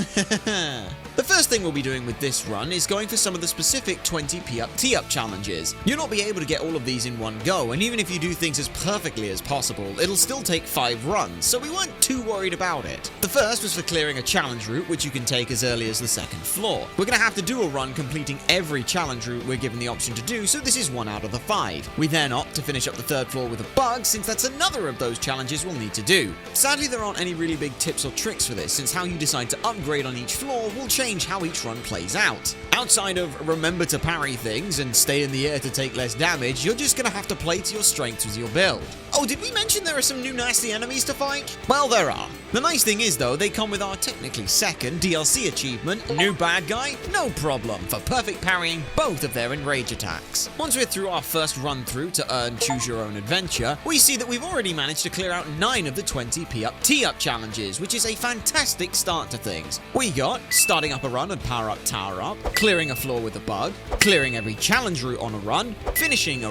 The first thing we'll be doing with this run is going for some of the specific 20 P-Up T-Up challenges. You'll not be able to get all of these in one go, and even if you do things as perfectly as possible, it'll still take 5 runs, so we weren't too worried about it. The first was for clearing a challenge route, which you can take as early as the second floor. We're gonna have to do a run completing every challenge route we're given the option to do, so this is 1 out of the 5. We then opt to finish up the third floor with a bug, since that's another of those challenges we'll need to do. Sadly, there aren't any really big tips or tricks for this, since how you decide to upgrade on each floor will change change how each run plays out. Outside of remember to parry things and stay in the air to take less damage, you're just gonna have to play to your strengths with your build. Oh, did we mention there are some new nasty enemies to fight? Well, there are. The nice thing is though, they come with our technically second DLC achievement, New Bad Guy, no problem, for perfect parrying both of their enrage attacks. Once we're through our first run through to earn Choose Your Own Adventure, we see that we've already managed to clear out 9 of the 20 P-Up T-Up challenges, which is a fantastic start to things. We got starting up a run and power up tower up, clearing a floor with a bug, clearing every challenge route on a run finishing a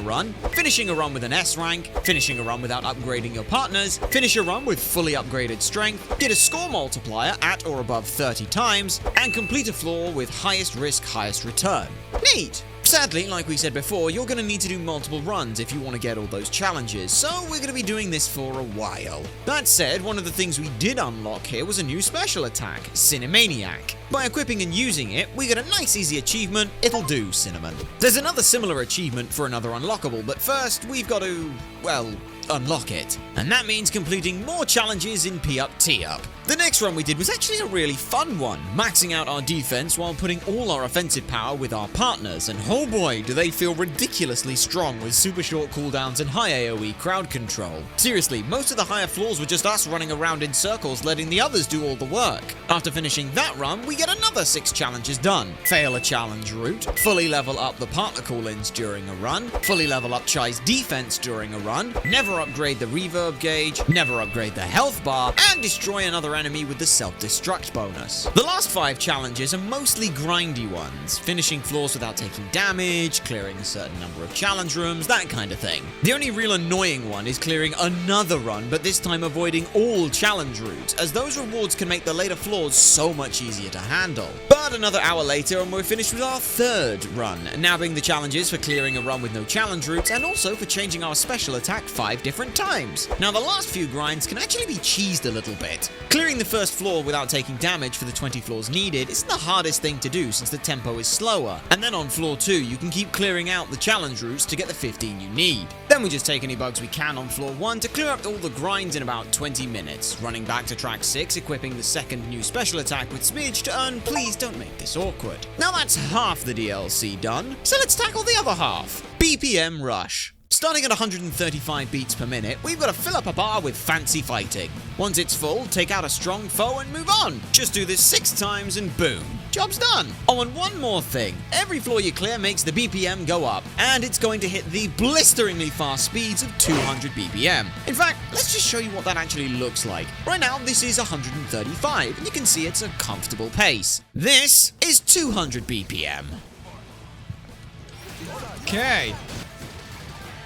run with an S rank, finishing a run without upgrading your partners, finish a run with fully upgraded strength, get a score multiplier at or above 30 times, and complete a floor with highest risk, highest return. Neat! Sadly, like we said before, you're going to need to do multiple runs if you want to get all those challenges, so we're going to be doing this for a while. That said, one of the things we did unlock here was a new special attack, Cinemaniac. By equipping and using it, we get a nice easy achievement, it'll do, Cinnamon. There's another similar achievement for another unlockable, but first we've got to, well, unlock it. And that means completing more challenges in P-Up T-Up. The next run we did was actually a really fun one, maxing out our defense while putting all our offensive power with our partners, and oh boy, do they feel ridiculously strong with super short cooldowns and high AoE crowd control. Seriously, most of the higher floors were just us running around in circles letting the others do all the work. After finishing that run, we get another 6 challenges done. Fail a challenge route, fully level up the partner call-ins during a run, fully level up Chai's defense during a run, never upgrade the reverb gauge, never upgrade the health bar, and destroy another enemy with the self-destruct bonus. The last 5 challenges are mostly grindy ones, finishing floors without taking damage, clearing a certain number of challenge rooms, that kind of thing. The only real annoying one is clearing another run, but this time avoiding all challenge routes, as those rewards can make the later floors so much easier to handle. But another hour later and we're finished with our 3rd run, nabbing the challenges for clearing a run with no challenge routes and also for changing our special attack 5 different times. Now the last few grinds can actually be cheesed a little bit. Clearing the first floor without taking damage for the 20 floors needed isn't the hardest thing to do since the tempo is slower, and then on floor 2 you can keep clearing out the challenge routes to get the 15 you need. Then we just take any bugs we can on floor 1 to clear up all the grinds in about 20 minutes, running back to track 6, equipping the second new special attack with Smidge to earn Please Don't Make This Awkward. Now that's half the DLC done, so let's tackle the other half. BPM Rush. Starting at 135 beats per minute, we've got to fill up a bar with fancy fighting. Once it's full, take out a strong foe and move on. Just do this 6 times and boom, job's done. Oh, and one more thing. Every floor you clear makes the BPM go up, and it's going to hit the blisteringly fast speeds of 200 BPM. In fact, let's just show you what that actually looks like. Right now, this is 135, and you can see it's a comfortable pace. This is 200 BPM.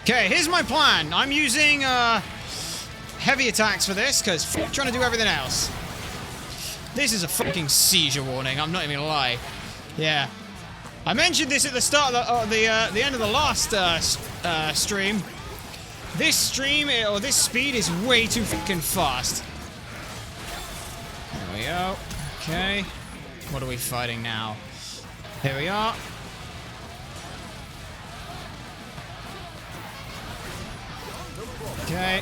Okay, here's my plan. I'm using heavy attacks for this, because trying to do everything else. This is a fucking seizure warning, I'm not even gonna lie. Yeah. I mentioned this at the start of the end of the last stream. This stream, or this speed is way too fucking fast. There we go. Okay. What are we fighting now? Here we are. Okay.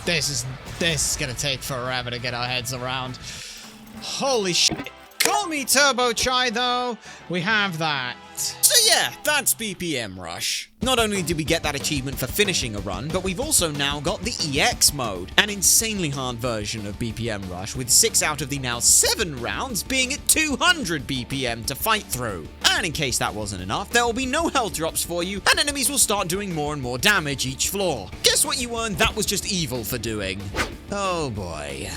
This is gonna take forever to get our heads around. Holy shit. Call me Turbo Chai though. We have that. So yeah, that's BPM Rush. Not only did we get that achievement for finishing a run, but we've also now got the EX mode, an insanely hard version of BPM Rush with 6 out of the now 7 rounds being at 200 BPM to fight through. And in case that wasn't enough, there will be no health drops for you, and enemies will start doing more and more damage each floor. Guess what you earned that was just evil for doing? Oh boy.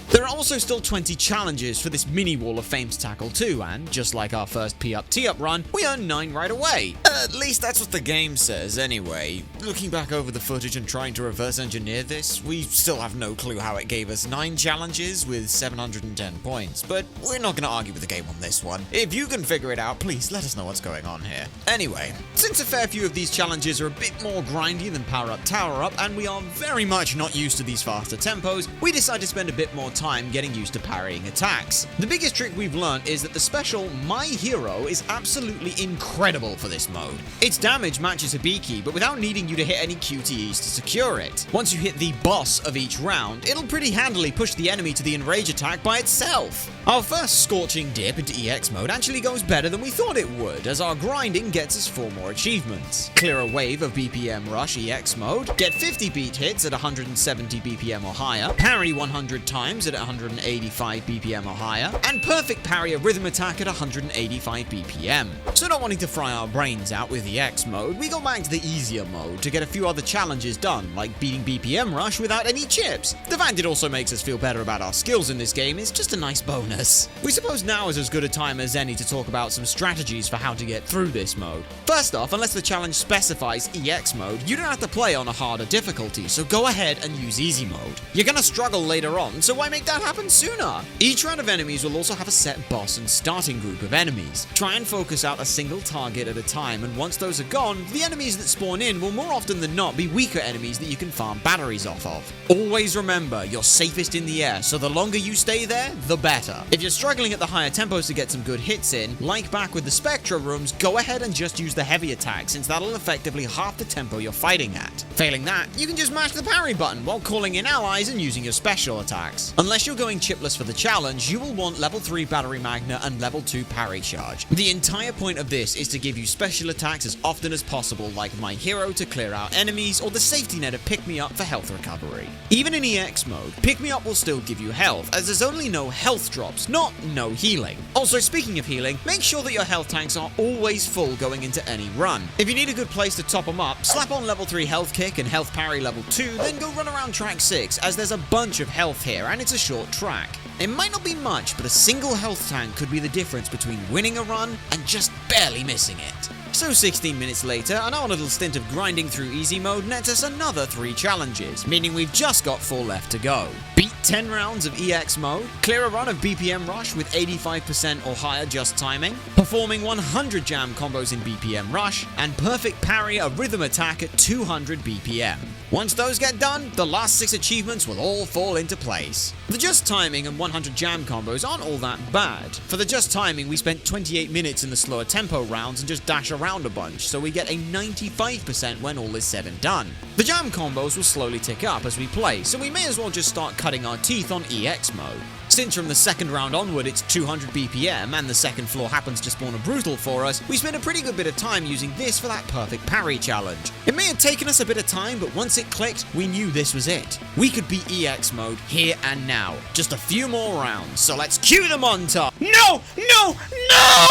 There are also still 20 challenges for this mini wall of fame to tackle too, and just like our first P-Up T-Up run, we earn 9 right away. At least that's what the game says anyway. Looking back over the footage and trying to reverse engineer this, we still have no clue how it gave us 9 challenges with 710 points, but we're not gonna argue with the game on this one. If you can figure it out, please let us know what's going on here. Anyway, since a fair few of these challenges are a bit more grindy than Power Up Tower Up, and we are very much not used to these faster tempos, we decided to spend a bit more time getting used to parrying attacks. The biggest trick we've learned is that the special My Hero is absolutely incredible for this mode. mode. Its damage matches Hibiki, but without needing you to hit any QTEs to secure it. Once you hit the boss of each round, it'll pretty handily push the enemy to the enrage attack by itself. Our first Scorching Dip into EX mode actually goes better than we thought it would, as our grinding gets us 4 more achievements. Clear a wave of BPM Rush EX mode, get 50 beat hits at 170 BPM or higher, parry 100 times at 185 BPM or higher, and perfect parry a rhythm attack at 185 BPM. So not wanting to fry our brains out with EX mode, we go back to the easier mode to get a few other challenges done, like beating BPM Rush without any chips. The fact it also makes us feel better about our skills in this game is just a nice bonus. We suppose now is as good a time as any to talk about some strategies for how to get through this mode. First off, unless the challenge specifies EX mode, you don't have to play on a harder difficulty, so go ahead and use easy mode. You're gonna struggle later on, so why make that happen sooner? Each round of enemies will also have a set boss and starting group of enemies. Try and focus out a single target at a time, and once those are gone, the enemies that spawn in will more often than not be weaker enemies that you can farm batteries off of. Always remember, you're safest in the air, so the longer you stay there, the better. If you're struggling at the higher tempos to get some good hits in, like back with the Spectra rooms, go ahead and just use the heavy attack, since that'll effectively half the tempo you're fighting at. Failing that, you can just mash the parry button while calling in allies and using your special attacks. Unless you're going chipless for the challenge, you will want level 3 Battery Magna and level 2 Parry Charge. The entire point of this is to give you special attacks as often as possible, like My Hero to clear out enemies, or the safety net of Pick Me Up for health recovery. Even in EX mode, Pick Me Up will still give you health, as there's only no health drops, not no healing. Also, speaking of healing, make sure that your health tanks are always full going into any run. If you need a good place to top them up, slap on level 3 health kick and health parry level 2, then go run around track 6, as there's a bunch of health here and it's a short track. It might not be much, but a single health tank could be the difference between winning a run and just barely missing it. So 16 minutes later, and our little stint of grinding through easy mode nets us another 3 challenges, meaning we've just got 4 left to go. Beat 10 rounds of EX mode, clear a run of BPM Rush with 85% or higher just timing, performing 100 jam combos in BPM Rush, and perfect parry a rhythm attack at 200 BPM. Once those get done, the last 6 achievements will all fall into place. The just timing and 100 jam combos aren't all that bad. For the just timing, we spent 28 minutes in the slower tempo rounds and just dash around a bunch, so we get a 95% when all is said and done. The jam combos will slowly tick up as we play, so we may as well just start cutting our teeth on EX mode. Since from the second round onward it's 200 BPM and the second floor happens to spawn a brutal for us, we spent a pretty good bit of time using this for that perfect parry challenge. It may have taken us a bit of time, but once it clicked, we knew this was it. We could beat EX mode here and now. Just a few more rounds, so let's cue the montage. No! No! No!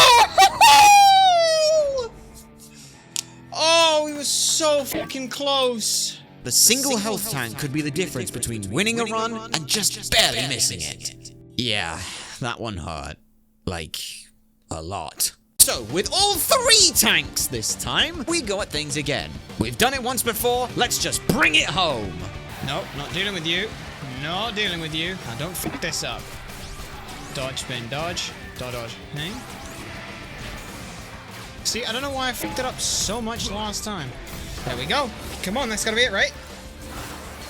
Oh, we were so fucking close. The single health tank could be the difference between winning a run and just barely missing it. Yeah, that one hurt. Like, a lot. So, with all 3 tanks this time, we go at things again. We've done it once before, let's just bring it home. Nope, not dealing with you. Not dealing with you. Now don't fuck this up. Dodge, spin, dodge. Dodge. Hey? See, I don't know why I fucked it up so much last time. There we go. Come on, that's gotta be it, right?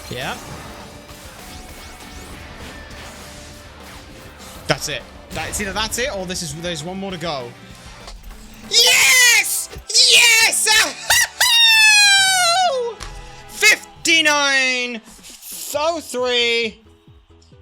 Yeah. That's it. It's either that's it or there's one more to go. Yes! Yes! 59 03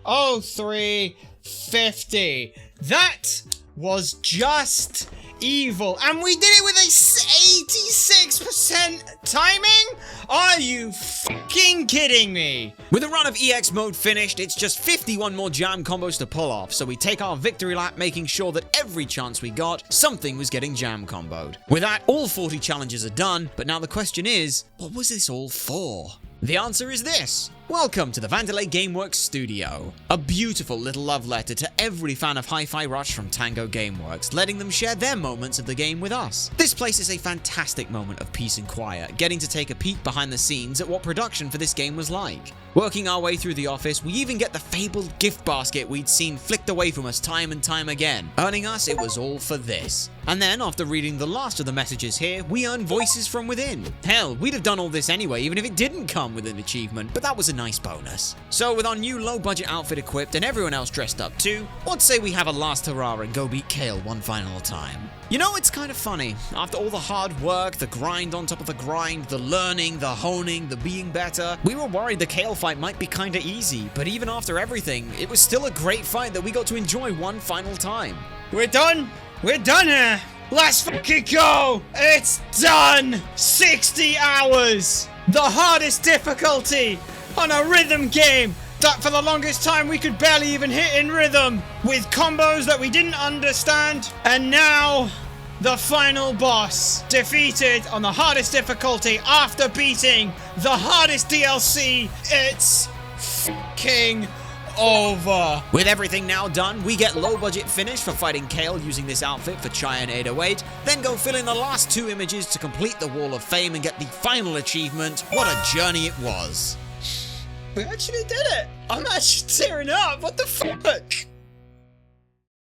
03 50. That was just evil. And we did it with a 86% timing? Are you fucking kidding me? With a run of EX mode finished, it's just 51 more jam combos to pull off, so we take our victory lap making sure that every chance we got, something was getting jam comboed. With that, all 40 challenges are done, but now the question is, what was this all for? The answer is this. Welcome to the Vandelay Gameworks studio. A beautiful little love letter to every fan of Hi-Fi Rush from Tango Gameworks, letting them share their moments of the game with us. This place is a fantastic moment of peace and quiet, getting to take a peek behind the scenes at what production for this game was like. Working our way through the office, we even get the fabled gift basket we'd seen flicked away from us time and time again, earning us it was all for this. And then, after reading the last of the messages here, we earn voices from within. Hell, we'd have done all this anyway even if it didn't come with an achievement, but that was a nice bonus. So with our new low-budget outfit equipped and everyone else dressed up too, let's say we have a last hurrah and go beat Kale one final time. You know, it's kind of funny. After all the hard work, the grind on top of the grind, the learning, the honing, the being better, we were worried the Kale fight might be kinda easy, but even after everything, it was still a great fight that we got to enjoy one final time. We're done! We're done here! Let's fucking go! It's done! 60 hours! The hardest difficulty on a rhythm game that for the longest time we could barely even hit in rhythm, with combos that we didn't understand, and now the final boss defeated on the hardest difficulty after beating the hardest DLC. It's fucking over. With everything now done, we get low budget finish for fighting Kale using this outfit for Cheyenne 808, then go fill in the last 2 images to complete the Wall of Fame and get the final achievement. What a journey it was. We actually did it! I'm actually tearing up, what the fuck?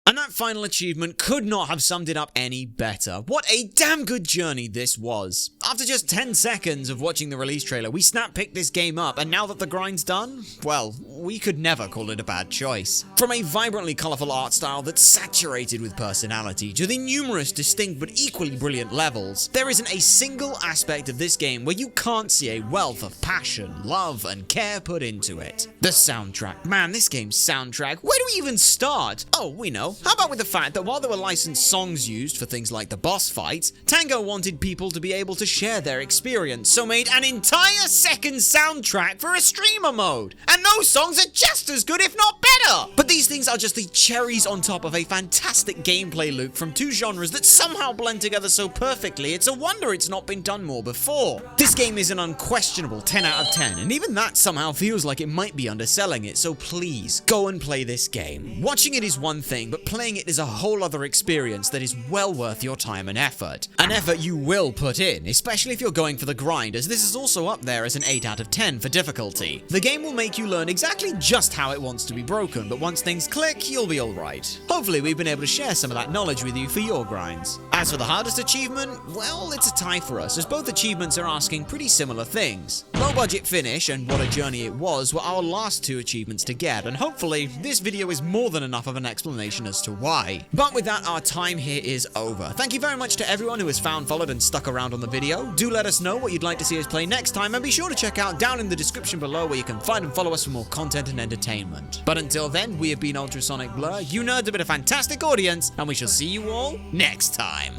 And that final achievement could not have summed it up any better. What a damn good journey this was. After just 10 seconds of watching the release trailer, we snap-picked this game up, and now that the grind's done, well, we could never call it a bad choice. From a vibrantly colourful art style that's saturated with personality, to the numerous distinct but equally brilliant levels, there isn't a single aspect of this game where you can't see a wealth of passion, love, and care put into it. The soundtrack. Man, this game's soundtrack. Where do we even start? Oh, we know. How about with the fact that while there were licensed songs used for things like the boss fights, Tango wanted people to be able to share their experience, so made an entire second soundtrack for a streamer mode. And those songs are just as good, if not better! But these things are just the cherries on top of a fantastic gameplay loop from 2 genres that somehow blend together so perfectly, it's a wonder it's not been done more before. This game is an unquestionable 10 out of 10, and even that somehow feels like it might be underselling it, so please, go and play this game. Watching it is one thing, but playing it is a whole other experience that is well worth your time and effort. An effort you will put in, especially if you're going for the grind, as this is also up there as an 8 out of 10 for difficulty. The game will make you learn exactly just how it wants to be broken, but once things click, you'll be alright. Hopefully we've been able to share some of that knowledge with you for your grinds. As for the hardest achievement, well, it's a tie for us, as both achievements are asking pretty similar things. Low budget finish and what a journey it was were our last 2 achievements to get, and hopefully this video is more than enough of an explanation as to why. But with that, our time here is over. Thank you very much to everyone who has found, followed, and stuck around on the video. Do let us know what you'd like to see us play next time, and be sure to check out down in the description below where you can find and follow us for more content and entertainment. But until then, we have been Ultrasonic Blur, you nerds have been a fantastic audience, and we shall see you all next time.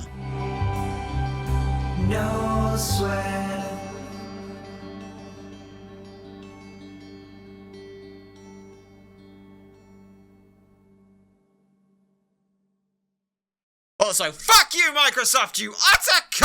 No sweat. Also, fuck you, Microsoft, you utter